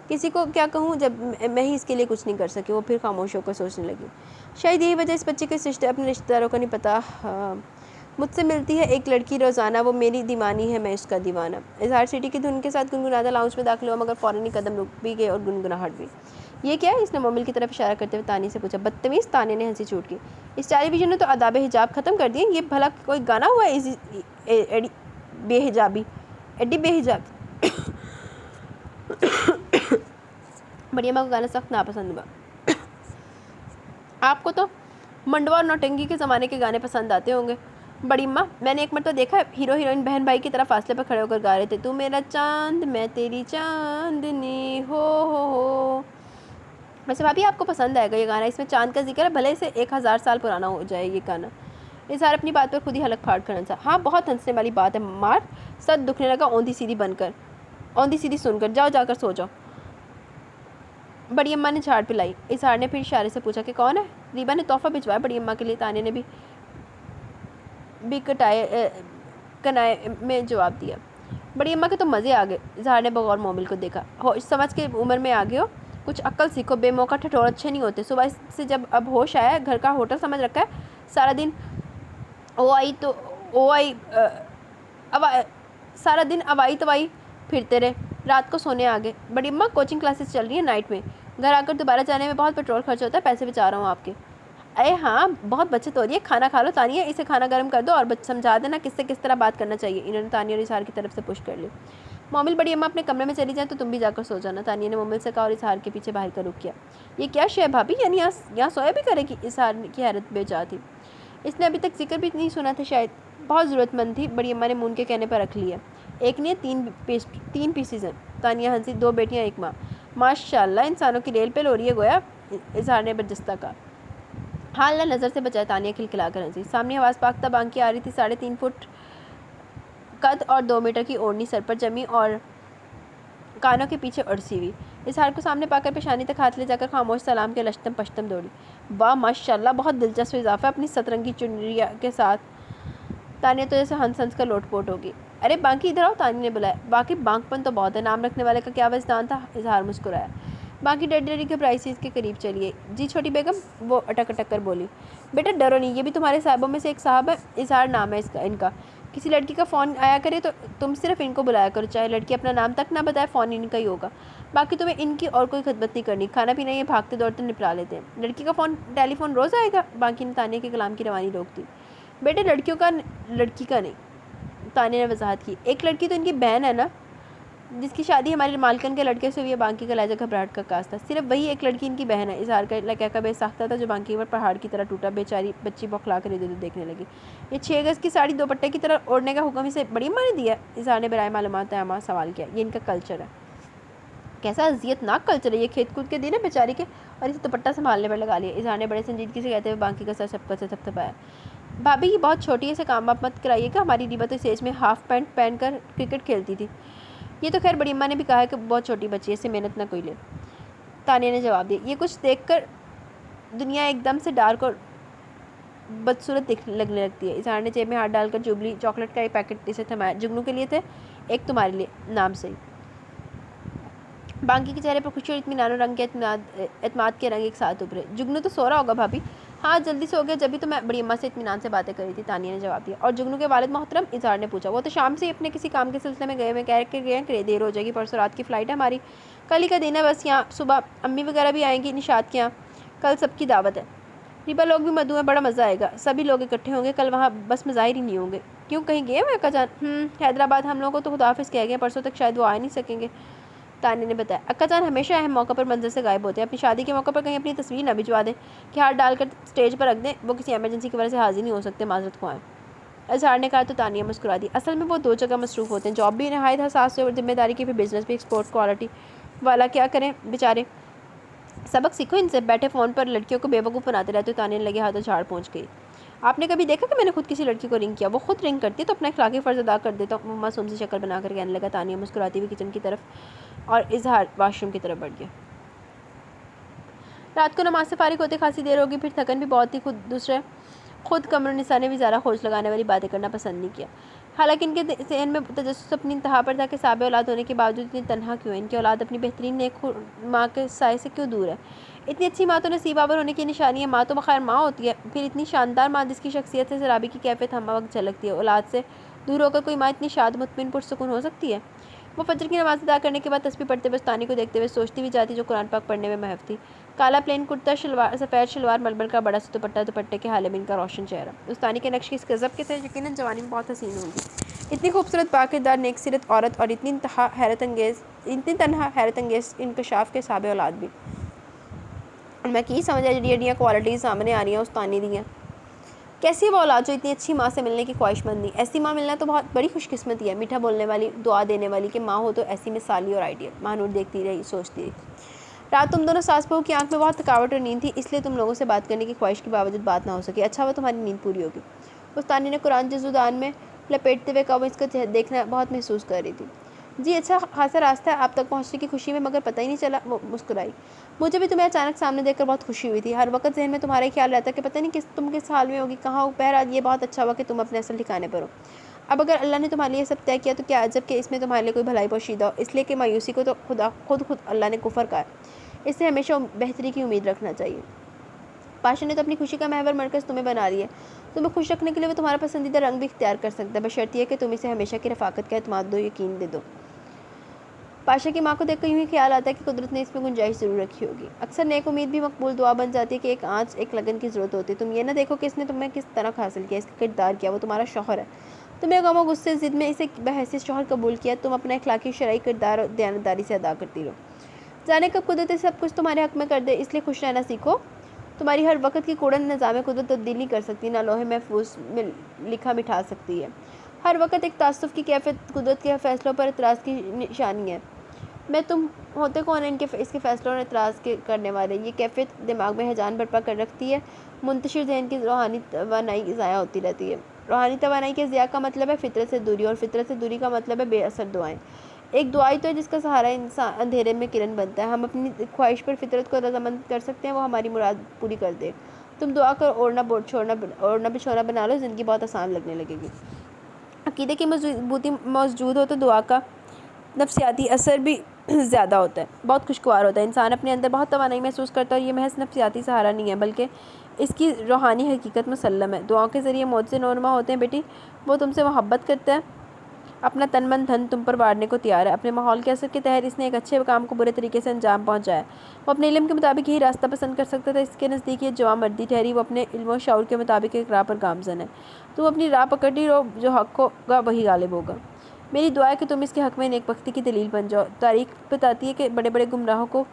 کسی کو کیا کہوں جب میں ہی اس کے لیے کچھ نہیں کر سکی۔ وہ پھر خاموش ہو کر سوچنے لگی، شاید یہی وجہ اس بچے کے اپنے رشتہ داروں کو نہیں پتہ۔ مجھ سے ملتی ہے ایک لڑکی روزانہ، وہ میری دیوانی ہے، میں اس کا دیوانہ۔ اظہار سیٹی کی دھن کے ساتھ گنگناتا لاؤنج میں داخل ہوا مگر فوراً ہی قدم رک بھی گئے اور گنگناہٹ بھی۔ یہ کیا ہے؟ اس نے مومل کی طرف اشارہ کرتے ہوئے تانیہ سے پوچھا۔ بدتمیز! تانیہ نے ہنسی چھوٹ کی۔ اس ٹیلی ویژن نے تو آداب حجاب ختم کر دیے، یہ بھلا کوئی گانا ہوا ہے ایڈی بے حجابی؟ بڑی اماں کو گانا سخت ناپسند ہوا۔ آپ کو تو منڈوا اور نوٹنکی کے زمانے کے گانے پسند آتے ہوں گے۔ بڑی اماں، میں نے ایک مرتبہ دیکھا ہے ہیرو ہیروئن بہن بھائی کی طرح فاصلے پر کھڑے ہو کر گا رہے تھے، تو میرا چاند میں تیری چاندنی ہو۔ ویسے بھابھی آپ کو پسند آئے گا یہ گانا، اس میں چاند کا ذکر ہے، بھلے اسے 1000 سال پرانا ہو جائے یہ گانا۔ اظہار اپنی بات پر خود ہی حلق پھاڑ کر ہنسا۔ ہاں بہت ہنسنے والی بات ہے مار، سر دکھنے لگا اوندھی سیدھی سن کر، جاؤ جا کر سو جاؤ۔ بڑی اماں نے جھاڑ پلائی۔ اظہار نے پھر اشارے سے پوچھا کہ کون ہے؟ ریبا نے تحفہ بھجوایا بڑی اماں کے لیے، تانیہ نے بھی کنائے میں جواب دیا۔ بڑی اماں کے تو مزے آ گئے۔ اظہار نے بغور مومل کو دیکھا۔ ہوش سمجھ کے عمر میں آ گئے ہو، کچھ عقل سیکھو، بے موقع ٹھٹور اچھے نہیں ہوتے۔ صبح سے جب اب ہوش آیا ہے، گھر کا ہوٹل سمجھ رکھا ہے، سارا دن اوائی توائی پھرتے رہے، رات کو سونے آ گئے۔ بڑی اماں کوچنگ کلاسز چل رہی ہیں نائٹ میں، گھر آ کر دوبارہ جانے میں بہت پیٹرول خرچ ہوتا ہے، پیسے بچا رہا ہوں آپ کے۔ اے ہاں بہت بچت ہو رہی ہے، کھانا کھا لو تانیہ، اسے کھانا گرم کر دو اور سمجھا دینا کس سے کس طرح بات کرنا چاہیے۔ انہوں نے تانیہ اور اظہار کی طرف سے پش کر لی۔ مومل بڑی اماں اپنے کمرے میں چلی جائیں تو تم بھی جا کر سو جانا، تانیہ نے مومل سے کہا اور اظہار کے پیچھے باہر کا رخ کیا۔ یہ کیا شے ہے بھابھی، یعنی یہاں سویا بھی کرے گی؟ اظہار کی حیرت بے جا تھی، اس نے ابھی تک ذکر بھی نہیں سنا تھا شاید۔ بہت ضرورت مند تھی، بڑی اماں نے مون کے کہنے پر رکھ لی ہے۔ ایک نہیں 3 پیسز ہیں۔ تانیہ ہنسی۔ 2 بیٹیاں 1 ماں، ماشاء اللہ انسانوں کی ریل پیل ہو رہی ہے گویا، اظہار نے برجستہ کہا۔ ہاں اللہ نظر سے بچائے، تانیہ کھلکھلا کر ہنسی۔ سامنے حواس پاختہ بانکی آ رہی تھی، 3.5 فٹ قد اور 2 میٹر کی اوڑھنی سر پر جمی اور کانوں کے پیچھے اڑسی ہوئی۔ اظہار کو سامنے پا کر پیشانی تک ہاتھ لے جا کر خاموش سلام کے لشتم پشتم دوڑی۔ واہ ماشاء اللہ، بہت دلچسپ اضافہ ہے اپنی سترنگی چنریا کے ساتھ۔ تانیہ تو جیسے ہنس ہنس کر لوٹ پوٹ ہوگی۔ ارے بانکی ادھر آؤ، تانیہ نے بلایا۔ واقعی بانک پن تو بہت ہے، نام رکھنے والے کا کیا وجدان تھا؟ اظہار مسکرایا۔ بانکی ڈری گھبرائی سی اس کے قریب چلی گئی۔ جی چھوٹی بیگم، وہ اٹک کر بولی۔ بیٹا ڈرو نہیں، یہ بھی تمہارے صاحبوں میں سے ایک صاحب ہے، اظہار نام ہے ان کا۔ کسی لڑکی کا فون آیا کرے تو تم صرف ان کو بلایا کرو، چاہے لڑکی اپنا نام تک نہ بتائے، فون ان کا ہی ہوگا۔ باقی تمہیں ان کی اور کوئی خدمت نہیں کرنی، کھانا پینا یہ بھاگتے دوڑتے نپٹا لیتے ہیں۔ لڑکی کا ٹیلی فون روز آئے گا؟ بانکی نے تانیہ کے کلام کی روانی روک دی۔ بیٹے لڑکی کا نہیں، تانیہ نے وضاحت کی۔ ایک لڑکی تو ان کی بہن ہے نا، جس کی شادی ہمارے مالکن کے لڑکے سے ہوئی ہے۔ بانکی کا لہجہ گھبراہٹ کا کاس تھا۔ صرف وہی ایک لڑکی ان کی بہن ہے، اظہار کا لہجہ بے ساختہ تھا جو بانکی پر پہاڑ کی طرح ٹوٹا۔ بیچاری بچی بوکھلا کر ادھر ادھر دیکھنے لگی۔ یہ 6 گز کی ساڑی دوپٹے کی طرح اوڑھنے کا حکم اسے بڑی اماں نے دیا ہے؟ اظہار نے برائے معلومات عامہ سوال کیا۔ یہ ان کا کلچر ہے۔ کیسا اذیت ناک کلچر ہے یہ، کھیت کود کے دن ہے بیچاری کے اور اسے دوپٹہ سنبھالنے پر لگا لیا۔ اظہار نے بڑے سنجیدگی سے کہتے ہوئے بانکی کا سر شفقت سے تھپتھپایا۔ بھابھی یہ بہت چھوٹی ہے، اسے کام آپ مت کرائیے گا، ہماری ریبا تو اس ایج میں ہاف پینٹ پہن کر کرکٹ کھیلتی تھی۔ یہ تو خیر بڑی اماں نے بھی کہا ہے کہ بہت چھوٹی بچی ہے، اسے محنت نہ کوئی لے، تانیہ نے جواب دیا۔ یہ کچھ دیکھ کر دنیا ایک دم سے ڈارک اور بدصورت لگنے لگتی ہے۔ اظہار نے جیب میں ہاتھ ڈال کر جوبلی چاکلیٹ کا ایک پیکٹ اسے تھمایا۔ جگنو کے لیے تھے، ایک تمہارے لیے، نام سے ہی۔ بانکی کے چہرے پر خوشی اور اطمینان و اعتماد کے رنگ ایک ساتھ ابھرے۔ جگنو تو سو رہا ہوگا بھابھی؟ ہاں جلدی سے ہو گیا، جبھی تو میں بڑی اماں سے اطمینان سے باتیں کر رہی تھی، تانیہ نے جواب دیا۔ اور جگنو کے والد محترم؟ اظہار نے پوچھا۔ وہ تو شام سے ہی اپنے کسی کام کے سلسلے میں گئے ہوئے، کہہ کے گئے ہیں کہ دیر ہو جائے گی، پرسوں رات کی فلائٹ ہے ہماری، کل ہی کا دن ہے بس۔ یہاں صبح امی وغیرہ بھی آئیں گی نشاد کے یہاں، کل سب کی دعوت ہے۔ ریبا لوگ بھی مدعو ہیں، بڑا مزہ آئے گا، سبھی لوگ اکٹھے ہوں گے کل وہاں، بس مظاہر ہی نہیں ہوں گے۔ کیوں کہیں گئے ہوئے اکا جان؟ حیدرآباد ہم لوگوں کو تو خدا حافظ کہہ گئے، پرسوں تک شاید وہ آ نہیں سکیں گے۔ تانیہ نے بتایا۔ اکا جان ہمیشہ اہم موقع پر منظر سے غائب ہوتے ہیں، اپنی شادی کے موقع پر کہیں اپنی تصویر نہ بھجوا دیں کہ ہاتھ ڈال کر اسٹیج پر رکھ دیں، وہ کسی ایمرجنسی کی وجہ سے حاضر نہیں ہو سکتے، معذرت خواہ ہیں۔ اظہار نے کہا تو تانیہ مسکرا دی۔ اصل میں وہ 2 جگہ مصروف ہوتے ہیں، جاب بھی نہایت حساس اور ذمہ داری کی، بھی بزنس بھی ایکسپورٹ کوالٹی والا، کیا کریں بیچارے۔ سبق سیکھو ان سے، بیٹھے فون پر لڑکیوں کو بے وقوف بناتے رہتے ہو۔ تانیہ نے لگے ہاتھوں جھاڑ پہنچ گئی۔ آپ نے کبھی دیکھا کہ میں نے خود کسی لڑکی کو رنگ کیا؟ وہ خود رنگ کرتی ہے تو اپنا اخلاقی فرض ادا کر دیتا ہوں، وہ معصوم سی شکل بنا کر کہنے لگا۔ تانیہ مسکراتی ہوئی کچن کی طرف اور اظہار واش روم کی طرف بڑھ گیا۔ رات کو نماز سے فارغ ہوتے خاصی دیر ہوگی، پھر تھکن بھی بہت تھی۔ خود قمر النساء نے بھی زیادہ کھوج لگانے والی باتیں کرنا پسند نہیں کیا، حالانکہ ان کے ذہن میں تجسس اپنی انتہا پر تھا کہ صاحب اولاد ہونے کے باوجود اتنی تنہا کیوں ہے، ان کی اولاد اپنی بہترین نیک ماں کے سائے سے کیوں دور ہے۔ اتنی اچھی ماں تو نصیب آور ہونے کی نشانی ہے، ماں تو بخیر ماں ہوتی ہے، پھر اتنی شاندار ماں جس کی شخصیت سے شرابی کی کیفیت ہم وقت جھلکتی ہے۔ اولاد سے دور ہو کر کوئی ماں اتنی شاد مطمئن پرسکون ہو سکتی ہے؟ وہ فجر کی نماز ادا کرنے کے بعد تسبیح پڑھتے ہوئے استانی کو دیکھتے ہوئے سوچتی بھی جاتی، جو قرآن پاک پڑھنے میں محو تھی۔ کالا پلین کرتا، سفید شلوار، ململ کا بڑا سا دوپٹہ، دوپٹے کے حالے میں ان کا روشن چہرہ۔ استانی کے نقش کس غضب کے تھے، یقیناً جوانی میں بہت حسین ہوں گی۔ اتنی خوبصورت، پاکردار، نیک سیرت عورت اور اتنی تنہا حیرت انگیز انکشاف کے صاحب اولاد بھی۔ میں کی سمجھا جڑیاں کوالٹیز سامنے آ رہی ہیں استانی دی ہیں۔ کیسی وہ اولاد جو اتنی اچھی ماں سے ملنے کی خواہش مند نہیں؟ ایسی ماں ملنا تو بہت بڑی خوش قسمتی ہے، میٹھا بولنے والی، دعا دینے والی کہ ماں ہو تو ایسی مثالی اور آئیڈیل۔ ماہنور دیکھتی رہی، سوچتی رہی۔ رات تم دونوں ساس بہو کی آنکھ میں بہت تھکاوٹ اور نیند تھی، اس لیے تم لوگوں سے بات کرنے کی خواہش کے باوجود بات نہ ہو سکی۔ اچھا وہ تمہاری نیند پوری ہوگی۔ استانی نے قرآن جزودان میں لپیٹتے ہوئے کہا، وہ اس کا دیکھنا بہت محسوس کر رہی تھی۔ جی اچھا خاصا راستہ ہے آپ تک پہنچنے کی خوشی میں، مگر پتہ ہی نہیں چلا۔ وہ مسکرائی۔ مجھے بھی تمہیں اچانک سامنے دیکھ کر بہت خوشی ہوئی تھی، ہر وقت ذہن میں تمہارا ہی خیال رہتا کہ پتہ نہیں تم کس حال میں ہوگی، کہاں ہو۔ بہرحال یہ بہت اچھا ہوا کہ تم اپنے اصل ٹھکانے پر ہو۔ اب اگر اللہ نے تمہارے لیے یہ سب طے کیا تو کیا عجب کہ اس میں تمہارے لیے کوئی بھلائی پوشیدہ ہو، اس لیے کہ مایوسی کو تو خود اللہ نے کفر کہا ہے، اس سے ہمیشہ بہتری کی امید رکھنا چاہیے۔ پاشا نے تو اپنی خوشی کا محور مرکز تمہیں بنا لیا ہے، تمہیں خوش رکھنے کے لیے وہ تمہارا پسندیدہ رنگ بھی اختیار کر سکتا ہے، بشرط یہ کہ تم اسے ہمیشہ کی رفاقت کا اعتماد دو، یقین دے دو۔ پاشا کی ماں کو دیکھ کر یوں ہی خیال آتا ہے کہ قدرت نے اس میں گنجائش ضرور رکھی ہوگی۔ اکثر نیک امید بھی مقبول دعا بن جاتی ہے کہ ایک آنچ، ایک لگن کی ضرورت ہوتی ہے۔ تم یہ نہ دیکھو کہ اس نے تمہیں کس طرح حاصل کیا، اس کا کردار کیا، وہ تمہارا شوہر ہے، تمہیں غم و غصے ضد میں اسے بحیثیت شوہر قبول کیا، تم اپنا اخلاقی شرعی کردار اور دیانتداری سے ادا کرتی رہو۔ جانے کب قدرت سب کچھ تمہارے حق میں کر دے، اس لیے خوش رہنا سیکھو۔ تمہاری ہر وقت کی کوڑن نظام قدرت تبدیل نہیں کر سکتی، نہ لوح محفوظ میں لکھا مٹھا سکتی ہے۔ ہر وقت ایک تعصب کی کیفیت قدرت کے فیصلوں پر اعتراض کی نشانی ہے۔ میں تم ہوتے کون ہیں اس کے فیصلوں اور اعتراض کرنے والے؟ یہ کیفیت دماغ میں ہیجان برپا کر رکھتی ہے، منتشر ذہن کی روحانی توانائی ضائع ہوتی رہتی ہے۔ روحانی توانائی کے ضیاع کا مطلب ہے فطرت سے دوری، اور فطرت سے دوری کا مطلب ہے بے اثر دعائیں۔ ایک دعائی تو ہے جس کا سہارا انسان اندھیرے میں کرن بنتا ہے۔ ہم اپنی خواہش پر فطرت کو رضامند کر سکتے ہیں، وہ ہماری مراد پوری کر دے۔ تم دعا کر اوڑھنا بچھونا بنا لو، زندگی بہت آسان لگنے لگے گی۔ عقیدے کی مضبوطی موجود ہو تو دعا کا نفسیاتی اثر بھی زیادہ ہوتا ہے، بہت خوشگوار ہوتا ہے۔ انسان اپنے اندر بہت توانائی محسوس کرتا ہے، اور یہ محض نفسیاتی سہارا نہیں ہے بلکہ اس کی روحانی حقیقت مسلم ہے۔ دعاؤں کے ذریعے معجزے نورما ہوتے ہیں بیٹی، وہ تم سے محبت کرتا ہے، اپنا تن من دھن تم پر وارنے کو تیار ہے۔ اپنے ماحول کے اثر کے تحت اس نے ایک اچھے کام کو برے طریقے سے انجام پہنچایا۔ وہ اپنے علم کے مطابق یہی راستہ پسند کر سکتا تھا، اس کے نزدیک یہ جواں مردی ٹھہری، وہ اپنے علم و شعور کے مطابق ایک راہ پر گامزن ہے۔ تم اپنی راہ پکڑی رہو، جو حق ہوگا وہی غالب ہوگا۔ میری دعا ہے کہ تم اس کے حق میں نیک بختی کی دلیل بن جاؤ۔ تاریخ بتاتی ہے کہ بڑے بڑے گمراہوں کو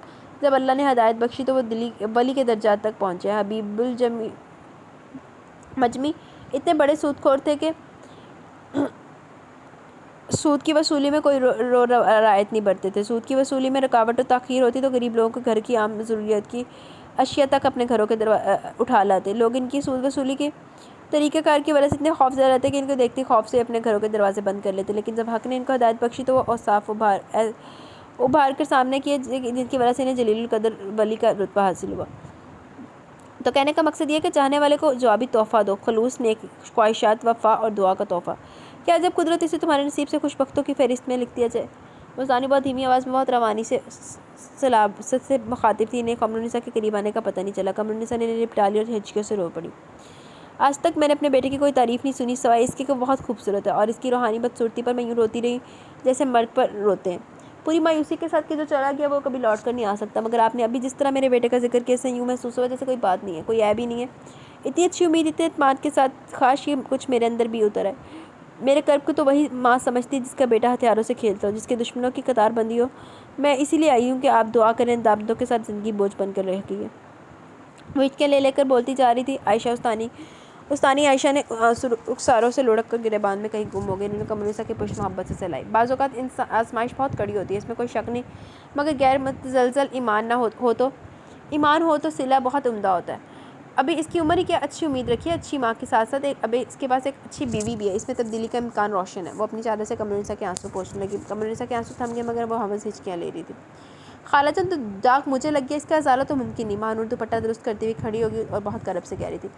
جب اللہ نے ہدایت بخشی تو وہ ولی کے درجات تک پہنچے۔ حبیب مجمی اتنے بڑے سود خور تھے کہ سود کی وصولی میں کوئی رعایت نہیں برتے تھے۔ سود کی وصولی میں رکاوٹ و تاخیر ہوتی تو غریب لوگوں کے گھر کی عام ضروریات کی اشیاء تک اپنے گھروں کے اٹھا لاتے۔ لوگ ان کی سود وصولی کے طریقہ کار کی وجہ سے اتنے خوفزدہ رہتے کہ ان کو دیکھتے خوف سے اپنے گھروں کے دروازے بند کر لیتے، لیکن جب حق نے ان کو ہدایت بخشی تو وہ اوصاف ابھار کر سامنے کیے جن کی وجہ سے انہیں جلیل القدر ولی کا رتبہ حاصل ہوا۔ تو کہنے کا مقصد یہ ہے کہ چاہنے والے کو جوابی تحفہ دو، خلوص، نیک خواہشات، وفا اور دعا کا تحفہ۔ کیا جب قدرت اسے تمہارے نصیب سے خوش بختوں کی فہرست میں لکھ دیا جائے؟ مستانی بہت دھیمی آواز میں بہت روانی سے سلابت سے مخاطب تھی، انہیں قمر النساء کے قریب آنے کا پتہ نہیں چلا۔ قمر النساء نے لپٹا لی اور ہچکیوں سے رو پڑی۔ آج تک میں نے اپنے بیٹے کی کوئی تعریف نہیں سنی سوائے اس کے کہ وہ بہت خوبصورت ہے، اور اس کی روحانی بدصورتی پر میں یوں روتی رہی جیسے مرد پر روتے ہیں، پوری مایوسی کے ساتھ کہ جو چلا گیا وہ کبھی لوٹ کر نہیں آ سکتا۔ مگر آپ نے ابھی جس طرح میرے بیٹے کا ذکر کیا، اس سے یوں محسوس ہوا جیسے کوئی بات نہیں ہے، کوئی عیب ہی نہیں ہے۔ اتنی اچھی امید، اتنے اعتماد کے ساتھ کاش یہ کچھ میرے اندر بھی اتر ہے۔ میرے کرب کو تو وہی ماں سمجھتی جس کا بیٹا ہتھیاروں سے کھیلتا ہو، جس کے دشمنوں کی قطار بندی ہو۔ میں اسی لیے آئی ہوں کہ آپ دعا کریں، دابدوں کے ساتھ زندگی بوجھ بن کر رہ گئی ہے۔ وہ ہچکیاں لے کر بولتی جا رہی تھی۔ عائشہ استانی عائشہ نے رخساروں سے لڑک کر گریبان میں کہیں گم ہو گئی۔ انہوں نے قمرالنساء کی پشت محبت سے سلائی۔ بعض اوقات آزمائش بہت کڑی ہوتی ہے، اس میں کوئی شک نہیں، مگر غیر متزلزل ایمان ہو تو صلہ بہت عمدہ ہوتا ہے۔ ابھی اس کی عمر ہی کیا، اچھی امید رکھیے، اچھی ماں کے ساتھ ساتھ ابھی اس کے پاس ایک اچھی بیوی بھی ہے، اس میں تبدیلی کا امکان روشن ہے۔ وہ اپنی چادر سے قمرالنساء کے آنسو پوچھنے لگی۔ قمرالنساء کے آنسو تھم گئے، مگر وہ حوض ہچکیاں لے رہی تھی۔ خالہ جان، تو داغ مجھے لگ گیا، اس کا ازالہ تو ممکن نہیں۔ ماں نور دوپٹہ درست کرتی ہوئی کھڑی ہوگی اور بہت کرب سے کہہ رہی تھی،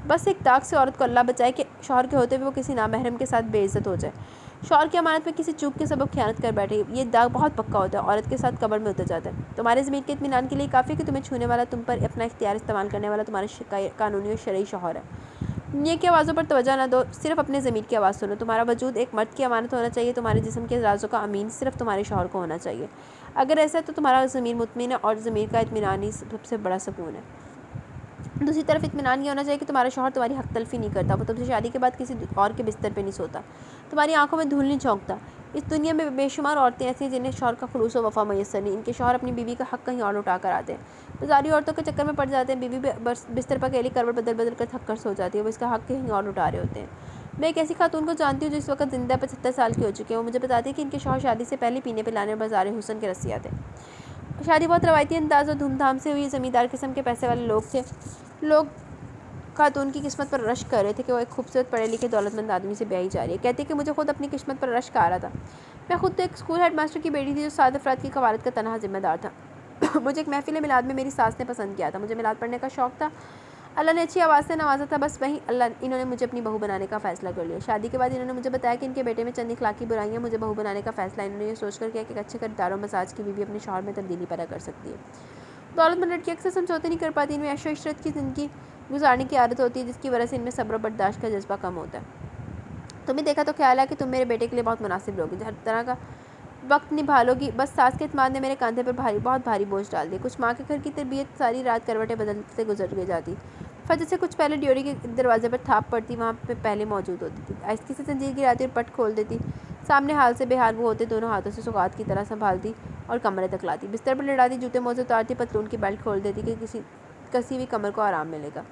بس ایک داغ سے عورت کو اللہ بچائے کہ شوہر کے ہوتے ہوئے وہ کسی نامحرم کے ساتھ بے عزت ہو جائے، شوہر کی امانت میں کسی چوک کے سبب خیانت کر بیٹھے۔ یہ داغ بہت پکا ہوتا ہے، عورت کے ساتھ قبر میں اتر جاتا ہے۔ تمہارے ضمیر کے اطمینان کے لیے کافی کہ تمہیں چھونے والا، تم پر اپنا اختیار استعمال کرنے والا تمہارا قانونی اور شرعی شوہر ہے۔ دنیا کی آوازوں پر توجہ نہ دو، صرف اپنے ضمیر کی آواز سنو۔ تمہارا وجود ایک مرد کی امانت ہونا چاہیے، تمہارے جسم کے رازوں کا امین صرف تمہارے شوہر کو ہونا چاہیے۔ اگر ایسا ہے تو تمہارا ضمیر مطمئن ہے، اور ضمیر کا اطمینان ہی سب سے بڑا سکون ہے۔ دوسری طرف اطمینان یہ ہونا چاہیے کہ تمہارا شوہر تمہاری حق تلفی نہیں کرتا، وہ تم سے شادی کے بعد کسی اور کے بستر پہ نہیں سوتا، تمہاری آنکھوں میں دھول نہیں جھونکتا۔ اس دنیا میں بے شمار عورتیں ایسی ہیں جنہیں شوہر کا خلوص و وفا میسر نہیں، ان کے شوہر اپنی بیوی کا حق کہیں اور لٹا کر آتے ہیں، بازاری عورتوں کے چکر میں پڑ جاتے ہیں، بیوی بستر پر اکیلی کروٹ بدل بدل کر تھک کر سو جاتی ہے، وہ اس کا حق کہیں اور لٹا رہے ہوتے ہیں۔ میں ایک ایسی خاتون کو جانتی ہوں جو اس وقت زندہ 75 سال کی ہو چکی ہے۔ وہ مجھے بتاتی ہے کہ ان کے شوہر شادی سے پہلے پینے پلانے اور بازار حسن کے رسیات تھے۔ شادی بہت روایتی انداز اور دھوم دھام سے ہوئی، زمیندار قسم کے پیسے والے لوگ تھے۔ لوگ خاتون کی قسمت پر رشک کر رہے تھے کہ وہ ایک خوبصورت پڑھے لکھے دولت مند آدمی سے بیاہی جا رہی ہے۔ کہتی ہے کہ مجھے خود اپنی قسمت پر رشک آ رہا تھا۔ میں خود تو ایک اسکول ہیڈ ماسٹر کی بیٹی تھی جو 7 افراد کی قوالت کا تنہا ذمہ دار تھا۔ مجھے ایک محفل میلاد میں میری ساس نے پسند کیا تھا، مجھے میلاد پڑھنے کا شوق تھا، اللہ نے اچھی آواز سے نوازا تھا، بس وہیں انہوں نے مجھے اپنی بہو بنانے کا فیصلہ کر لیا۔ شادی کے بعد انہوں نے مجھے بتایا کہ ان کے بیٹے میں چند اخلاقی برائیاں، مجھے بہو بنانے کا فیصلہ انہوں نے یہ سوچ کر کیا کہ ایک اچھے کردار و مزاج کی بیوی اپنے شوہر میں تبدیلی پیدا کر سکتی ہے۔ دولت مند لڑکی اکثر سمجھوتے نہیں کر پاتی، ان میں عیش و عشرت کی زندگی گزارنے کی عادت ہوتی ہے، جس کی وجہ سے ان میں صبر و برداشت کا جذبہ کم ہوتا ہے۔ تمہیں دیکھا تو خیال ہے کہ تم میرے بیٹے کے لیے بہت مناسب لوگی، ہر طرح کا وقت نبھالو گی، بس ساس کے اعتماد نے میرے کاندھے پر بہت بھاری بوجھ ڈال دیا۔ کچھ ماں کے گھر کی تربیت ساری رات کروٹیں بدلتے گزر جاتی، فجر سے کچھ پہلے ڈیوری کے دروازے پر تھاپ پڑتی، وہاں پہ پہلے موجود ہوتی تھی، آہستگی سے زنجیر گراتی اور پٹ کھول دیتی، سامنے حال سے بے حال وہ ہوتے، دونوں ہاتھوں سے سوغات کی طرح سنبھالتی اور کمرے تک لاتی، بستر پر لٹاتی، جوتے موزے اتارتی، پتلون کی بیلٹ کھول دیتی کہ کسی بھی کمر کو آرام ملے گا۔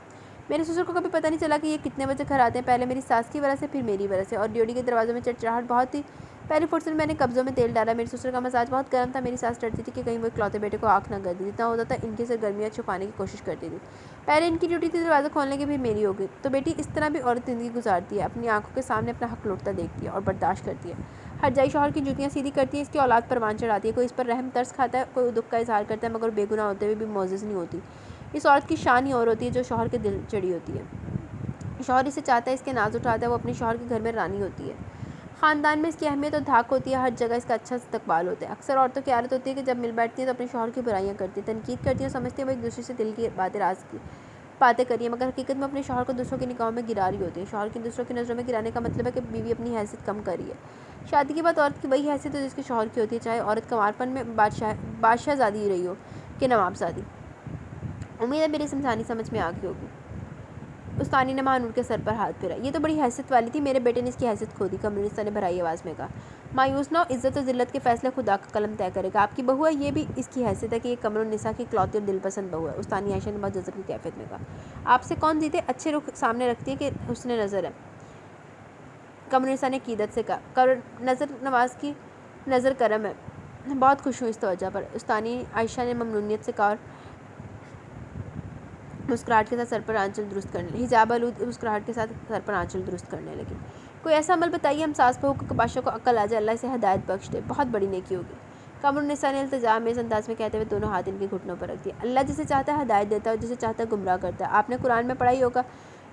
میرے سسر کو کبھی پتہ نہیں چلا کہ یہ کتنے بجے گھر آتے ہیں، پہلے میری ساس کی وجہ سے، پھر میری وجہ سے، اور ڈیوری کے دروازوں میں چڑچڑاہٹ بہت تھی۔ پہلی فرصت میں نے قبضوں میں تیل ڈالا۔ میرے سسر کا مزاج بہت گرم تھا، میری ساس ڈرتی تھی کہ کہیں وہ اکلوتے بیٹے کو آنکھ نہ کر دے، جتنا ہوتا تھا ان کی سرگرمیاں چھپانے کی کوشش کرتی تھی۔ پہلے ان کی ڈیوٹی تھی دروازہ کھولنے کی، پھر میری ہوگی۔ تو بیٹی اس طرح بھی عورت زندگی گزارتی ہے، اپنی آنکھوں کے سامنے اپنا حق لوٹتا دیکھتی ہے اور برداشت کرتی ہے، ہر جائی شوہر کی جوتیاں سیدھی کرتی ہے، اس کی اولاد پر وان چڑھاتی ہے، کوئی اس پر رحم ترس کھاتا ہے، کوئی دکھ کا اظہار کرتا ہے، مگر بے گناہ ہوتے ہوئے بھی معزز نہیں ہوتی۔ اس عورت کی شان ہی اور ہوتی ہے جو شوہر کے دل چڑھی ہوتی ہے، شوہر اسے چاہتا ہے، اس کے ناز اٹھاتا ہے، وہ اپنے شوہر کے گھر میں رانی ہوتی ہے، خاندان میں اس کی اہمیت اور دھاک ہوتی ہے، ہر جگہ اس کا اچھا استقبال ہوتا ہے۔ اکثر عورتوں کی عادت ہوتی ہے کہ جب مل بیٹھتی ہیں تو اپنے شوہر کی برائیاں کرتی ہیں، تنقید کرتی ہیں اور سمجھتی ہیں وہ ایک دوسرے سے دل کی راز کی باتیں کری ہیں، مگر حقیقت میں اپنے شوہر کو دوسروں کی نگاہوں میں گرا رہی ہوتی ہے۔ شوہر کی دوسروں کی نظروں میں گرانے کا مطلب ہے کہ بیوی اپنی حیثیت کم کر رہی ہے۔ شادی کے بعد عورت کی وہی حیثیت ہے جس کے شوہر کی ہوتی ہے، چاہے عورت کنوارپن میں بادشاہ زادی ہی رہی ہو کہ نواب زادی۔ امید ہے میری سمجھانی سمجھ میں آ گئی ہوگی۔ استانی نے ماں نور کے سر پر ہاتھ پھیرا۔ یہ تو بڑی حیثیت والی تھی، میرے بیٹے نے اس کی حیثیت کھو دی، قمرالنساء نے بھرائی آواز میں کہا۔ مایوس نہ ہو، عزت و ذلت کے فیصلے خدا کا قلم طے کرے گا، آپ کی بہو ہے، یہ بھی اس کی حیثیت ہے کہ یہ قمرالنساء کی اکلوتی اور دل پسند بہو ہے، استانی عائشہ نے بہت جذب کی کیفیت میں کہا۔ آپ سے کون جیتے، اچھے رخ سامنے رکھتی ہے کہ حسن نظر ہے، قمرالنساء نے عقیدت سے کہا۔ نظر نواز کی نظر کرم ہے، بہت خوش ہوں اس توجہ پر، استانی عائشہ نے ممنونیت سے کہا اور مسکراہٹ کے ساتھ سر پر آنچل درست کرنے لگی، حجاب آلود مسکراہٹ کے ساتھ سر پر آنچل درست کرنے لگی۔ کوئی ایسا عمل بتائیے ہم ساس بہو کو بادشاہ کو عقل آ جائے، اللہ اسے ہدایت بخش دے، بہت بڑی نیکی ہوگی۔ قمرالنساء نے التجا آمیز انداز میں کہتے ہوئے دونوں ہاتھ ان کے گھٹنوں پر رکھ دیے۔ اللہ جسے چاہتا ہے ہدایت دیتا ہے اور جسے چاہتا ہے گمراہ کرتا ہے، آپ نے قرآن میں پڑھا ہی ہوگا،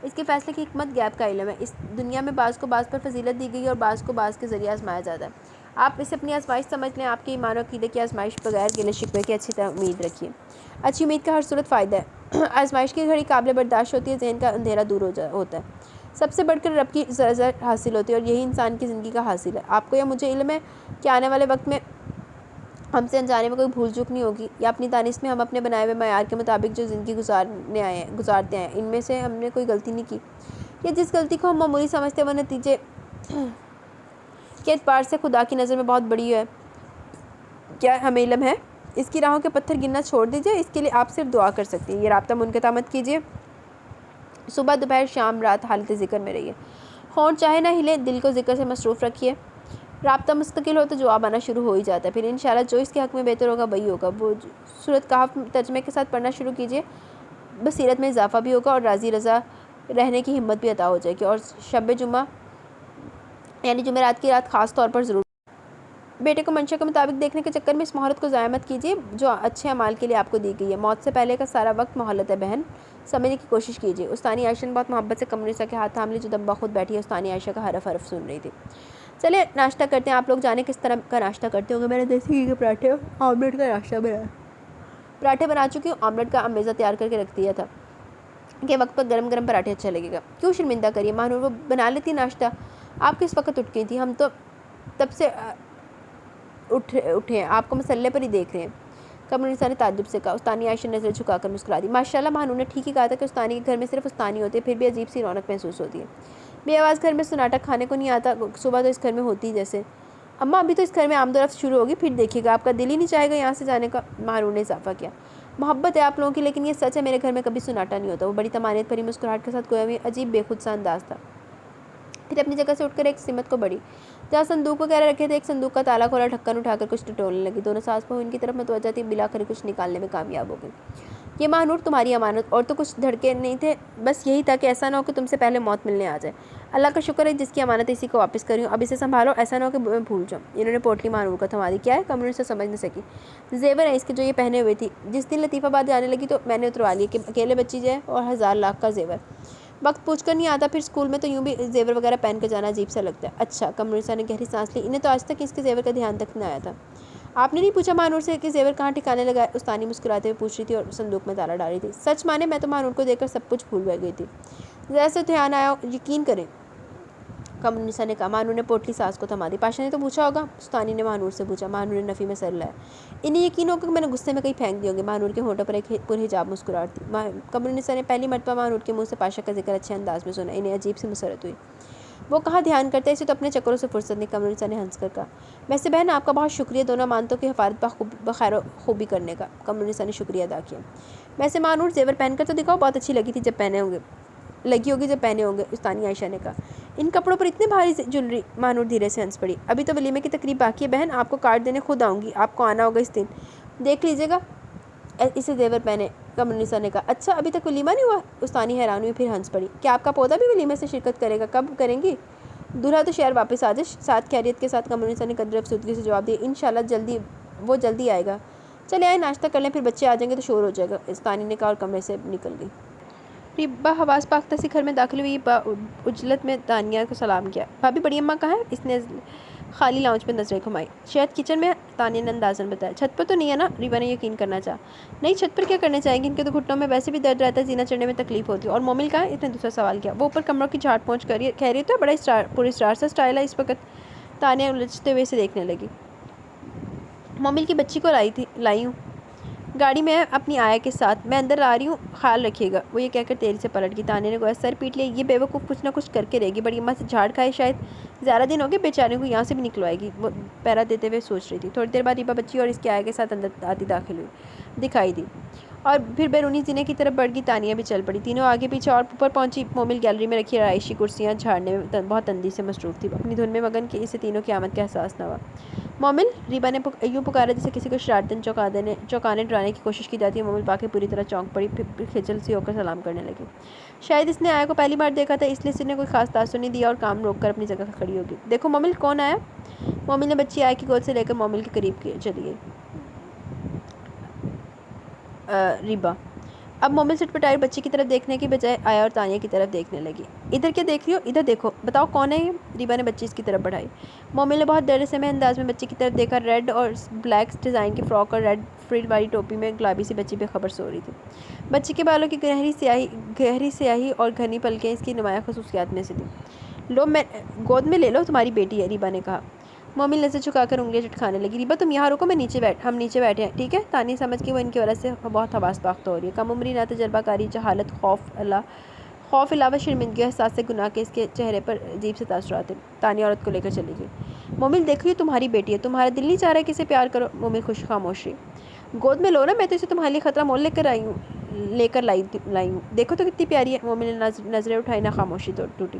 اس کے فیصلے کی حکمت غیب کا علم ہے، اس دنیا میں بعض کو بعض پر فضیلت دی گئی ہے اور بعض کو بعض کے ذریعے آزمایا جاتا ہے، آپ اسے اپنی آزمائش سمجھ لیں، آپ کے ایمان و عقیدے کی آزمائش، بغیر گلے شکوے کے اچھی امید رکھیے، اچھی امید کا ہر صورت فائدہ ہے، آزمائش کی گھڑی قابل برداشت ہوتی ہے، ذہن کا اندھیرا دور ہوتا ہے، سب سے بڑھ کر رب کی رضا حاصل ہوتی ہے اور یہی انسان کی زندگی کا حاصل ہے۔ آپ کو یا مجھے علم ہے کہ آنے والے وقت میں ہم سے انجانے میں کوئی بھول چوک نہیں ہوگی، یا اپنی دانش میں ہم اپنے بنائے ہوئے معیار کے مطابق جو زندگی گزارتے ہیں ان میں سے ہم نے کوئی غلطی نہیں کی، یا جس غلطی کو ہم معمولی سمجھتے ہیں وہ نتیجے کے اعتبار سے خدا کی نظر میں بہت بڑی ہے، کیا ہمیں علم ہے؟ اس کی راہوں کے پتھر گننا چھوڑ دیجیے، اس کے لیے آپ صرف دعا کر سکتی ہیں۔ یہ رابطہ منقطع مت کیجیے، صبح دوپہر شام رات حالت ذکر میں رہیے، ہونٹ چاہے نہ ہلے، دل کو ذکر سے مصروف رکھیے۔ رابطہ مستقل ہو تو جواب آنا شروع ہو ہی جاتا ہے، پھر انشاءاللہ جو اس کے حق میں بہتر ہوگا وہی ہوگا۔ وہ سورۃ کہف ترجمے کے ساتھ پڑھنا شروع کیجیے، بصیرت میں اضافہ بھی ہوگا اور راضی رضا رہنے کی ہمت بھی عطا ہو جائے گی۔ اور شب جمعہ یعنی جمعرات کی رات خاص طور پر ضرور بیٹے کو منشا کے مطابق دیکھنے کے چکر میں اس مہارت کو ضائع مت کیجیے جو اچھے اعمال کے لیے آپ کو دی گئی ہے۔ موت سے پہلے کا سارا وقت مہلت ہے بہن، سمجھنے کی کوشش کیجیے۔ استانی عائشہ نے بہت محبت سے قمرنسا کے ہاتھ تھام لی جو دم بخود بیٹھی استانی عائشہ کا حرف حرف سن رہی تھی۔ چلے ناشتہ کرتے ہیں۔ آپ لوگ جانے کس طرح کا ناشتہ کرتے ہوں گے؟ میں نے دیسی گھی کے پراٹھے اور آملیٹ کا ناشتہ بنایا، پراٹھے بنا چکی ہوں، آملیٹ کا امیزہ تیار کر کے رکھ دیا تھا کہ وقت پر گرم گرم پراٹھے اچھا لگے گا۔ کیوں شرمندہ کریے مانور، وہ بنا لیتی ناشتہ، آپ کس وقت اٹھ گئی تھی؟ ہم تو تب سے اٹھے ہیں، آپ کو مسئلے پر ہی دیکھ رہے ہیں، قمرنسا نے تعجب سے کہا۔ استانی عائشہ نے نظر جھکا کر مسکرا دی۔ ماشاءاللہ مانور نے ٹھیک ہی کہا تھا کہ استانی کے گھر میں صرف استانی ہوتی ہے، پھر بھی عجیب سی رونق محسوس ہوتی ہے۔ بے آواز گھر میں سناٹا کھانے کو نہیں آتا، صبح تو اس گھر میں ہوتی جیسے۔ اماں ابھی تو اس گھر میں آمد و رفت شروع ہوگی، پھر دیکھیے گا آپ کا دل ہی نہیں چاہے گا یہاں سے جانے کا، مانور نے اضافہ کیا۔ محبت ہے آپ لوگوں کی، لیکن یہ سچ ہے میرے گھر میں کبھی سناٹا نہیں ہوتا۔ وہ بڑی طمانینت بھری مسکراہٹ کے ساتھ گویا میں عجیب بے خود سا انداز تھا، پھر اپنی جگہ سے اٹھ کر ایک سمت کو بڑھی جہاں صندوق وغیرہ رکھے تھے، ایک صندوق کا تالا کھولا، ڈھکن اٹھا کر کچھ ٹٹولنے لگی۔ دونوں ساس بہو ان کی طرف متوجہ تھی، بلاخر کچھ نکالنے میں کامیاب ہو گئی۔ یہ مانور تمہاری امانت، اور تو کچھ دھڑکے نہیں تھے، بس یہی تھا کہ ایسا نہ ہو کہ تم سے پہلے موت ملنے آ جائے۔ اللہ کا شکر ہے جس کی امانت اسی کو واپس کری ہوں، اب اسے سنبھالو، ایسا نہ ہو کہ میں بھول جاؤں۔ انہوں نے پوٹلی مانور کو تھما دی۔ کیا ہے؟ قمرنسا سمجھ نہ سکی۔ زیور ہیں اس کے جو یہ پہنے ہوئے تھی، جس دن لطیف آباد جانے لگی تو میں نے اتروا لیے کہ اکیلے بچی جائے اور 1000 لاکھ کا زیور، وقت پوچھ کر نہیں آتا، پھر اسکول میں تو یوں بھی زیور وغیرہ پہن کر جانا عجیب سا لگتا ہے۔ اچھا، قمرنسا نے گہری سانس لی، انہیں تو آج تک اس کے زیور کا دھیان تک نہ آیا تھا۔ آپ نے نہیں پوچھا مانور سے کہ زیور کہاں ٹھکانے لگا ہے؟ استانی مسکراتے ہوئے پوچھ رہی تھی اور صندوق میں تالا ڈال رہی تھی۔ سچ مانے میں تو مانور کو دیکھ کر سب کچھ بھول گئی تھی، ذرا سے دھیان آیا، یقین کریں، قمرنسا نے کہا۔ مانور نے پوٹلی ساس کو تھما دی۔ پاشا نے تو پوچھا ہوگا؟ استانی نے مانور سے پوچھا۔ مانور نے نفی میں سر ہلایا۔ انہیں یقین ہوگا کہ میں نے غصے میں کہیں پھینک دی ہوں گی۔ مانور کے ہونٹوں پر ایک پرحجاب مسکراہٹ تھی۔ قمرنسا نے پہلی مرتبہ مانور کے منہ سے پاشا کا ذکر اچھے انداز میں سنا، انہیں عجیب سی مسرت ہوئی۔ وہ کہاں دھیان کرتا ہے، اسے تو اپنے چکروں سے فرصت نہیں، قمرنسا نے ہنس کر کہا۔ ویسے بہن آپ کا بہت شکریہ دونوں امانتوں کی حفاظت بخیر و خوبی کرنے کا، قمرنسا نے شکریہ ادا کیا۔ ویسے مانور زیور پہن کر تو دکھاؤ، بہت اچھی لگی ہوگی جب پہنے ہوں گے، استانی عائشہ نے کہا۔ ان کپڑوں پر اتنے بھاری جولری، مانور دھیرے سے ہنس پڑی۔ ابھی تو ولیمے کی تقریب باقی ہے بہن، آپ کو کارڈ دینے خود آؤں گی، آپ کو آنا ہوگا اس دن، دیکھ لیجیے گا اسے زیور پہنے، قمرنسا نے کہا۔ اچھا ابھی تک ولیمہ نہیں ہوا؟ استانی حیران ہوئی، پھر ہنس پڑی۔ کیا آپ کا پوتا بھی ولیمے سے شرکت کرے گا؟ کب کریں گی؟ دولہا تو شہر واپس آ جائے، ساتھ خیریت کے ساتھ قمرنسا نے قدر افسردگی سے جواب دیا۔ انشاءاللہ وہ جلدی آئے گا، چلے آئے ناشتہ کر لیں، پھر بچے آ جائیں گے تو شور ہو جائے گا، استانی نے کہا اور کمرے سے نکل گئی۔ ریبا حواس پاختہ سی گھر میں داخل ہوئی، عجلت میں دانیہ کو سلام کیا۔ بھابی بڑی اماں کہاں ہے؟ اس نے خالی لاؤنج پہ نظریں گھمائی۔ شاید کچن میں، دانیہ نے اندازاً بتایا۔ چھت پر تو نہیں ہے نا؟ ریبا نے یقین کرنا چاہا۔ نہیں، چھت پر کیا کرنے جائیں گی، ان کے تو گھٹنوں میں ویسے بھی درد رہتا ہے، زینہ چڑھنے میں تکلیف ہوتی ہے۔ اور مومل کہاں ہے؟ اس نے دوسرا سوال کیا۔ وہ اوپر کمروں کی جھاڑ پہنچ کر خیریت ہے، بڑا پر اسرار سا اسٹائل ہے اس وقت، دانیہ الجھتے ہوئے اسے دیکھنے لگی۔ مومل کی بچی کو لائی ہوں گاڑی میں اپنی آیا کے ساتھ، میں اندر آ رہی ہوں، خیال رکھیے گا، وہ یہ کہہ کر تیزی سے پلٹ گئی۔ دانیہ نے گویا سر پیٹ لیا، یہ بیوقوف کچھ نہ کچھ کر کے رہے گی، بڑی اماں سے جھاڑ کھائے، شاید زیادہ دن ہو گئے بیچارے کو، یہاں سے بھی نکلوائے گی، وہ پیرا دیتے ہوئے سوچ رہی تھی۔ تھوڑی دیر بعد ریبا بچی اور اس کے آیا کے ساتھ اندر آتی داخل ہوئی دکھائی دی اور پھر بیرونی زینے کی طرف بڑھ گئی۔ دانیہ بھی چل پڑی، تینوں آگے پیچھے اور اوپر پہنچی۔ مومل گیلری میں رکھی رہائشی کرسیاں جھاڑنے میں بہت تندی سے مصروف تھی، اپنی دھن میں مگن کہ اسے تینوں کی آمد کا احساس نہ ہوا۔ مومل، ریبا نے یوں پکارا جیسے کسی کو شرارتاً چونکانے ڈرانے کی کوشش کی جاتی ہے۔ مومل باقی پوری طرح چونک پڑی، پھر کھچل سی ہو کر سلام کرنے لگی۔ شاید اس نے آیا کو پہلی بار دیکھا تھا، اس لیے اس نے کوئی خاص تاثر نہیں دیا اور کام روک کر اپنی جگہ کھڑی ہو گئی۔ دیکھو مومل، کون آیا؟ مومل نے بچی آیا کی گود سے لے کر مومل کے قریب چلی گئی۔ ریبا اب مومل سٹپٹائی بچی کی طرف دیکھنے کی بجائے آیا اور دانیہ کی طرف دیکھنے لگی۔ ادھر کیا دیکھ رہی ہو؟ ادھر دیکھو، بتاؤ کون ہے یہ؟ ریبا نے بچی اس کی طرف بڑھائی۔ مومل نے بہت ڈرے سمے انداز میں بچی کی طرف دیکھا۔ ریڈ اور بلیک ڈیزائن کی فراک اور ریڈ فریل والی ٹوپی میں گلابی سی بچی بے خبر سو رہی تھی۔ بچی کے بالوں کی گہری سیاہی اور گھنی پلکیں اس کی نمایاں خصوصیات میں سے تھیں۔ لو، میں گود میں لے لو، تمہاری بیٹی ہے، ریبا نے کہا۔ مومل نظر جھکا کر انگلیاں چٹکانے لگی۔ ریبا تم یہاں رکو، ہم نیچے بیٹھے ہیں، ٹھیک ہے؟ دانیہ سمجھ کے وہ ان کی وجہ سے بہت حواس باختہ ہو رہی ہے، کم عمری، ناتجربہ کاری، جہالت، خوف علاوہ شرمندگی اور احساس گناہ کے اس کے چہرے پر عجیب سے تاثرات ہیں۔ تانیہ عورت کو لے کر چلی گئی۔ مومل دیکھو یہ تمہاری بیٹی ہے، تمہارا دل نہیں چاہ رہا کہ اسے پیار کرو؟ مومل خاموش رہی۔ گود میں لو نا، میں تو اسے تمہارے لیے خطرہ مول لے کر لائی ہوں، دیکھو تو کتنی پیاری ہے۔ مومل نے نظریں اٹھائی، نہ خاموشی ٹوٹی۔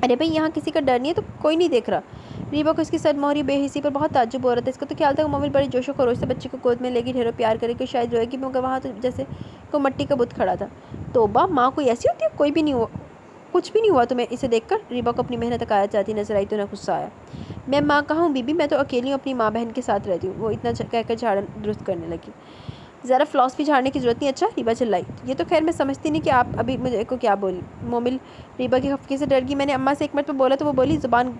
ارے بھائی یہاں کسی کا ڈر نہیں ہے تو کوئی نہیں دیکھ رہا؟ ریبا کو اس کی سر موہری بے حسی پر بہت تعجب ہو رہا تھا۔ اس کو تو خیال تھا کہ مومل بڑے جوش و خروش سے بچی کو گود میں لے گی، ڈھیروں پیار کرے گی، شاید روئے گی، مگر وہاں تو جیسے کوئی مٹی کا بت کھڑا تھا۔ توبہ، ماں کوئی ایسی ہوتی ہے؟ کوئی بھی نہیں ہوا، کچھ بھی نہیں ہوا تمہیں اسے دیکھ کر؟ ریبا کو اپنی محنت عقائد جاتی نظر آئی تو انہیں غصہ آیا۔ میں ماں کہاں ہوں بی بی، میں تو اکیلی ہوں، اپنی ماں بہن کے ساتھ رہتی ہوں۔ وہ اتنا کہہ کر جھاڑن درست کرنے لگی۔ ذرا فلاسفی جھاڑنے کی ضرورت نہیں۔ اچھا، ریبا چلائی، یہ تو خیر میں سمجھتی نہیں کہ آپ ابھی مجھے کو کیا بولی۔ مومل ریبا کی خفگی سے ڈر گئی۔ میں نے اماں سے ایک مرتبہ بولا تو وہ بولی زبان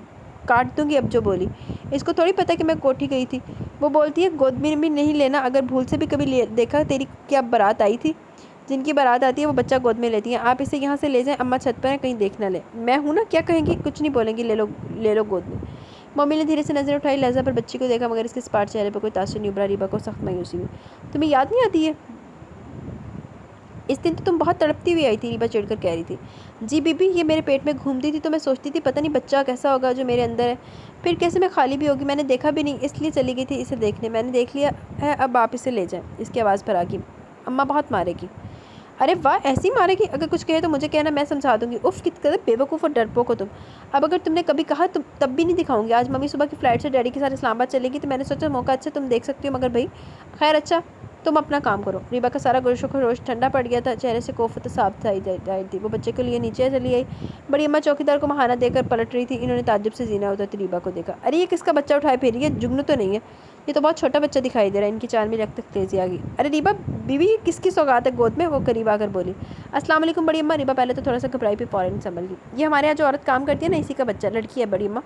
کاٹ دوں گی، اب جو بولی۔ اس کو تھوڑی پتہ کہ میں کوٹھی گئی تھی۔ وہ بولتی ہے گود میں بھی نہیں لینا، اگر بھول سے بھی کبھی دیکھا تیری کیا بارات آئی تھی؟ جن کی بارات آتی ہے وہ بچہ گود میں لیتی ہیں۔ آپ اسے یہاں سے لے جائیں، اماں چھت پر ہیں، کہیں دیکھ نہ لے۔ میں ہوں نا، کیا کہیں گی؟ کچھ نہیں بولیں گی، لے لو گود میں۔ مومل نے دھیرے سے نظر اٹھائی، لہجہ پر بچی کو دیکھا مگر اس کے اسپاٹ چہرے پر کوئی تاثر نہیں ابھرا۔ ریبا کو سخت مایوسی ہوئی۔ تمہیں یاد نہیں آتی ہے اس دن تو تم بہت تڑپتی ہوئی آئی تھی؟ ریبا چڑھ کر کہہ رہی تھی۔ جی بی بی، یہ میرے پیٹ میں گھومتی تھی تو میں سوچتی تھی پتہ نہیں بچہ کیسا ہوگا جو میرے اندر ہے، پھر کیسے میں خالی بھی ہوگی۔ میں نے دیکھا بھی نہیں، اس لیے چلی گئی تھی اسے دیکھنے۔ میں نے دیکھ لیا ہے، اب آپ اسے لے جائیں۔ اس کی آواز پر آ گئی۔ اماں بہت مارے گی۔ ارے واہ، ایسی مارے گی؟ اگر کچھ کہے تو مجھے کہنا، میں سمجھا دوں گی۔ اف، کس قدر بے وقوف اور ڈرپوک ہو تم۔ اب اگر تم نے کبھی کہا تب بھی نہیں دکھاؤں گی۔ آج ممی صبح کی فلائٹ سے ڈیڈی کے ساتھ اسلام آباد چلے گی تو میں نے سوچا موقع اچھا تم دیکھ سکتی ہو، مگر بھائی خیر اچھا، تم اپنا کام کرو۔ ریبا کا سارا گوشت و خروش ٹھنڈا پڑ گیا تھا، چہرے سے کوفت صاف تھی۔ وہ بچے کے لیے نیچے چلی آئی۔ بڑی اماں چوکیدار کو مہانہ دے کر پلٹ رہی تھی۔ انہوں نے تعجب سے زینہ اترتی ریبا کو دیکھا۔ ارے یہ کس کا بچہ اٹھائے پھر رہی ہے؟ جگنو تو نہیں ہے؟ یہ تو بہت چھوٹا بچہ دکھائی دے رہا ہے۔ ان کی چال میں رخت تیزی آ گئی۔ ارے ریبا بیوی، یہ کس کی سوغات ہے گود میں؟ وہ قریب آ کر بولی۔ السلام علیکم بڑی اماں۔ ریبا پہلے تو تھوڑا سا گھبرائی، پھر فوراً سنبھل گئی۔ یہ ہمارے یہاں جو عورت کام کرتی ہے نا، اسی کا بچہ، لڑکی ہے بڑی اماں،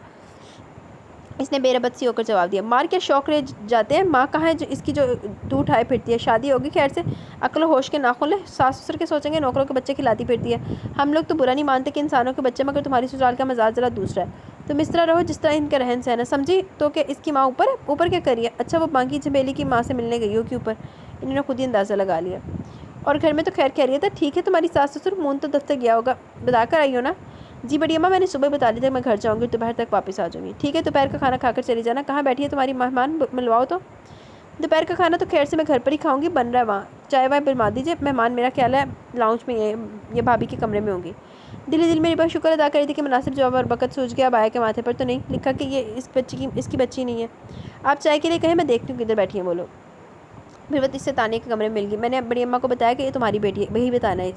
اس نے بے ربط سی ہو کر جواب دیا۔ مار کیا شوق رہ جاتے ہیں؟ ماں کہاں ہے جو اس کی جو تو اٹھائے پھرتی ہے؟ شادی ہوگی خیر سے، عقل و ہوش کے ناخن لے، ساس سسر کے سوچیں گے نوکروں کے بچے کھلاتی پھرتی ہے۔ ہم لوگ تو برا نہیں مانتے کہ انسانوں کے بچے، مگر تمہاری سسرال کا مزاج ذرا دوسرا ہے۔ تم اس طرح رہو جس طرح ان کا رہن سہن ہے، سمجھی؟ تو کہ اس کی ماں اوپر ہے؟ اوپر کیا کری ہے؟ اچھا، وہ بانکی جھمیلی کی ماں سے ملنے گئی ہو کہ اوپر؟ انہوں نے خود ہی اندازہ لگا لیا۔ اور گھر میں تو خیر خیریت ہے؟ ٹھیک ہے، تمہاری ساس سسر مون تو دفتر گیا ہوگا، بتا کر آئی ہو نا؟ جی بڑی اماں، میں نے صبح بتا دیا تھا میں گھر جاؤں گی، دوپہر تک واپس آ جاؤں گی۔ ٹھیک ہے، دوپہر کا کھانا کھا کر چلی جانا۔ کہاں بیٹھی ہے تمہاری مہمان؟ ملواؤ تو۔ دوپہر کا کھانا تو خیر سے میں گھر پر ہی کھاؤں گی، بن رہا ہے وہاں، چائے وائے بنوا دیجیے۔ مہمان میرا خیال ہے لاؤنج میں یہ بھابھی کے کمرے میں ہوں گی۔ دل میں ریبا شکر ادا کری تھی کہ مناسب جواب اور وقت سوچ گیا۔ اب آیا کے ماتھے پر تو نہیں لکھا کہ یہ اس کی بچی نہیں ہے؟ آپ چائے کے لیے کہیں، میں دیکھتی ہوں کدھر بیٹھی ہیں وہ لوگ۔ پھر وہ اس سے تانیہ کے کمرے میں مل گئی۔ میں نے بڑی اماں کو بتایا کہ یہ تمہاری بیٹی ہے، وہی بتانا ہے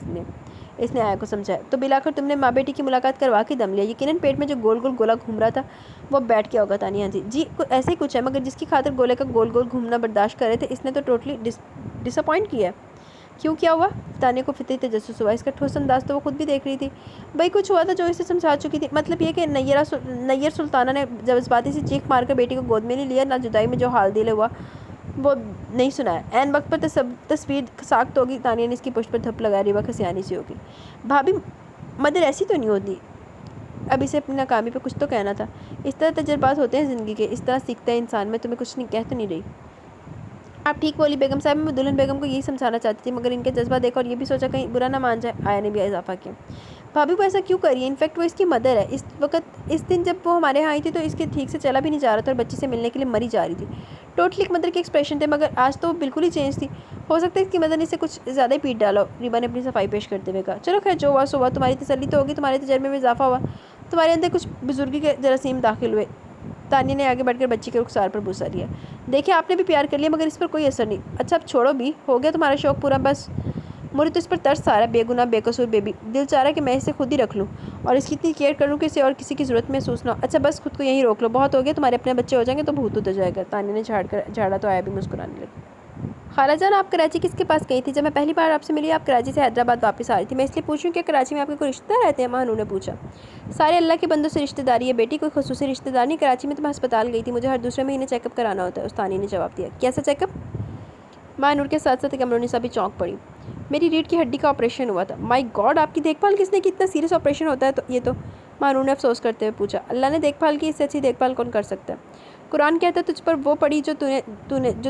اس نے آیا کو سمجھایا۔ تو بلا کر تم نے ماں بیٹی کی ملاقات کروا کے دم لیا؟ یقیناً پیٹ میں جو گول گول گولا گھوم رہا تھا وہ بیٹھ گیا ہوگا تانیہ جی۔ جی ایسے ہی کچھ ہے، مگر جس کی خاطر گولے کا گول گول گھومنا برداشت کر رہے تھے اس نے تو ٹوٹلی ڈس اپوائنٹ کیا ہے۔ کیوں، کیا ہوا؟ تانیہ کو فطری تجسس ہوا۔ اس کا ٹھوس انداز تو وہ خود بھی دیکھ رہی تھی۔ بھائی کچھ ہوا تھا جو اسے سمجھا چکی تھی، مطلب یہ کہ نیر سلطانہ نے جذباتی سی چیخ مار کر بیٹی کو گود میں نہیں لیا، نہ جدائی میں جو حال دل ہوا وہ نہیں سنایا۔ عین وقت پر تصویر ساخت ہوگی۔ تانیہ نے اس کی پشت پر دھپ لگایا۔ ریبا خسیانی سی ہوگی۔ بھابھی مدر ایسی تو نہیں ہوتی؟ اب اسے اپنی ناکامی پہ کچھ تو کہنا تھا۔ اس طرح تجربات ہوتے ہیں زندگی کے، اس طرح سیکھتا ہے انسان۔ میں تمہیں کچھ نہیں کہہ تو نہیں رہی۔ آپ ٹھیک بولی بیگم صاحب، میں دلہن بیگم کو یہی سمجھانا چاہتی تھی، مگر ان کے جذبہ دیکھا اور یہ بھی سوچا کہیں برا نہ مان جائے۔ آیا نے بھی اضافہ کیا۔ بھابھی وہ ایسا کیوں کر رہی ہے؟ انفیکٹ وہ اس کی مدر ہے۔ اس دن جب وہ ہمارے یہاں آئی تھی تو اس کے ٹھیک سے چلا بھی نہیں جا رہا تھا اور بچی سے ملنے کے لیے مری جا رہی تھی۔ ٹوٹلی ایک مدر کے ایکسپریشن تھے، مگر آج تو وہ بالکل ہی چینج تھی۔ ہو سکتا ہے اس کی مدر نے اسے کچھ زیادہ ہی پیٹ ڈالا ہو۔ ریبا نے اپنی صفائی پیش کرتے ہوئے کہا۔ چلو خیر، جو ہوا سو ہوا، تمہاری تسلی تو ہوگی، تمہارے تجربے میں اضافہ ہوا، تمہارے اندر کچھ بزرگی کے جراثیم داخل ہوئے۔ تانیہ نے آگے بڑھ کر بچی کے رخسار پر بوسہ لیا۔ دیکھیں، آپ نے بھی پیار کر لیا مگر اس پر کوئی اثر نہیں۔ اچھا اب چھوڑو بھی، ہو گیا تمہارا شوق پورا بس۔ مجھے تو اس پر ترس آ رہا ہے، بے گناہ بے قصور بیبی، دل چاہ رہا ہے کہ میں اسے خود ہی رکھ لوں اور اس کی اتنی کیئر کروں کہ اسے اور کسی کی ضرورت محسوس نہ ہو۔ اچھا بس خود کو یہیں روک لو، بہت ہو گیا، تمہارے اپنے بچے ہو جائیں گے تو بھوت اتر جائے گا۔ تانیہ نے جھاڑا تو آیا بھی مسکرانے لگی۔ خالہ جان، آپ کراچی کس کے پاس گئی تھی؟ جب میں پہلی بار آپ سے ملی آپ کراچی سے حیدرآباد واپس آ رہی تھی۔ میں اس لیے پوچھوں کہ کراچی میں آپ کے کوئی رشتہ دار رہتے ہیں؟ مانو نے پوچھا۔ سارے اللہ کے بندوں سے رشتہ داری ہے بیٹی، کوئی خصوصی رشتہ دار نہیں۔ کراچی میں تو میں ہسپتال گئی تھی، مجھے ہر دوسرے مہینے چیک اپ کرانا ہوتا ہے، استانی نے جواب دیا۔ کیسا چیک اپ؟ ماں نور کے ساتھ ساتھ ایک امرونسا بھی چونک پڑی۔ میری ریڑھ کی ہڈی کا آپریشن ہوا تھا۔ مائی گاڈ، آپ کی دیکھ بھال کس نے کی؟ اتنا سیریس آپریشن ہوتا ہے یہ تو؟ ماں نور نے افسوس کرتے ہوئے پوچھا۔ اللہ نے دیکھ بھال کی، اس سے اچھی دیکھ بھال کون کر سکتا ہے؟ قرآن کہتا ہے تجھ پر وہ پڑی جو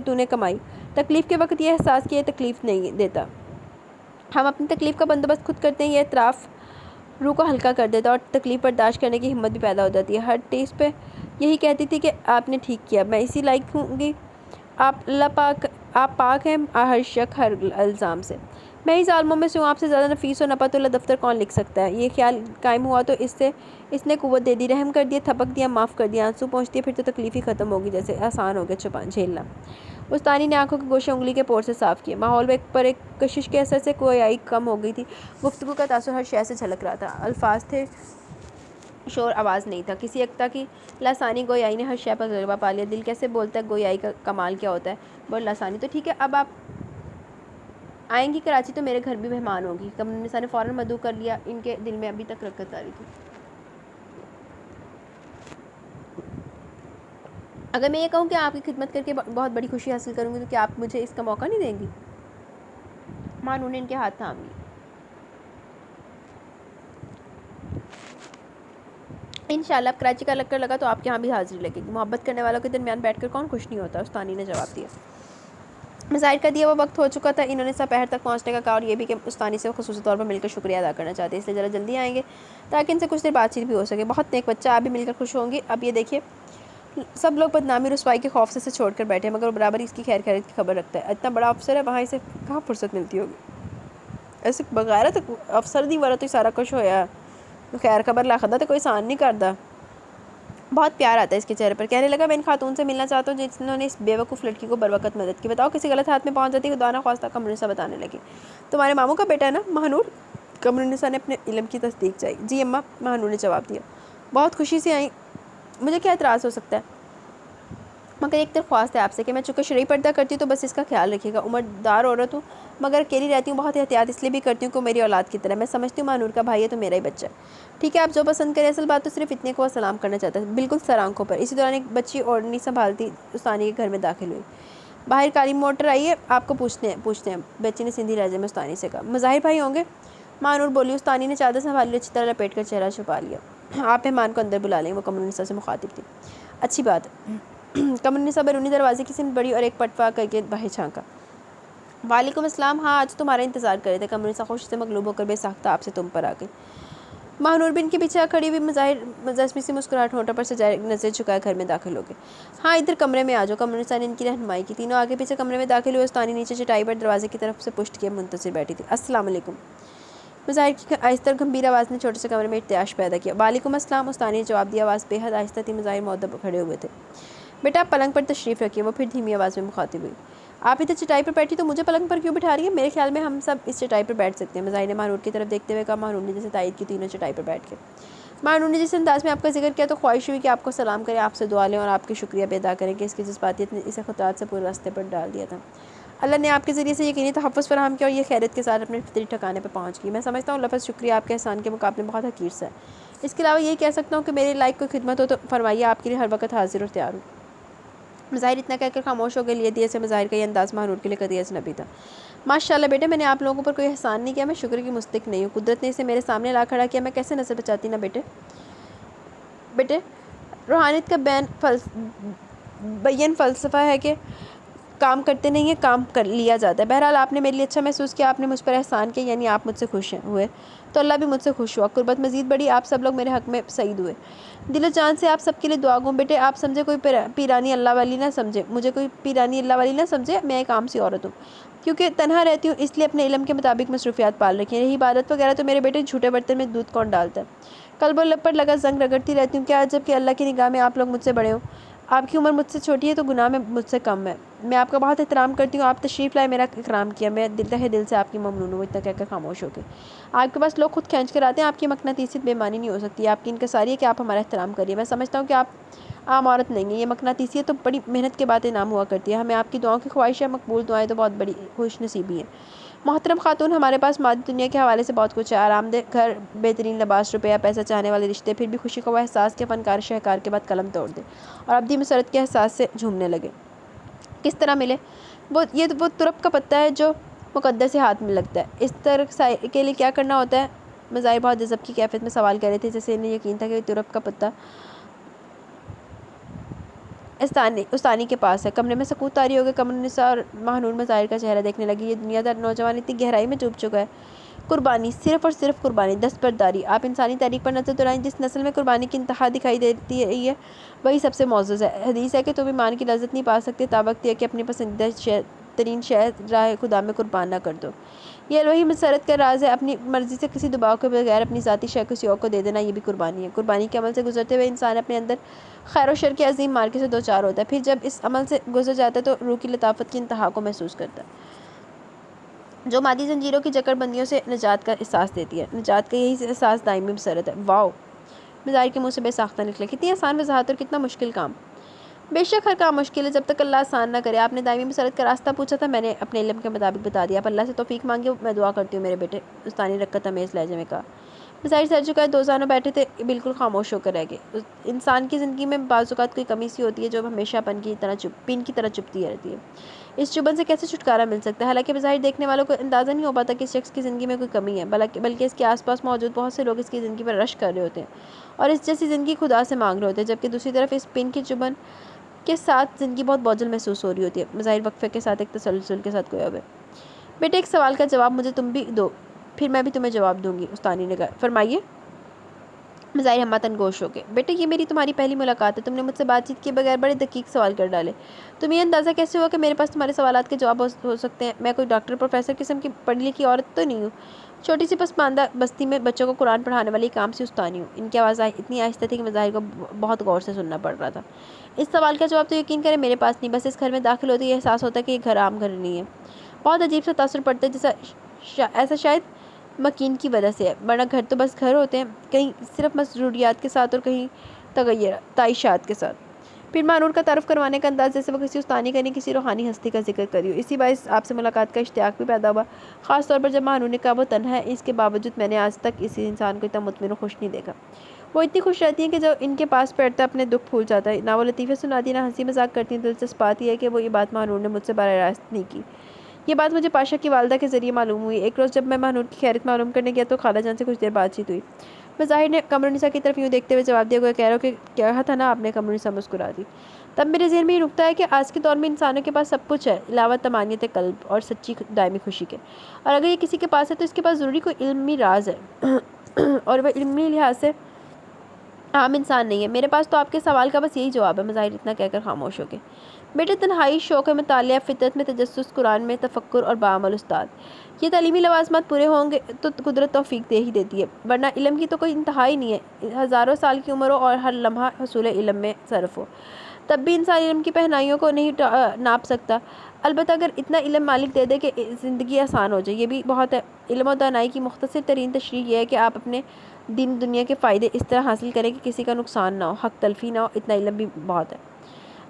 تو نے کمائی۔ تکلیف کے وقت یہ احساس کہ یہ تکلیف نہیں دیتا۔ ہم اپنی تکلیف کا بندوبست خود کرتے ہیں، یہ اعتراف روح کو ہلکا کر دیتا ہے اور تکلیف برداشت کرنے کی ہمت بھی پیدا ہو جاتی ہے۔ ہر ٹیس پہ یہی کہتی تھی کہ آپ نے ٹھیک کیا، میں اسی لائق ہوں گی، آپ پاک ہیں ہر شک ہر الزام سے، میں ہی ظالموں میں سے ہوں، آپ سے زیادہ نفیس و نپت اللہ دفتر کون لکھ سکتا ہے۔ یہ خیال قائم ہوا تو اس نے قوت دے دی، رحم کر دیا، تھپک دیا، معاف کر دیا، آنسو پہنچ دیا، پھر تو تکلیف ہی ختم ہوگی، جیسے آسان ہو گیا جھیلنا۔ استانی نے آنکھوں کے گوشے انگلی کے پور سے صاف کیے۔ ماحول پر ایک کشش کے اثر سے گویائی کم ہو گئی تھی، گفتگو کا تاثر ہر شے سے جھلک رہا تھا، الفاظ تھے، شور آواز نہیں تھا، کسی ایکتا کی لاسانی گویائی نے ہر شے پر غلبہ پا لیا۔ دل کیسے بولتا ہے، گویائی کا کمال کیا ہوتا ہے، بول لاسانی۔ تو ٹھیک ہے، اب آپ آئیں گی کراچی تو میرے گھر بھی مہمان ہوگی۔ قمر النساء نے فوراً مدعو کر لیا، ان کے دل میں ابھی تک رغبت آ رہی تھی۔ اگر میں یہ کہوں کہ آپ کی خدمت کر کے بہت بڑی خوشی حاصل کروں گی تو کیا آپ مجھے اس کا موقع نہیں دیں گی؟ مانو نے ان کے ہاتھ تھام لیے۔ انشاءاللہ اب کراچی کا لکڑ لگا تو آپ کے یہاں بھی حاضری لگے گی۔ محبت کرنے والوں کے درمیان بیٹھ کر کون خوش نہیں ہوتا، استانی نے جواب دیا۔ مظاہر کا دیا وہ وقت ہو چکا تھا، انہوں نے سپہر تک پہنچنے کا کہا اور یہ بھی کہ استانی سے خصوصی طور پر مل کر شکریہ ادا کرنا چاہتے ہیں، اس لیے ذرا جلدی آئیں گے تاکہ ان سے کچھ دیر بات چیت بھی ہو سکے۔ بہت نیک بچہ، آپ بھی مل کر خوش ہوں گی۔ اب یہ دیکھیے، سب لوگ بدنامی رسوائی کے خوف سے اسے چھوڑ کر بیٹھے ہیں، مگر وہ برابر اس کی خیر خیریت کی خبر رکھتا ہے۔ اتنا بڑا افسر ہے، وہاں اسے کہاں فرصت ملتی ہوگی، ایسے بغیرت افسر دی ورا تو سارا کچھ ہویا، خیر خبر لاخدہ تو کوئی سان نہیں کردا۔ بہت پیار آتا ہے اس کے چہرے پر۔ کہنے لگا، میں ان خاتون سے ملنا چاہتا ہوں جنہوں نے اس بے وقوف لڑکی کو بروقت مدد کی۔ بتاؤ کسی غلط ہاتھ میں پہنچ جاتی خدا نہ خواستہ۔ قمر النساء بتانے لگی، تمہارے ماموں کا بیٹا ہے نا مہنور؟ قمر النساء نے اپنے علم کی تصدیق چاہی۔ جی اماں، مہنور نے جواب دیا۔ بہت خوشی سے آئیں، مجھے کیا اعتراض ہو سکتا ہے، مگر ایک درخواست ہے آپ سے کہ میں چونکہ شرعی پردہ کرتی ہوں تو بس اس کا خیال رکھیے گا۔ عمر دار عورت ہوں مگر اکیلی رہتی ہوں، بہت احتیاط اس لیے بھی کرتی ہوں کہ میری اولاد کی طرح، میں سمجھتی ہوں مہنور کا بھائی ہے تو میرا ہی بچہ ہے۔ ٹھیک ہے، آپ جو پسند کریں، اصل بات تو صرف اتنے کو سلام کرنا چاہتا ہے، بالکل سر آنکھوں پر۔ اسی دوران ایک بچی اوڑھنی سنبھالتی استانی کے گھر میں داخل ہوئی۔ باہر کالی موٹر آئی ہے، آپ کو پوچھتے ہیں، بچی نے سندھی لہجے میں استانی سے کہا۔ مظاہر بھائی ہوں گے؟ مہنور بولی۔ استانی نے چادر سنبھالی، اچھی طرح لپیٹ کر چہرہ چھپا لیا۔ آپ مہمان کو اندر بلا لیں، وہ قمر النساء سے مخاطب تھی۔ اچھی بات ہے۔ قمر النساء بیرونی دروازے کی سمت بڑھی اور ایک پٹوا کر کے باہر جھانکا۔ وعلیکم السلام، ہاں آج تمہارا انتظار کر رہے تھے۔ قمر النساء خوشی سے مغلوب ہو کر بے ساختہ آپ سے تم پر آ گئی۔ مہنور بھی ان کے پیچھے کھڑی ہوئی، مظاہر جسمی سی مسکراہٹ ہونٹوں پر سجائے نظر جھکائے گھر میں داخل ہو گئے۔ ہاں ادھر کمرے میں آ جاؤ، قمر النساء نے ان کی رہنمائی کی۔ تینوں آگے پیچھے کمرے میں داخل ہوئے۔ استانی نیچے چٹائی پر دروازے کی طرف سے پشت کیے منتظر بیٹھی تھی۔ السلام علیکم، مظاہر کی آہستہ اور گمبھیر آواز نے چھوٹے سے کمرے میں ارتعاش پیدا کیا۔ وعلیکم السلام، استانی نے جواب دیا، آواز بے حد آہستہ تھی۔ مظاہر مؤدب کھڑے ہوئے تھے۔ بیٹا آپ پلنگ پر تشریف رکھیے، وہ پھر دھیمی آواز میں مخاطب ہوئی۔ آپ ادھر چٹائی پر بیٹھی تو مجھے پلنگ پر کیوں بٹھا رہی ہیں؟ میرے خیال میں ہم سب اس چٹائی پر بیٹھ سکتے ہیں، مظاہر نے مہنور کی طرف دیکھتے ہوئے کہا۔ مہنور نے جیسے تائید کی، تینوں چٹائی پر بیٹھ گئے۔ مہنور نے جس انداز میں آپ کا ذکر کیا تو خواہش ہوئی کہ آپ کو سلام کریں، آپ سے دعا لیں اور آپ کی شکریہ بھی ادا کریں کہ اس کی جذباتیت نے اسے خطرات سے پورے راستے پر ڈال دیا تھا۔ اللہ نے آپ کے ذریعے سے یقینی تحفظ فراہم کیا اور یہ خیریت کے ساتھ اپنے فطری ٹھکانے پر پہنچ گئی۔ میں سمجھتا ہوں لفظ شکریہ آپ کے احسان کے مقابلے میں بہت حقیر سا ہے۔ اس کے علاوہ یہی کہہ سکتا ہوں کہ میرے لائق کوئی خدمت ہو تو فرمائیے، آپ کے لیے ہر وقت حاضر اور تیار ہوں۔ مظاہر اتنا کہہ کر خاموش ہو گئے۔ لیے دیے سے مظاہر کا یہ انداز مہنور کے لیے قطعی اجنبی تھا۔ ماشاءاللہ بیٹے، میں نے آپ لوگوں پر کوئی احسان نہیں کیا، میں شکر کی مستحق نہیں ہوں، قدرت نے اسے میرے سامنے لا کھڑا کیا، میں کیسے نظر بچاتی نا بیٹے۔ روحانیت کا بین فلسفہ ہے کہ کام کرتے نہیں ہیں، کام کر لیا جاتا ہے۔ بہرحال آپ نے میرے لیے اچھا محسوس کیا، آپ نے مجھ پر احسان کیا، یعنی آپ مجھ سے خوش ہوئے تو اللہ بھی مجھ سے خوش ہوا، قربت مزید بڑھی، آپ سب لوگ میرے حق میں سعید ہوئے۔ دل و جان سے آپ سب کے لیے دعا گو بیٹے، آپ سمجھے کوئی پیرانی اللہ والی نہ سمجھے، مجھے کوئی پیرانی اللہ والی نہ سمجھے، میں ایک عام سی عورت ہوں، کیونکہ تنہا رہتی ہوں اس لیے اپنے علم کے مطابق مصروفیات پال رکھی ہیں۔ رہی عبادت وغیرہ تو میرے بیٹے جھوٹے برتن میں دودھ کون ڈالتا ہے، قلب و لب پر لگا زنگ رگڑتی رہتی ہوں۔ کیا عجب کہ اللہ کی نگاہ میں آپ لوگ مجھ سے بڑے ہوں، آپ کی عمر مجھ سے چھوٹی ہے تو گناہ میں مجھ سے کم ہے۔ میں آپ کا بہت احترام کرتی ہوں، آپ تشریف لائے، میرا اکرام کیا، میں تہہ دل سے آپ کی ممنون ہوں۔ وہ اتنا کہہ کر خاموش ہو گئے۔ آپ کے پاس لوگ خود کھینچ کر آتے ہیں، آپ کی مقناطیسیت بے معنی نہیں ہو سکتی، آپ کی انکساری ہے کہ آپ ہمارا احترام کریے۔ میں سمجھتا ہوں کہ آپ عام عورت نہیں ہیں، یہ مقناطیسیت تو بڑی محنت کے بعد انعام ہوا کرتی ہے۔ ہمیں آپ کی دعاؤں کی خواہش ہے، مقبول دعائیں تو بہت بڑی خوش نصیبی ہیں۔ محترم خاتون، ہمارے پاس مادی دنیا کے حوالے سے بہت کچھ ہے، آرام دہ گھر، بہترین لباس، روپیہ پیسہ چاہنے والے رشتے، پھر بھی خوشی کا وہ احساس کہ فنکار شاہکار کے بعد قلم توڑ دے اور ابدی مسرت کے احساس سے جھومنے لگے۔ کس طرح ملے؟ وہ ترپ کا پتا ہے جو مقدر سے ہاتھ میں لگتا ہے، اس طرح کے لیے کیا کرنا ہوتا ہے؟ مظاہر بہت جذب کی کیفیت میں سوال کر رہے تھے، جیسے انہیں یقین تھا کہ ترپ کا پتا استانی کے پاس ہے۔ کمرے میں سکوت طاری ہو گیا۔ قمرالنساء اور ماہنور مظاہر کا چہرہ دیکھنے لگی۔ یہ دنیا دار نوجوان اتنی گہرائی میں ڈوب چکا ہے۔ قربانی، صرف اور صرف قربانی، دستبرداری۔ آپ انسانی تاریخ پر نظر دوڑائیں، جس نسل میں قربانی کی انتہا دکھائی دیتی ہے وہی سب سے معزز ہے۔ حدیث ہے کہ تم ایمان کی لذت نہیں پا سکتے تابوقت یہ کہ اپنی پسندیدہ ترین شے راہ خدا میں قربان نہ کر دو۔ یہ الوہی مسرت کا راز ہے۔ اپنی مرضی سے کسی دباؤ کے بغیر اپنی ذاتی شے کسی اور کو دے دینا، یہ بھی قربانی ہے۔ قربانی کے عمل سے گزرتے ہوئے انسان اپنے اندر خیر و شر کے عظیم مارکے سے دوچار ہوتا ہے۔ پھر جب اس عمل سے گزر جاتا ہے تو روح کی لطافت کی انتہا کو محسوس کرتا ہے، جو مادی زنجیروں کی جکڑ بندیوں سے نجات کا احساس دیتی ہے۔ نجات کا یہی احساس دائمی مسرت ہے۔ واؤ! مظاہر کے منہ سے بے ساختہ نکلا، کتنی آسان وضاحت اور کتنا مشکل کام۔ بے شک ہر کام مشکل ہے جب تک اللہ آسان نہ کرے۔ آپ نے دائمی مسرت کا راستہ پوچھا تھا، میں نے اپنے علم کے مطابق بتا دیا۔ آپ اللہ سے توفیق مانگے، میں دعا کرتی ہوں میرے بیٹے، استانی رکت امیز لہجے میں کہا۔ مظاہر سر جھکائے دوزانوں بیٹھے تھے، بالکل خاموش ہو کر رہ گئے۔ انسان کی زندگی میں بعض اوقات کوئی کمی سی ہوتی ہے جو ہمیشہ پن کی طرح چپتی رہتی ہے۔ اس چبھن سے کیسے چھٹکارا مل سکتا ہے؟ حالانکہ بظاہر دیکھنے والوں کو اندازہ نہیں ہو پاتا کہ اس شخص کی زندگی میں کوئی کمی ہے، بلکہ اس کے آس پاس موجود بہت سے لوگ اس کی زندگی پر رشک کر رہے ہوتے ہیں اور اس جیسی زندگی خدا سے مانگ رہے ہوتے ہیں، جبکہ دوسری طرف اس پن کی چبھن کے ساتھ زندگی بہت بوجھل محسوس ہو رہی ہوتی ہے۔ مظاہر وقفے کے ساتھ ایک تسلسل کے ساتھ گویا ہوئے، بیٹے ایک سوال کا جواب مجھے تم بھی دو، پھر میں بھی تمہیں جواب دوں گی۔ استانی نے کہا، فرمائیے۔ مظاہر ہمتاً گوش ہو گئے، بیٹے یہ میری تمہاری پہلی ملاقات ہے، تم نے مجھ سے بات چیت کیے بغیر بڑے دقیق سوال کر ڈالے۔ تمہیں یہ اندازہ کیسے ہوا کہ میرے پاس تمہارے سوالات کے جواب ہو سکتے ہیں؟ میں کوئی ڈاکٹر پروفیسر قسم کی پڑھی لکھی عورت تو نہیں ہوں، چھوٹی سی پسماندہ بستی میں بچوں کو قرآن پڑھانے والی ایک عام سی استانی ہوں۔ ان کی آواز اتنی آہستہ تھی کہ مظاہر کو بہت غور سے سننا پڑ رہا تھا۔ اس سوال کا جواب تو یقین کریں میرے پاس نہیں، بس اس گھر میں داخل ہوتے یہ احساس ہوتا ہے کہ یہ گھر عام گھر نہیں ہے۔ بہت عجیب سا تاثر پڑتا ہے، ایسا شاید مکین کی وجہ سے ہے، ورنہ گھر تو بس گھر ہوتے ہیں، کہیں صرف مسروریات کے ساتھ اور کہیں تعیشات کے ساتھ۔ پھر مانور کا تعارف کروانے کا انداز جیسے وہ کسی استانی کا نہیں کسی روحانی ہستی کا ذکر کری ہو۔ اسی باعث آپ سے ملاقات کا اشتیاق بھی پیدا ہوا، خاص طور پر جب مانور نے کہا وہ تنہا ہے، اس کے باوجود میں نے آج تک اس انسان کو اتنا مطمئن و خوش نہیں دیکھا۔ وہ اتنی خوش رہتی ہیں کہ جب ان کے پاس بیٹھتا اپنے دکھ بھول جاتا ہے، نہ وہ لطیفے سناتی نہ ہنسی مذاق کرتی ہیں۔ دلچسپ بات یہ ہے کہ وہ یہ بات مانور نے مجھ سے براہ راست نہیں کی، یہ بات مجھے پاشا کی والدہ کے ذریعے معلوم ہوئی۔ ایک روز جب میں مانور کی خیریت معلوم کرنے گیا تو خالہ جان سے کچھ دیر بات چیت ہوئی۔ مظاہر نے قمرالنساء کی طرف یوں دیکھتے ہوئے جواب دیا، گویا کہہ رہا ہو کہ کہا تھا نا آپ نے۔ قمرالنساء مسکرا دی۔ تب میرے ذہن میں یہ نکتہ ہے کہ آج کے دور میں انسانوں کے پاس سب کچھ ہے علاوہ طمانینت قلب اور سچی دائمی خوشی کے، اور اگر یہ کسی کے پاس ہے تو اس کے پاس ضروری کوئی علمی راز ہے اور وہ علمی لحاظ سے عام انسان نہیں ہے۔ میرے پاس تو آپ کے سوال کا بس یہی جواب ہے۔ مظاہر اتنا کہہ کر خاموش ہو گئے۔ بیٹے تنہائی، شوق مطالعہ، فطرت میں تجسس، قرآن میں تفکر اور بعمل استاد، یہ تعلیمی لوازمات پورے ہوں گے تو قدرت توفیق دے ہی دیتی ہے، ورنہ علم کی تو کوئی انتہا ہی نہیں ہے۔ ہزاروں سال کی عمر ہو اور ہر لمحہ حصول علم میں صرف ہو، تب بھی انسان علم کی پہنائیوں کو نہیں ناپ سکتا۔ البتہ اگر اتنا علم مالک دے دے کہ زندگی آسان ہو جائے، یہ بھی بہت ہے۔ علم و دانائی کی مختصر ترین تشریح یہ ہے کہ آپ اپنے دین دنیا کے فائدے اس طرح حاصل کریں کہ کسی کا نقصان نہ ہو، حق تلفی نہ ہو، اتنا علم بھی بہت ہے۔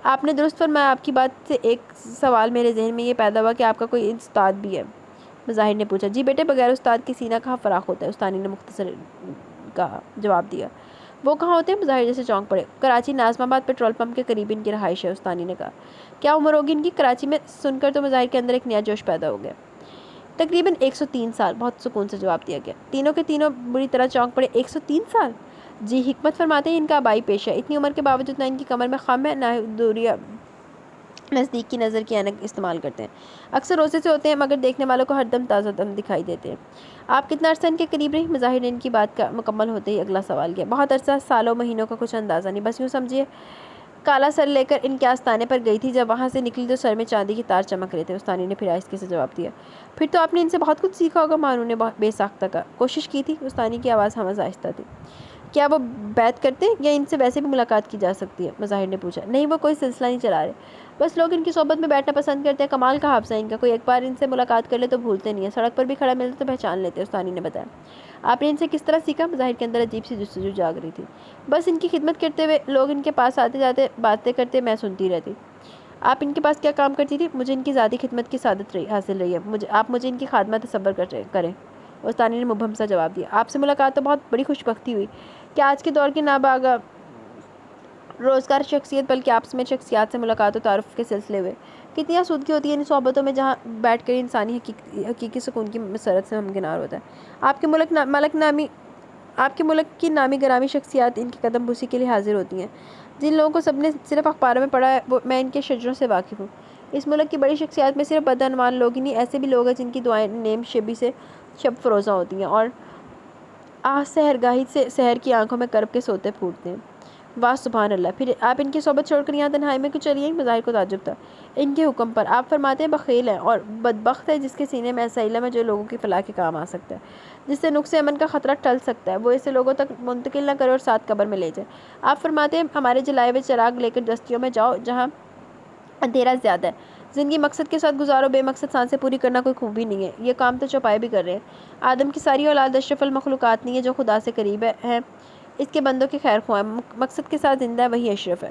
آپ نے درست فرمایا۔ آپ کی بات سے ایک سوال میرے ذہن میں یہ پیدا ہوا کہ آپ کا کوئی استاد بھی ہے؟ مظاہر نے پوچھا۔ جی بیٹے، بغیر استاد کی سینہ کہاں فراخ ہوتا ہے؟ استانی نے مختصر جواب دیا۔ وہ کہاں ہوتے ہیں؟ مظاہر جیسے چونک پڑے۔ کراچی ناظم آباد پیٹرول پمپ کے قریب ان کی رہائش ہے، استانی نے کہا۔ کیا عمر ہوگی ان کی؟ کراچی میں سن کر تو مظاہر کے اندر ایک نیا جوش پیدا ہو گیا۔ تقریباً 103 سال، بہت سکون سے جواب دیا گیا۔ تینوں کے تینوں بری طرح چونک پڑے۔ 103 سال؟ جی، حکمت فرماتے ہیں ان کا آبائی پیشہ ہے، اتنی عمر کے باوجود نہ ان کی کمر میں خم ہے، نہ دوریا نزدیک کی نظر کی اینک استعمال کرتے ہیں۔ اکثر روزے سے ہوتے ہیں مگر دیکھنے والوں کو ہر دم تازہ دم دکھائی دیتے ہیں۔ آپ کتنا عرصہ ان کے قریب رہی؟ مظاہر نے ان کی بات کا مکمل ہوتے ہی اگلا سوال کیا۔ بہت عرصہ، سالوں مہینوں کا کچھ اندازہ نہیں، بس یوں سمجھیے کالا سر لے کر ان کے آستانے پر گئی تھی، جب وہاں سے نکلی تو سر میں چاندی کے تار چمک رہے تھے۔ استانی نے پھر آہستہ سے جواب دیا۔ پھر تو آپ نے ان سے بہت کچھ سیکھا ہوگا؟ مانو نے بے ساختہ کہا۔ کوشش کی تھی۔ استانی کی آواز ہمز آہستہ تھی۔ کیا وہ بیعت کرتے ہیں یا ان سے ویسے بھی ملاقات کی جا سکتی ہے؟ مظاہر نے پوچھا۔ نہیں، وہ کوئی سلسلہ نہیں چلا رہے، بس لوگ ان کی صحبت میں بیٹھنا پسند کرتے ہیں۔ کمال کا حافظہ ان کا، کوئی ایک بار ان سے ملاقات کر لے تو بھولتے نہیں ہیں، سڑک پر بھی کھڑا ملتے تو پہچان لیتے ہیں۔ استانی نے بتایا۔ آپ نے ان سے کس طرح سیکھا؟ مظاہر کے اندر عجیب سی جستجو جاگ رہی تھی۔ بس ان کی خدمت کرتے ہوئے، لوگ ان کے پاس آتے جاتے باتیں کرتے میں سنتی رہتی۔ آپ ان کے پاس کیا کام کرتی تھی؟ مجھے ان کی ذاتی خدمت کی سعادت حاصل رہی ہے، آپ مجھے ان کی خادمہ تصور کریں۔ استانی نے مبہم سا جواب دیا۔ آپ سے ملاقات تو بہت بڑی خوش بختی ہوئی کہ آج کے دور کی ناباغہ روزگار شخصیت بلکہ آپس میں شخصیات سے ملاقات و تعارف کے سلسلے ہوئے۔ کتنی آسودگی ہوتی ہے ان صحبتوں میں جہاں بیٹھ کر انسانی حقیقی سکون کی مسرت سے ہمکنار ہوتا ہے۔ آپ کے ملک ملک نامی آپ کے ملک کی نامی گرامی شخصیات ان کی قدم بوسی کے لیے حاضر ہوتی ہیں۔ جن لوگوں کو سب نے صرف اخباروں میں پڑھا ہے میں ان کے شجروں سے واقف ہوں۔ اس ملک کی بڑی شخصیات میں صرف بدعنوان لوگ ہی نہیں، ایسے بھی لوگ ہیں جن کی دعائیں نیم شبی سے شب فروزہ ہوتی ہیں اور سحرگاہی سے سحر کی آنکھوں میں کرب کے سوتے پھوٹتے ہیں۔ واہ سبحان اللہ! پھر آپ ان کی صحبت چھوڑ کر یہاں تنہائی میں کیوں چلی ہیں؟ مظاہر کو تعجب تھا ان کے حکم پر۔ آپ فرماتے ہیں بخیل ہے اور بدبخت ہے جس کے سینے میں ایسا علم ہے جو لوگوں کی فلاح کے کام آ سکتا ہے، جس سے نقص امن کا خطرہ ٹل سکتا ہے، وہ اسے لوگوں تک منتقل نہ کرے اور ساتھ قبر میں لے جائے۔ آپ فرماتے ہیں ہمارے جلائے ہوئے چراغ لے کر بستیوں میں جاؤ جہاں اندھیرا زیادہ ہے، زندگی مقصد کے ساتھ گزارو، بے مقصد سانسیں پوری کرنا کوئی خوبی نہیں ہے، یہ کام تو چوپائے بھی کر رہے ہیں۔ آدم کی ساری اولاد اشرف المخلوقات نہیں ہے جو خدا سے قریب ہے، اس کے بندوں کے خیر خواہ مقصد کے ساتھ زندہ ہے، وہی اشرف ہے۔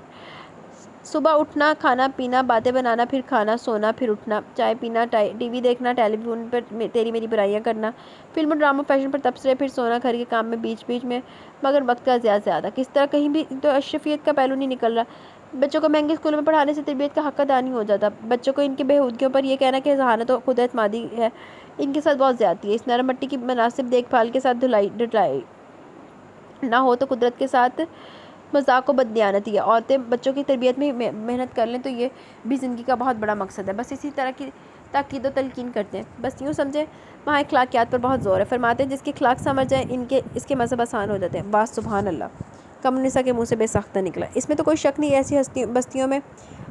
صبح اٹھنا، کھانا پینا، باتیں بنانا، پھر کھانا، سونا، پھر اٹھنا، چائے پینا، ٹی وی دیکھنا، ٹیلی فون پر تیری میری برائیاں کرنا، فلم و ڈراموں فیشن پر تبصرے، پھر سونا، گھر کے کام میں بیچ بیچ میں، مگر وقت کا زیادہ کس طرح کہیں بھی تو اشرفیت کا پہلو نہیں نکل رہا۔ بچوں کو مہنگے اسکولوں میں پڑھانے سے تربیت کا حق ادا نہیں ہو جاتا۔ بچوں کو ان کی بےہودگیوں پر یہ کہنا کہ ذہانت و خود اعتمادی ہے ان کے ساتھ بہت زیادتی ہے۔ اس نرم مٹی کی مناسب دیکھ بھال کے ساتھ دھلائی نہ ہو تو قدرت کے ساتھ مذاق و بددیانتی ہے۔ عورتیں بچوں کی تربیت میں محنت کر لیں تو یہ بھی زندگی کا بہت بڑا مقصد ہے۔ بس اسی طرح کی تاکید و تلقین کرتے ہیں، بس یوں سمجھیں وہاں اخلاقیات پر بہت زور ہے۔ فرماتے ہیں جس کی اخلاق سمجھ جائے اس کے مذہب آسان ہو جاتے ہیں۔ واہ سبحان اللہ! کمرنسا کے منہ سے بے ساختہ نکلا۔ اس میں تو کوئی شک نہیں، ایسی بستیوں میں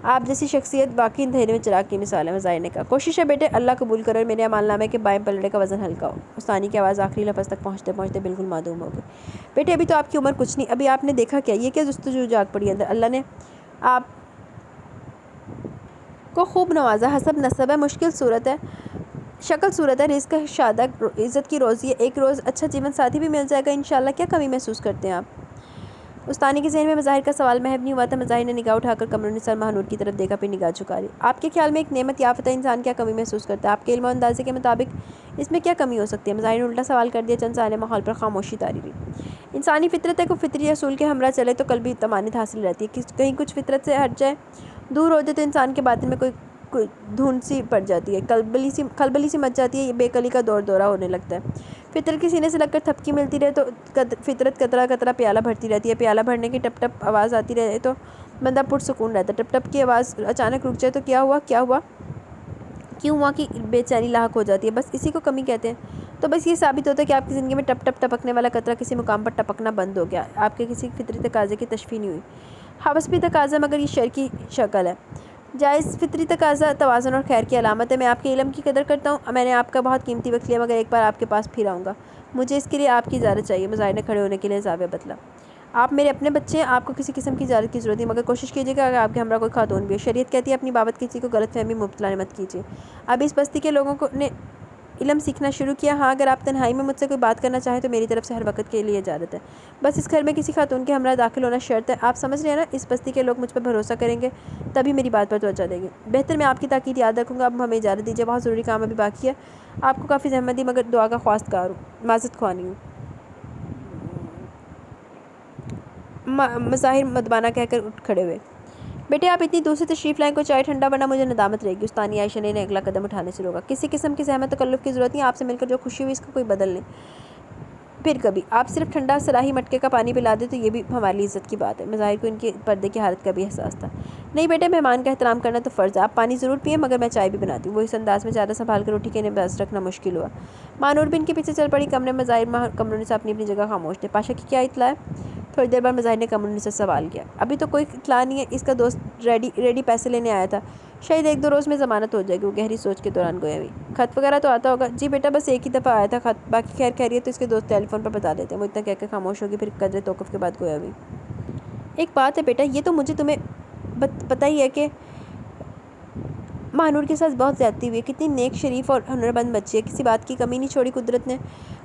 آپ جیسی شخصیت واقعی اندھیرے میں چراغ کی مثال ہے۔ مظاہر نے کہا کوشش ہے بیٹے، اللہ قبول کرے اور میرے اعمال نامے کے بائیں پلڑے کا وزن ہلکا ہو۔ استانی کی آواز آخری لفظ تک پہنچتے پہنچتے بالکل معدوم ہو گئی۔ بیٹے ابھی تو آپ کی عمر کچھ نہیں، ابھی آپ نے دیکھا کیا، یہ کیا جستجو جاگ پڑی اندر۔ اللہ نے آپ کو خوب نوازا، حسب نسب ہے، مشکل صورت ہے، شکل صورت ہے، رزق شادک، عزت کی روزی ہے، ایک روز اچھا جیون ساتھی بھی مل جائے گا انشاءاللہ، کیا کمی محسوس کرتے ہیں آپ؟ استانی کے ذہن میں مظاہر کا سوال محو نہیں ہوا تھا۔ مظاہر نے نگاہ اٹھا کر قمرالنساء اور ماہ کی طرف دیکھا، پھر نگاہ جھکا لی۔ آپ کے خیال میں ایک نعمت یافتہ انسان کیا کمی محسوس کرتا ہے؟ آپ کے علم و اندازے کے مطابق اس میں کیا کمی ہو سکتی ہے؟ مظاہر نے الٹا سوال کر دیا۔ چند ثانیے ماحول پر خاموشی طاری رہی۔ انسانی فطرت ہے کہ فطری اصول کے ہمراہ چلے تو قلبی طمانینت حاصل رہتی ہے، کہیں کچھ فطرت سے ہٹ جائے، دور ہو جائے تو انسان کے باطن میں کوئی دھند سی پڑ جاتی ہے، کھلبلی سی مچ جاتی ہے، بے کلی کا دور دورہ ہونے لگتا ہے۔ فطرت کے سینے سے لگ کر تھپکی ملتی رہے تو فطرت قطرہ قطرہ پیالہ بھرتی رہتی ہے، پیالہ بھرنے کی ٹپ ٹپ آواز آتی رہے تو بندہ پرسکون رہتا ہے، ٹپ ٹپ کی آواز اچانک رک جائے تو کیا ہوا کیوں ہوا کی بے چینی لاحق ہو جاتی ہے، بس اسی کو کمی کہتے ہیں۔ تو بس یہ ثابت ہوتا ہے کہ آپ کی زندگی میں ٹپ ٹپ ٹپکنے والا قطرہ کسی مقام پر ٹپکنا بند ہو گیا، آپ کے کسی فطری تقاضے کی تشفی نہیں ہوئی۔ حوث بھی تقاضا مگر یہ شر کی شکل ہے۔ جائز فطری تقاضا توازن اور خیر کی علامت ہے۔ میں آپ کے علم کی قدر کرتا ہوں، میں نے آپ کا بہت قیمتی وقت لیا مگر ایک بار آپ کے پاس پھر آؤں گا، مجھے اس کے لیے آپ کی اجازت چاہیے۔ مظاہر نے کھڑے ہونے کے لیے زاویہ بدلا۔ آپ میرے اپنے بچے ہیں، آپ کو کسی قسم کی اجازت کی ضرورت نہیں، مگر کوشش کیجیے کہ آپ کے ہمراہ کوئی خاتون بھی ہو۔ شریعت کہتی ہے اپنی بابت کسی کو غلط فہمی مبتلا مت کیجیے۔ اب اس بستی کے لوگوں نے علم سیکھنا شروع کیا، ہاں اگر آپ تنہائی میں مجھ سے کوئی بات کرنا چاہیں تو میری طرف سے ہر وقت کے لیے اجازت ہے، بس اس گھر میں کسی خاتون کے ہمراہ داخل ہونا شرط ہے۔ آپ سمجھ رہے ہیں نا، اس بستی کے لوگ مجھ پر بھروسہ کریں گے تبھی میری بات پر توجہ دیں گے۔ بہتر، میں آپ کی تاکید یاد رکھوں گا، اب ہمیں اجازت دیجیے، بہت ضروری کام ابھی باقی ہے، آپ کو کافی زحمت دی مگر دعا کا خواستگار ہوں، معذرت خواہ نہیں ہوں۔ مظاہر مدبانہ کہہ کر اٹھ کھڑے ہوئے۔ بیٹے آپ اتنی دور سے تشریف لائیں، کوئی چائے ٹھنڈا ورنہ مجھے ندامت رہے گی۔ استانی عائشہ نے اگلا قدم اٹھانے سے روکا۔ کسی قسم کی زحمت تکلف کی ضرورت نہیں، آپ سے مل کر جو خوشی ہوئی اس کا کوئی بدل نہیں، پھر کبھی آپ صرف ٹھنڈا صلاحی مٹکے کا پانی پلا دیں تو یہ بھی ہمارے لیے عزت کی بات ہے۔ مظاہر کو ان کے پردے کی حالت کا بھی احساس تھا۔ نہیں بیٹے، مہمان کا احترام کرنا تو فرض ہے، آپ پانی ضرور پئیں مگر میں چائے بھی بناتی ہوں۔ وہ اس انداز میں زیادہ سنبھال کر اٹھی کہ انہیں بس رکھنا مشکل ہوا۔ مانور بھی ان کے پیچھے چل پڑی۔ کمرے میں مظاہر قمرالنساء اپنی اپنی جگہ خاموش تھے۔ پاشا کی کیا اطلاع ہے؟ تھوڑی دیر بعد مظاہر نے قمرالنساء سے سوال کیا۔ ابھی تو کوئی اطلاع نہیں ہے، اس کا دوست ریڈی پیسے لینے آیا تھا، شاید 1-2 روز میں ضمانت ہو جائے گی۔ وہ گہری سوچ کے دوران گویا ہوئی۔ خط وغیرہ تو آتا ہوگا؟ جی بیٹا، بس ایک ہی دفعہ آیا تھا خط، باقی خیر خیریت تو اس کے دوست ٹیلی فون پر بتا دیتے ہیں۔ وہ اتنا کہہ کر خاموش ہوگی، پھر قدرے توقف کے بعد گویا ہوئی۔ ایک بات ہے بیٹا، یہ تو مجھے تمہیں پتہ ہی ہے کہ ماہ کے ساتھ بہت زیادتی ہوئی ہے، کتنی نیک شریف اور ہنرمند بچی ہے، کسی بات کی کمی نہیں چھوڑی قدرت نے،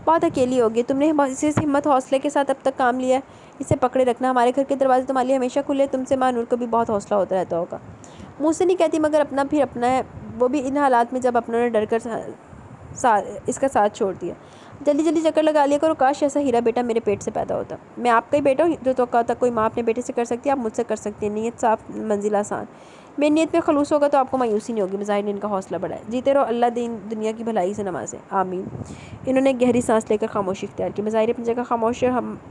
بہت اکیلی ہوگی، تم نے اسے ہمت حوصلے کے ساتھ اب تک کام لیا ہے، اسے پکڑے رکھنا، ہمارے گھر کے دروازے تمہارے لیے ہمیشہ کھلے ہیں، تم سے ماہ کو بھی بہت حوصلہ ہوتا رہتا ہوگا۔ منہ سے نہیں کہتی مگر اپنا پھر اپنا ہے، وہ بھی ان حالات میں جب اپنوں نے ڈر کر اس کا ساتھ چھوڑ دیا۔ جلدی جلدی چکر لگا لیا کرو، کاش ایسا ہیرا بیٹا میرے پیٹ سے پیدا ہوتا۔ میں آپ کا ہی بیٹا ہوں، جو توقع تک کوئی ماں اپنے بیٹے سے کر سکتی ہے آپ مجھ سے کر سکتی ہیں، نیت صاف منزل آسان، میری نیت میں خلوص ہوگا تو آپ کو مایوسی نہیں ہوگی، مظاہر نے ان کا حوصلہ بڑھایا۔ جیتے رہو، اللہ دین دنیا کی بھلائی سے نوازے، آمین۔ انہوں نے گہری سانس لے کر خاموشی اختیار کی۔ مظاہر اپنی جگہ خاموش ہے،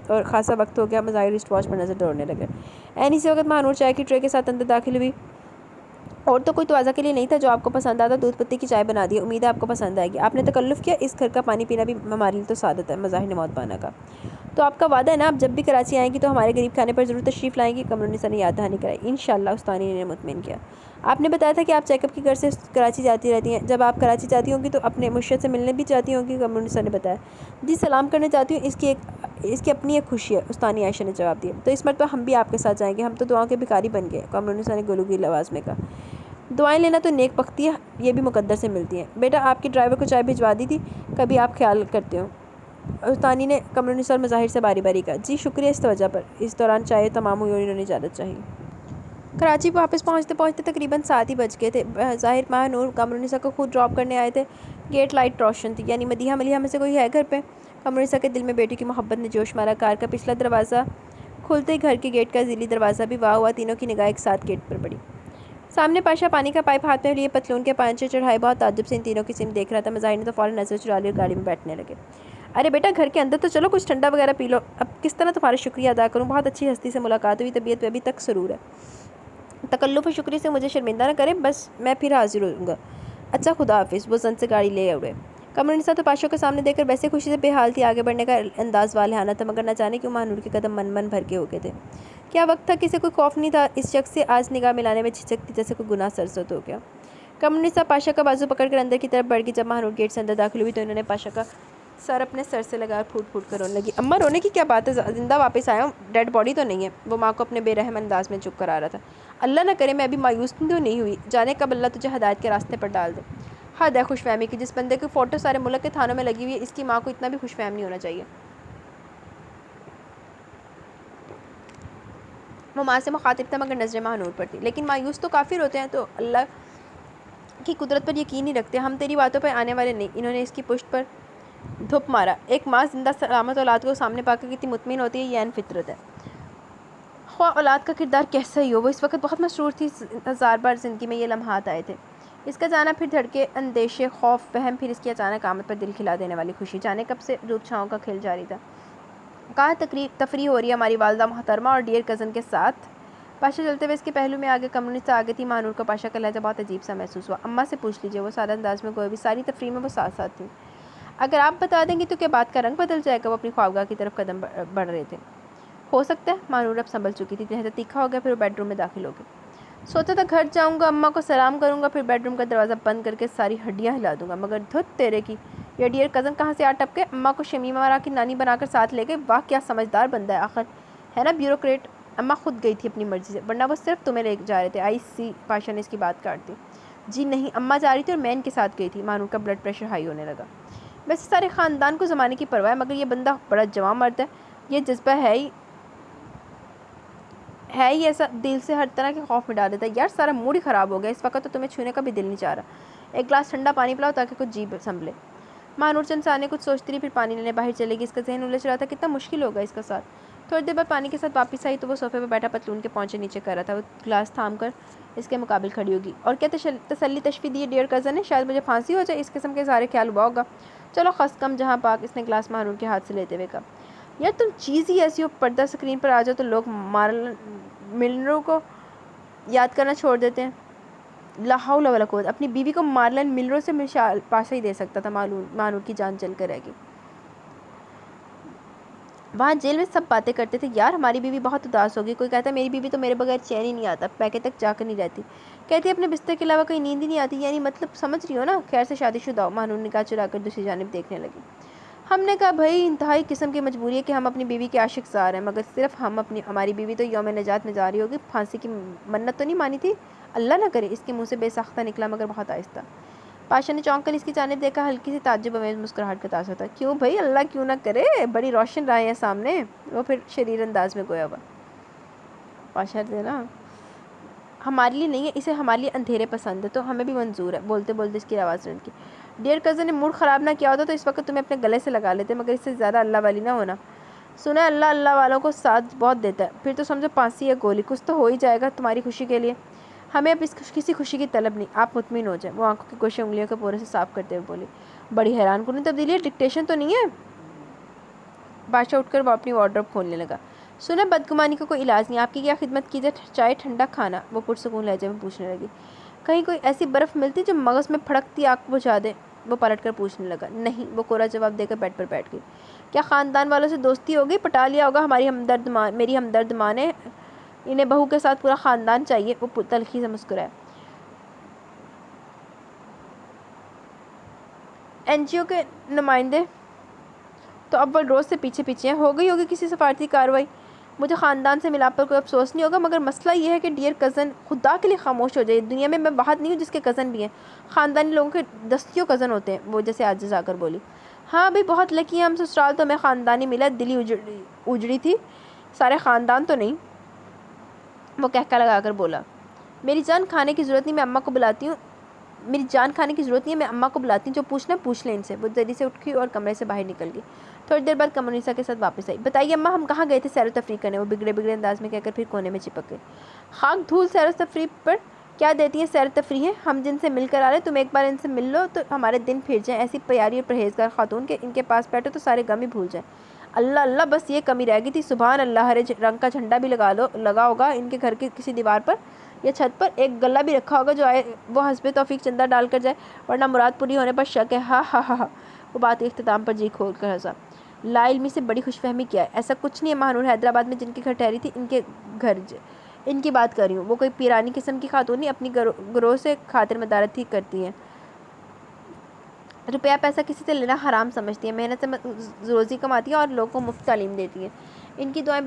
اور خاصا وقت ہو گیا مظاہر رسٹ واچ پر نظر دوڑنے لگے۔ اسی وقت مہانور چائے کی ٹرے کے ساتھ اندر داخل ہوئی۔ اور تو کوئی توازہ کے لیے نہیں تھا، جو آپ کو پسند آتا دودھ پتی کی چائے بنا دی، امید ہے آپ کو پسند آئے گی۔ آپ نے تکلف کیا، اس گھر کا پانی پینا بھی ہمارے لیے تو سعادت ہے، مظاہر نے معتبانہ کہا۔ تو آپ کا وعدہ ہے نا، آپ جب بھی کراچی آئیں گی تو ہمارے غریب خانے پر ضرور تشریف لائیں گی؟ قمر النساء نے یاد دہانی کرائی۔ انشاءاللہ، استانی نے مطمئن کیا۔ آپ نے بتایا تھا کہ آپ چیک اپ کی غرض سے کراچی جاتی رہتی ہیں، جب آپ کراچی جاتی ہوں گی تو اپنے مرشد سے ملنے بھی جاتی ہوں گی؟ قمر النساء نے بتایا۔ جی، سلام کرنے جاتی ہوں، اس کی اپنی ایک خوشی ہے، استانی عائشہ نے جواب دیا۔ تو اس مرتبہ ہم بھی آپ کے ساتھ جائیں گے، ہم تو دعاؤں کے بھکاری بن گئے، قمر النساء نے گلوگی آواز میں کہا۔ دعائیں لینا تو نیک بختی ہے، یہ بھی مقدر سے ملتی ہیں۔ بیٹا، آپ کے ڈرائیور کو چائے بھجوا دی تھی، کبھی آپ خیال کرتے ہو؟ استانی نے قمر النساء اور مظاہر سے باری باری کہا۔ جی، شکریہ اس توجہ پر۔ اس دوران چائے تمام ہوئی اور انہوں نے اجازت چاہی۔ کراچی واپس پہنچتے پہنچتے تقریباً 7 ہی بج گئے تھے۔ ظاہر، مہانور قمر النساء کو خود ڈراپ کرنے آئے تھے۔ گیٹ لائٹ روشن تھی، یعنی مدیحہ ملیحہ میں سے کوئی ہے گھر پہ؟ قمر النساء کے دل میں بیٹی کی محبت نے جوش مارا۔ کار کا پچھلا دروازہ کھلتے ہی گھر کے گیٹ کا ذیلی دروازہ بھی واہ ہوا، تینوں کی نگاہ ایک ساتھ گیٹ پر پڑی۔ سامنے پاشا پانی کا پائپ ہاتھ میں لیے پتلون کے پانچے چڑھائے بہت تعجب سے ان تینوں کی سمت دیکھ رہا تھا۔ مظاہر نے تو فوراً نظر چرا لی اور گاڑی میں بیٹھنے لگے۔ ارے بیٹا، گھر کے اندر تو چلو، کچھ ٹھنڈا وغیرہ پی لو۔ اب کس طرح تمہارا شکریہ ادا کروں، بہت اچھی ہستی سے ملاقات ہوئی، طبیعت میں ابھی تک سرور ہے۔ تکلف و شکریہ سے مجھے شرمندہ نہ کریں، بس میں پھر حاضر ہوں گا۔ اچھا، خدا حافظ۔ وہ زن سے گاڑی لے اڑے۔ قمر النساء تو پاشا کو سامنے دیکھ کر ویسے خوشی سے بے حال تھی، آگے بڑھنے کا انداز والہانہ تھا، مگر نہ جانے کیوں مہانور کے قدم من بھر کے ہو گئے تھے۔ کیا وقت تھا، کسی کوئی خوف نہیں تھا اس شخص سے آج نگاہ ملانے میں جھجکتی جیسے کوئی گناہ سرزد ہو گیا۔ قمر النساء پاشا کا بازو پکڑ کر اندر کی طرف بڑھ گئی۔ جب مہانور گیٹ سے اندر داخل ہوئی تو انہوں نے پاشا کا سر اپنے سر سے لگا اور پھوٹ پھوٹ کر رونے لگی۔ اماں، رونے کی کیا بات ہے، زندہ واپس آیا ہوں، ڈیڈ باڈی تو نہیں ہے؟ وہ ماں کو اپنے بے رحم انداز میں چپ کرا رہا تھا۔ اللہ نہ کرے میں ابھی مایوس تو نہیں ہوئی، جانے کب اللہ تجھے ہدایت کے راستے پر ڈال دے۔ حد ہے خوش فہمی کی، جس بندے کی فوٹو سارے ملک کے تھانوں میں لگی ہوئی ہے، اس کی ماں کو اتنا بھی خوش فہم نہیں ہونا چاہیے۔ وہ ماں سے مخاطب تھا مگر نظریں مہانور پر تھی۔ لیکن مایوس تو کافر ہوتے ہیں تو اللہ کی قدرت پر یقین نہیں رکھتے، ہم تیری باتوں پر آنے والے نہیں۔ انہوں نے اس کی پشت پر دھپ مارا۔ ایک ماں زندہ سلامت اولاد کو سامنے پا کر کتنی مطمئن ہوتی ہے، یہ عین فطرت ہے، خواہ اولاد کا کردار کیسا ہی ہو۔ وہ اس وقت بہت مسرور تھی، ہزار بار زندگی میں یہ لمحات آئے تھے، اس کا جانا، پھر دھڑکے، اندیشے، خوف، وہم، پھر اس کی اچانک آمد پر دل کھلا دینے والی خوشی، جانے کب سے دھوپ چھاؤں کا کھیل جاری تھا۔ کہاں تفریح ہو رہی ہے ہماری والدہ محترمہ اور ڈیئر کزن کے ساتھ؟ پاشا چلتے ہوئے اس کے پہلو میں آگے، قمر النساء آگے تھی۔ مہانور کو پاشا کا لہجہ بہت عجیب سا محسوس ہوا۔ اماں سے پوچھ لیجیے، وہ سادہ انداز میں گویا بھی ساری تفریح میں وہ ساتھ ساتھ تھیں۔ اگر آپ بتا دیں گی تو کیا بات کا رنگ بدل جائے گا؟ وہ اپنی خوابگاہ کی طرف قدم بڑھ رہے تھے۔ ہو سکتا ہے، مہانور اب سنبھل چکی تھی، لہجہ تیکھا ہو گیا، پھر وہ بیڈ روم میں داخل ہو گئی۔ سوچا تھا گھر جاؤں گا، اماں کو سلام کروں گا، پھر بیڈ روم کا دروازہ بند کر کے ساری ہڈیاں ہلا دوں گا، مگر دھت تیرے کی، یہ ڈیئر کزن کہاں سے آ ٹپکے؟ اماں کو شمیمہ آرا کی نانی بنا کر ساتھ لے گئے، واہ کیا سمجھدار بندہ ہے، آخر ہے نا بیوروکریٹ۔ اماں خود گئی تھی اپنی مرضی سے، ورنہ وہ صرف تمہیں لے جا رہے تھے۔ آئی سی، پاشا نے اس کی بات کاٹ دی۔ جی نہیں، اماں جا رہی تھی اور میں ان کے ساتھ گئی تھی۔ مہانور کا بلڈ پریشر ہائی ہونے لگا۔ ویسے سارے خاندان کو زمانے کی پرواہ ہے، مگر یہ بندہ بڑا جواں مرد ہے، یہ جذبہ ہے ہی ایسا، دل سے ہر طرح کے خوف مٹا دیتا ہے۔ یار سارا موڈ ہی خراب ہو گیا، اس وقت تو تمہیں چھونے کا بھی دل نہیں چاہ رہا، ایک گلاس ٹھنڈا پانی پلاؤ تاکہ کچھ جی سنبھلے۔ مہانور چند ثانیے کچھ سوچتی رہی، پھر پانی لینے باہر چلے گی۔ اس کا ذہن الجھ رہا تھا، کتنا مشکل ہوگا اس کا ساتھ۔ تھوڑی دیر بعد پانی کے ساتھ واپس آئی تو وہ صوفے پہ بیٹھا پتلون کے پونچے نیچے کر رہا تھا۔ وہ گلاس تھام کر اس کے مقابل کھڑی ہوگی۔ اور کیا تسلی تشفی دی ہے ڈیئر کزن نے؟ شاید مجھے پھانسی ہو جائے، اس قسم کے سارے خیال ہوا ہوگا۔ چلو خس کم جہاں پاک، اس نے گلاس مہانور کے ہاتھ سے لیتے ہوئے کہا۔ یار تم چیز ہی ایسی ہو، پردہ اسکرین پر آ جاؤ تو لوگ ملنرو کو یاد کرنا چھوڑ دیتے ہیں۔ لا حول ولا قوت، اپنی بیوی کو مارلن ملرو سے مثال پاشا ہی دے سکتا تھا۔ مہانور کی جان چل کر رہ گئی۔ وہاں جیل میں سب باتیں کرتے تھے، یار ہماری بیوی بہت اداس ہوگی، کوئی کہتا ہے میری بیوی تو میرے بغیر چین ہی نہیں آتا، پیکے تک جا کر نہیں رہتی، کہتی ہے اپنے بستر کے علاوہ کہیں نیند ہی نہیں آتی، یعنی مطلب سمجھ رہی ہو نا، خیر سے شادی شدہ ہو۔ مہانور نگاہ چرا کر دوسری جانب دیکھنے لگی۔ ہم نے کہا بھائی انتہائی قسم کی مجبوری ہے کہ ہم اپنی بیوی کے عاشق زار ہیں، مگر صرف ہماری بیوی تو یوم نجات میں جا رہی ہوگی، پھانسی کی منت تو نہیں مانی تھی؟ اللہ نہ کرے، اس کے منہ سے بے ساختہ نکلا مگر بہت آہستہ۔ پاشا نے چونک کر اس کی جانب دیکھا، ہلکی سی تعجب آمیز مسکراہٹ کا تاثر تھا۔ کیوں بھائی، اللہ کیوں نہ کرے، بڑی روشن راہیں ہیں سامنے۔ وہ پھر شریر انداز میں گویا ہوا۔ پاشا دینا ہمارے لیے نہیں ہے، اسے ہمارے لیے اندھیرے پسند ہے، تو ہمیں بھی منظور ہے۔ بولتے بولتے اس کی آواز رن کی۔ ڈیئر کزن نے موڈ خراب نہ کیا ہوتا تو اس وقت تمہیں اپنے گلے سے لگا لیتے، مگر اس سے زیادہ اللہ والی نہ ہونا۔ سنا ہے اللہ والوں کو ساتھ بہت دیتا ہے، پھر تو سمجھو پھانسی یا گولی، کچھ تو ہو ہی جائے گا تمہاری خوشی کے لیے۔ ہمیں اب کسی خوشی کی طلب نہیں، آپ مطمئن ہو جائیں۔ وہ آنکھوں کی گوشے انگلیوں کے پورے سے صاف کرتے ہوئے بولی۔ بڑی حیران کن تبدیلی ہے، ڈکٹیشن تو نہیں ہے؟ بادشاہ اٹھ کر وہ اپنی وارڈروب کھولنے لگا۔ سنا بدگمانی کا کوئی علاج نہیں، آپ کی کیا خدمت کی جائے؟ چائے، ٹھنڈا کھانا؟ وہ پرسکون لہجے میں پوچھنے لگی۔ کہیں کوئی ایسی برف ملتی جو مغز میں پھڑکتی آگ بجھا دے؟ وہ پلٹ کر پوچھنے لگا۔ نہیں، وہ کوڑا جواب دے کر بیڈ پر بیٹھ گئی۔ کیا خاندان والوں سے دوستی ہو گئی؟ پٹا لیا ہوگا میری ہمدرد ماں نے، انہیں بہو کے ساتھ پورا خاندان چاہیے۔ وہ تلخی سے مسکرایا۔ این جی او کے نمائندے تو اول روز سے پیچھے پیچھے ہیں، ہو گئی ہوگی کسی سفارتی کارروائی۔ مجھے خاندان سے ملاپ پر کوئی افسوس نہیں ہوگا، مگر مسئلہ یہ ہے کہ ڈیئر کزن، خدا کے لیے خاموش ہو جائے، دنیا میں واحد نہیں ہوں جس کے کزن بھی ہیں۔ خاندانی لوگوں کے دستیوں کزن ہوتے ہیں۔ وہ جیسے عاجز آ کر بولی۔ ہاں بھی بہت لکی ہیں ہم، سسرال تو ہمیں خاندانی ملا، دلی اجڑی تھی، سارے خاندان تو نہیں۔ وہ کہکا لگا کر بولا۔ میری جان کھانے کی ضرورت نہیں، میں اماں کو بلاتی ہوں۔ جو پوچھنا پوچھ لیں ان سے۔ وہ جلدی سے اٹھی اور کمرے سے باہر نکل گئی۔ تھوڑی دیر بعد قمرنسا کے ساتھ واپس آئی۔ بتائیے اماں، ہم کہاں گئے تھے سیر و تفریح کرنے؟ وہ بگڑے انداز میں کہہ کر پھر کونے میں چپک گئی۔ خاک دھول سیر و تفریح پر، کیا دیتی ہیں سیر و تفریحیں؟ ہم جن سے مل کر آ رہے، تم ایک بار ان سے مل لو تو ہمارے دن پھر جائیں۔ ایسی پیاری اور پرہیزگار خاتون کہ ان کے پاس بیٹھو تو سارے غم ہی بھول جائیں۔ اللہ اللہ، بس یہ کمی رہ گئی تھی۔ سبحان اللہ، ہرے رنگ کا جھنڈا بھی لگا ہوگا ان کے گھر کی کسی دیوار پر یا چھت پر، ایک غلہ بھی رکھا ہوگا جو آئے وہ حسب توفیق چندہ ڈال کر جائے، ورنہ مراد پوری ہونے پر شک ہے۔ ہا ہا ہا ہا۔ وہ بات کے اختتام پر جی کھول کر ہنسا۔ لا علمی سے بڑی خوش فہمی کیا ہے؟ ایسا کچھ نہیں ہے مہانور، حیدرآباد میں جن کے گھر ٹھہری تھی ان کی بات کر رہی ہوں۔ وہ کوئی پیرانی قسم کی خاتون نہیں، اپنی گروہ سے خاطر مدارت ہی کرتی ہیں، روپیہ پیسہ کسی سے لینا حرام سمجھتی ہیں، محنت سے روزی کماتی ہیں اور لوگوں کو مفت تعلیم دیتی ہیں۔ ان کی دعا میں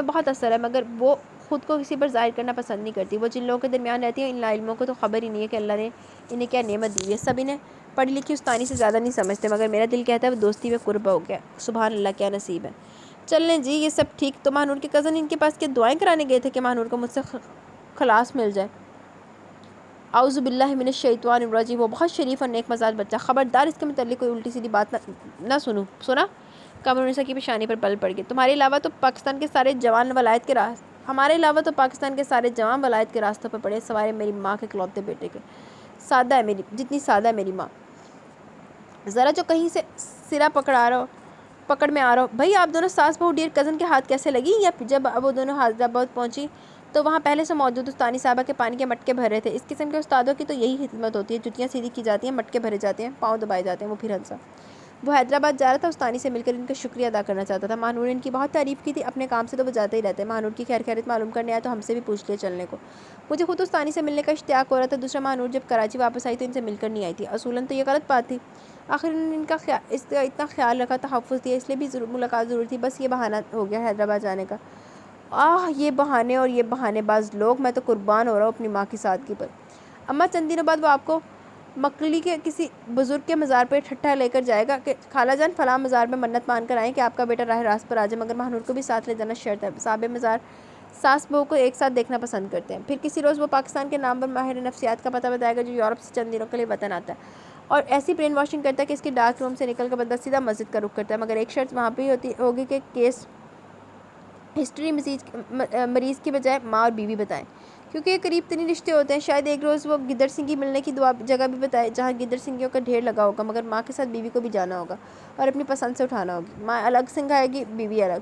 بہت اثر ہے، مگر وہ خود کو کسی پر ظاہر کرنا پسند نہیں کرتی۔ وہ جن لوگوں کے درمیان رہتی ہیں، ان لا علموں کو تو خبر ہی نہیں ہے کہ اللہ نے انہیں کیا نعمت دی ہے۔ سب انہیں پڑھی لکھی استانی سے زیادہ نہیں سمجھتے، مگر میرا دل کہتا ہے وہ دوستی میں قرب ہو گیا۔ سبحان اللہ، کیا نصیب ہے۔ چل لیں جی، یہ سب ٹھیک، تو مہانور کے کزن ان کے پاس کیا دعائیں کرانے گئے تھے کہ مہانور کو مجھ سے خلاص مل جائے؟ اعوذ باللہ من الشیطان الرجیم۔ وہ بہت شریف اور نیک مزاج بچہ، خبردار اس کے متعلق کوئی الٹی سیدھی بات نہ سنوں۔ سنا؟ قمرنسا کی پیشانی پر بل پڑ گئی۔ ہمارے علاوہ تو پاکستان کے سارے جوان ولایت کے راستوں پر پڑے، سوائے میری ماں کے اکلوتے بیٹے کے۔ جتنی سادہ ہے میری ماں، ذرا جو کہیں سے سرا پکڑ میں آ رہا ہو۔ بھائی آپ دونوں ساس بہو ڈیئر کزن کے ہاتھ کیسے لگی؟ یا جب وہ دونوں حیدرآباد پہنچی تو وہاں پہلے سے موجود استانی صاحبہ کے پانی کے مٹکے بھر رہے تھے۔ اس قسم کے استادوں کی تو یہی خدمت ہوتی ہے، جوتیاں سیدھی کی جاتی ہیں، مٹکے بھرے جاتے ہیں، پاؤں دبائے جاتے ہیں۔ وہ پھر ہنسا۔ وہ حیدرآباد جا رہا تھا، استانی سے مل کر ان کا شکریہ ادا کرنا چاہتا تھا۔ مہانور نے ان کی بہت تعریف کی تھی، اپنے کام سے تو وہ جاتے ہی رہتے ہیں، مہانور کی خیریت معلوم کرنے آئے تو ہم سے بھی پوچھ لیا چلنے کو۔ مجھے خود استانی سے ملنے کا اشتیاق ہو رہا تھا۔ دوسرا، مہانور جب کراچی واپس آئی تو ان سے مل کر نہیں آئی تھی، اصولاً تو یہ غلط بات تھی۔ آخر انہوں نے اس کا اتنا خیال رکھا، تحفظ دیا، اس لیے بھی ملاقات ضرور تھی، بس یہ بہانہ ہو گیا حیدرآباد جانے کا۔ یہ بہانے اور یہ بہانے باز لوگ، میں تو قربان ہو رہا ہوں اپنی ماں کی سادگی پر۔ اماں، چند دنوں بعد وہ آپ کو مکڑی کے کسی بزرگ کے مزار پہ ٹھٹھا لے کر جائے گا کہ خالہ جان فلاں مزار میں منت مان کر آئیں کہ آپ کا بیٹا راہ راست پر آ جائے، مگر مہانور کو بھی ساتھ لے جانا شرط ہے۔ صاحب مزار ساس بہو کو ایک ساتھ دیکھنا پسند کرتے ہیں۔ پھر کسی روز وہ پاکستان کے نام پر ماہر نفسیات کا پتہ بتائے گا جو یورپ سے چند دنوں کے لیے وطن آتا ہے اور ایسی برین واشنگ کرتا ہے کہ اس کے ڈارک روم سے نکل کر بندہ سیدھا مسجد کا رخ کرتا ہے، مگر ایک شرط وہاں پہ ہوگی کہ کیس ہسٹری مریض کی بجائے ماں اور بیوی بتائیں، کیونکہ یہ قریب ترین رشتے ہوتے ہیں۔ شاید ایک روز وہ گدر سنگھی ملنے کی جگہ بھی بتائے جہاں گدر سنگھیوں کا ڈھیر لگا ہوگا، مگر ماں کے ساتھ بیوی کو بھی جانا ہوگا اور اپنی پسند سے اٹھانا ہوگی۔ ماں الگ سنگھائے گی، بیوی الگ۔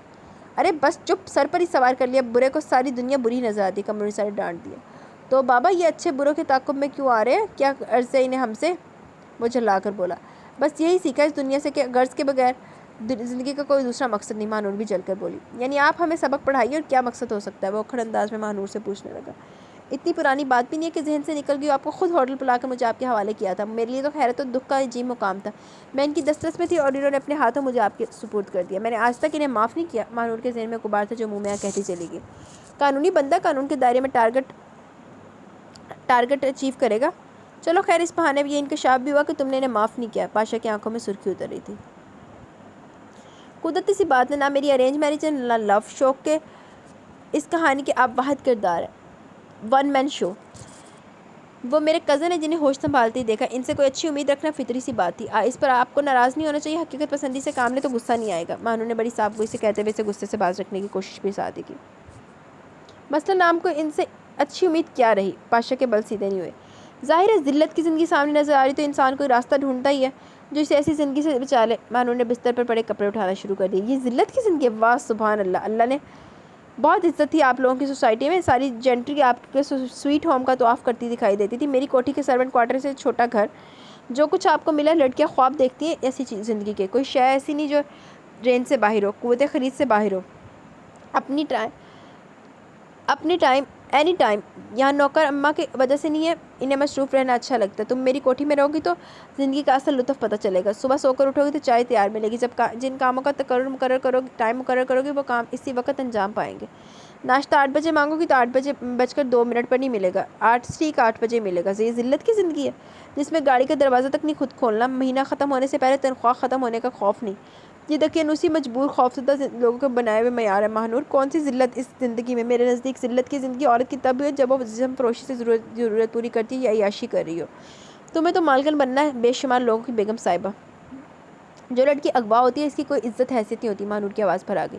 ارے بس چپ، سر پر ہی سوار کر لیا، برے کو ساری دنیا بری نظر آتی ہے، قمرنسا نے ڈانٹ دیا۔ تو بابا یہ اچھے بروں کے تعاقب میں کیوں آ رہے ہیں؟ کیا عرض ہے انہیں ہم سے؟ وہ جھلا کر بولا۔ بس یہی سیکھا اس دنیا سے کہ غرض کے بغیر زندگی کا کوئی دوسرا مقصد نہیں۔ مہانور بھی جل کر بولی۔ یعنی آپ ہمیں سبق پڑھائیے، اور کیا مقصد ہو سکتا ہے؟ وہ اکھڑ انداز میں مہانور سے پوچھنے لگا۔ اتنی پرانی بات بھی نہیں ہے کہ ذہن سے نکل گئی، آپ کو خود ہوٹل بلا کر مجھے آپ کے حوالے کیا تھا، میرے لیے تو حیرت و دکھ کا عجیب مقام تھا، میں ان کی دسترس میں تھی اور انہوں نے اپنے ہاتھوں مجھے آپ کے سپرد کر دیا، میں نے آج تک انہیں معاف نہیں کیا۔ مہانور کے ذہن میں غبار تھا جو منہ میں کہتی چلی گئی۔ قانونی بندہ قانون کے دائرے میں ٹارگٹ اچیو کرے گا۔ چلو خیر، اس بہانے یہ انکشاف بھی ہوا کہ تم نے انہیں معاف نہیں کیا۔ بادشاہ کی آنکھوں میں سرخی اتر رہی تھی۔ قدرتی سی بات ہے، نہ میری ارینج میرج ہے نہ لو شوق کے اس کہانی کے آپ واحد کردار ہیں، ون مین شو۔ وہ میرے کزن ہیں جنہیں ہوش سنبھالتے ہی دیکھا، ان سے کوئی اچھی امید رکھنا فطری سی بات تھی، اس پر آپ کو ناراض نہیں ہونا چاہیے، حقیقت پسندی سے کام لے تو غصہ نہیں آئے گا۔ مہانور نے بڑی صاف گوئی سے کہتے ہوئے اسے غصے سے باز رکھنے کی کوشش بھی ساتھ ہی کی۔ مثلاً آپ کو ان سے اچھی امید کیا رہی؟ پاشا کے بل سیدھے نہیں ہوئے۔ ظاہر ہے ذلت کی زندگی سامنے نظر آ رہی تو انسان کوئی راستہ ڈھونڈتا ہی ہے جو اسے ایسی زندگی سے بچا لے۔ مانو نے بستر پر پڑے کپڑے اٹھانا شروع کر دیے۔ یہ ذلت کی زندگی ہے؟ واہ سبحان اللہ! اللہ نے بہت عزت تھی آپ لوگوں کی سوسائٹی میں، ساری جینٹری آپ کے سویٹ ہوم کا طواف کرتی دکھائی دیتی تھی۔ میری کوٹھی کے سرونٹ کوارٹر سے چھوٹا گھر، جو کچھ آپ کو ملا لڑکیاں خواب دیکھتی ہیں ایسی زندگی کے، کوئی شے ایسی نہیں جو رینج سے باہر ہو، قوت خرید سے باہر ہو۔ اپنی ٹائم اینی ٹائم، یہاں نوکر اماں کی وجہ سے نہیں ہے، انہیں مصروف رہنا اچھا لگتا ہے۔ تم میری کوٹھی میں رہو گی تو زندگی کا اصل لطف پتہ چلے گا۔ صبح سو کر اٹھو گی تو چائے تیار ملے گی، جن کاموں کا ٹائم مقرر کرو گی وہ کام اسی وقت انجام پائیں گے۔ ناشتہ 8 بجے مانگو گی تو 8:02 پر نہیں ملے گا، 8 بجے ملے گا۔ یہ ذلت کی زندگی ہے جس میں گاڑی کا دروازہ تک نہیں خود کھولنا، مہینہ ختم ہونے سے پہلے تنخواہ ختم ہونے کا خوف نہیں۔ یہ دقیانوسی مجبور خوفزدہ لوگوں کے بنائے ہوئے معیار ہے۔ ماہنور کون سی ذلت اس زندگی میں؟ میرے نزدیک ذلت کی زندگی عورت کی تب ہے جب وہ جسم فروشی سے ضرورت پوری کرتی ہے یا عیاشی کر رہی ہو۔ تمہیں تو مالکن بننا ہے بے شمار لوگوں کی بیگم صاحبہ۔ جو لڑکی اغوا ہوتی ہے اس کی کوئی عزت حیثیت نہیں ہوتی۔ ماہنور کی آواز پر آ گئی۔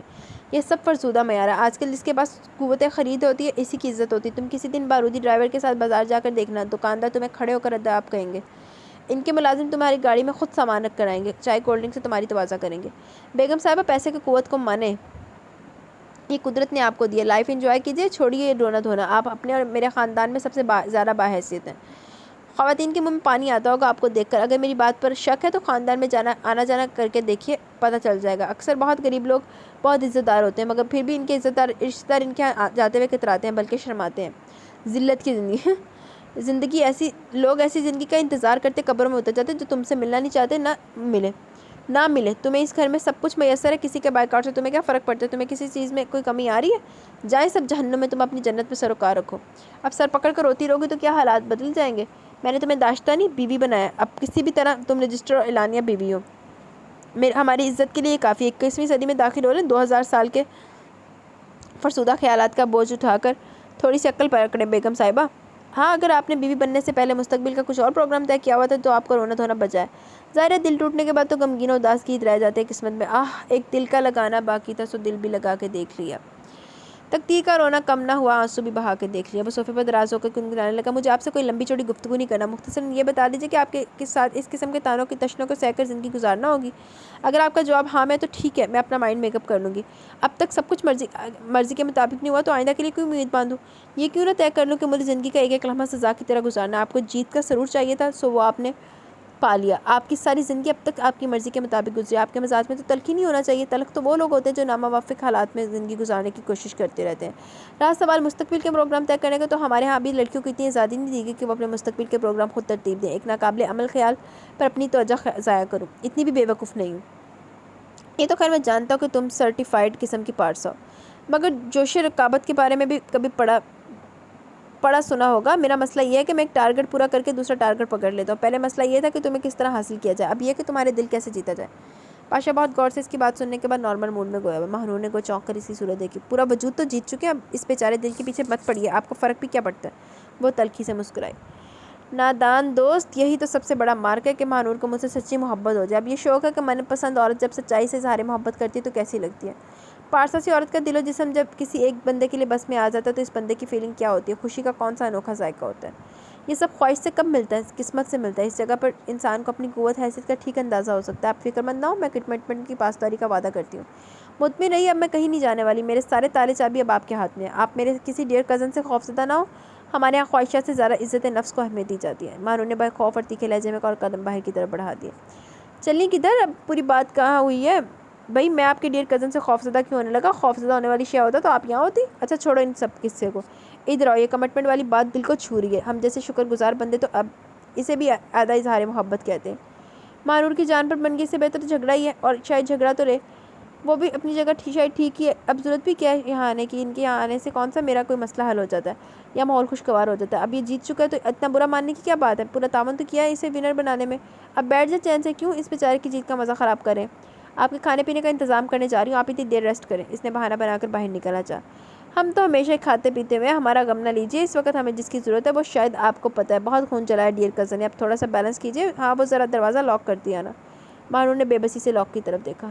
یہ سب فرسودہ معیار ہے۔ آج کل جس کے پاس قوت خرید ہوتی ہے اسی کی عزت ہوتی ہے۔ تم کسی دن بارودی ڈرائیور کے ساتھ بازار جا کر دیکھنا، دکاندار تمہیں کھڑے ہو کر ادب کہیں گے۔ ان کے ملازم تمہاری گاڑی میں خود سامان رکھ کر آئیں گے، چائے کولڈ ڈرنک سے تمہاری توازہ کریں گے۔ بیگم صاحبہ پیسے کی قوت کو مانیں، یہ قدرت نے آپ کو دی ہے۔ لائف انجوائے کیجئے، چھوڑیے یہ رونا دھونا۔ آپ اپنے اور میرے خاندان میں سب سے زیادہ باحیثیت ہیں۔ خواتین کے منہ میں پانی آتا ہوگا آپ کو دیکھ کر۔ اگر میری بات پر شک ہے تو خاندان میں آنا جانا کر کے دیکھیے، پتہ چل جائے گا۔ اکثر بہت غریب لوگ بہت عزت دار ہوتے ہیں مگر پھر بھی ان کے عزت دار رشتہ دار ان کے یہاں جاتے ہوئے کتراتے ہیں بلکہ شرماتے ہیں۔ ذلت کی زندگی لوگ ایسی زندگی کا انتظار کرتے قبروں میں اتر جاتے جو تم سے ملنا نہیں چاہتے، نہ ملے۔ تمہیں اس گھر میں سب کچھ میسر ہے، کسی کے بائیکاٹ سے تمہیں کیا فرق پڑتا ہے؟ تمہیں کسی چیز میں کوئی کمی آ رہی ہے؟ جائیں سب جہنم میں، تم اپنی جنت میں سروکار رکھو۔ اب سر پکڑ کر روتی رہوگی تو کیا حالات بدل جائیں گے؟ میں نے تمہیں داشتہ نہیں بیوی بنایا، اب کسی بھی طرح تم رجسٹر اور اعلانیہ بیوی ہو۔ ہماری عزت کے لیے یہ کافی ہے۔ 21ویں صدی میں داخل ہو رہے ہیں، 2000 سال کے فرسودہ خیالات کا بوجھ اٹھا کر تھوڑی سی عقل پکڑیں بیگم صاحبہ۔ ہاں اگر آپ نے بیوی بننے سے پہلے مستقبل کا کچھ اور پروگرام طے کیا ہوا تھا تو آپ کو رونا دھونا بچا ہے۔ ظاہر ہے دل ٹوٹنے کے بعد تو غمگین و اداس گیت رہ جاتے ہیں قسمت میں۔ ایک دل کا لگانا باقی تھا سو دل بھی لگا کے دیکھ لیا۔ تقدیر کا رونا کم نہ ہوا، آنسو بھی بہا کے دیکھ لیا۔ وہ صوفے پر دراز ہو کر گنگنانے لگا۔ مجھے آپ سے کوئی لمبی چوڑی گفتگو نہیں کرنا، مختصراً یہ بتا دیجیے کہ آپ کے ساتھ اس قسم کے تانوں کی تشنوں کو سہ کر زندگی گزارنا ہوگی۔ اگر آپ کا جواب ہاں میں تو ٹھیک ہے، میں اپنا مائنڈ میک اپ کر لوں گی۔ اب تک سب کچھ مرضی کے مطابق نہیں ہوا تو آئندہ کے لیے کیوں امید باندھوں؟ یہ کیوں نہ طے کر لوں کہ مجھے زندگی کا ایک ایک لمحہ سزا کی طرح گزارنا۔ آپ کو جیت کا سرور چاہیے تھا سو وہ آپ نے پا لیا۔ آپ کی ساری زندگی اب تک آپ کی مرضی کے مطابق گزری۔ آپ کے مزاج میں تو تلخی نہیں ہونا چاہیے۔ تلخ تو وہ لوگ ہوتے ہیں جو ناموافق حالات میں زندگی گزارنے کی کوشش کرتے رہتے ہیں۔ رہا سوال مستقبل کے پروگرام طے کرنے کا تو ہمارے ہاں بھی لڑکیوں کو اتنی آزادی نہیں دی گئی کہ وہ اپنے مستقبل کے پروگرام خود ترتیب دیں۔ ایک ناقابل عمل خیال پر اپنی توجہ ضائع کروں، اتنی بھی بے وقوف نہیں ہوں۔ یہ تو خیر میں جانتا ہوں کہ تم سرٹیفائیڈ قسم کی پارس ہو، مگر جوش رقابت کے بارے میں بھی کبھی پڑھا سنا ہوگا۔ میرا مسئلہ یہ ہے کہ میں ایک ٹارگٹ پورا کر کے دوسرا ٹارگٹ پکڑ لیتا ہوں۔ پہلے مسئلہ یہ تھا کہ تمہیں کس طرح حاصل کیا جائے، اب یہ کہ تمہارے دل کیسے جیتا جائے۔ پاشا بہت غور سے اس کی بات سننے کے بعد نارمل موڈ میں گویا ہوا۔ ماہنور نے گو چونک کر اس کی صورت دیکھی۔ پورا وجود تو جیت چکے، اب اس بیچارے دل کے پیچھے مت پڑیے، آپ کو فرق بھی کیا پڑتا ہے؟ وہ تلخی سے مسکرائی۔ نادان دوست، یہی تو سب سے بڑا مارک ہے کہ ماہنور کو مجھ سے سچی محبت ہو جائے۔ اب یہ شوق ہے کہ من پسند عورت جب سچائی سے اظہار محبت کرتی ہے تو کیسی لگتی ہے۔ پارسا سی عورت کا دل و جسم جب کسی ایک بندے کے لیے بس میں آ جاتا ہے تو اس بندے کی فیلنگ کیا ہوتی ہے، خوشی کا کون سا انوکھا ذائقہ ہوتا ہے۔ یہ سب خواہش سے کب ملتا ہے؟ قسمت سے ملتا ہے۔ اس جگہ پر انسان کو اپنی قوت حیثیت کا ٹھیک اندازہ ہو سکتا ہے۔ آپ فکر مند نہ ہو، میں کمٹمنٹ کی پاسداری کا وعدہ کرتی ہوں۔ مطمئن رہیے، اب میں کہیں نہیں جانے والی، میرے سارے تالے چابی اب آپ کے ہاتھ میں ہیں۔ آپ میرے کسی ڈیئر کزن سے خوفزدہ نہ ہو، ہمارے یہاں خواہشات سے زیادہ عزت نفس کو اہمیت دی جاتی ہے۔ ماہنور نے بڑے خوف اور تیکھے لہجے میں اور قدم باہر کی طرف بڑھا دیے۔ چلیں کدھر؟ اب پوری بات کہاں ہوئی ہے؟ بھئی میں آپ کے ڈیئر کزن سے خوفزدہ کیوں ہونے لگا؟ خوفزدہ ہونے والی شے ہوتا تو آپ یہاں ہوتی؟ اچھا چھوڑو ان سب قصے کو، ادھر آؤ۔ یہ کمٹمنٹ والی بات دل کو چھو رہی ہے۔ ہم جیسے شکر گزار بندے تو اب اسے بھی آدھا اظہار محبت کہتے ہیں۔ ماہنور کی جان پر بن گئی، سے بہتر جھگڑا ہی ہے، اور شاید جھگڑا تو رہے، وہ بھی اپنی جگہ شاید ٹھیک ہی ہے۔ اب ضرورت بھی کیا ہے یہاں آنے کی؟ ان کے یہاں آنے سے کون سا میرا کوئی مسئلہ حل ہو جاتا ہے یا ماحول خوشگوار ہو جاتا ہے؟ اب یہ جیت چکا ہے تو اتنا برا ماننے کی کیا بات ہے؟ پورا تعاون تو کیا ہے اسے ونر بنانے میں۔ اب بیٹھ جائے چین سے، کیوں اس بیچارے کی جیت کا مزہ خراب کریں؟ آپ کے کھانے پینے کا انتظام کرنے جا رہی ہوں، آپ اتنی دیر ریسٹ کریں۔ اس نے بہانہ بنا کر باہر نکلنا چاہا۔ ہم تو ہمیشہ کھاتے پیتے ہوئے، ہمارا غم نہ لیجیے۔ اس وقت ہمیں جس کی ضرورت ہے وہ شاید آپ کو پتہ ہے، بہت خون چلا ہے ڈیئر کزن نے، اب تھوڑا سا بیلنس کیجیے۔ ہاں وہ ذرا دروازہ لاک کر دیا نا۔ ماہنور نے بے بسی سے لاک کی طرف دیکھا۔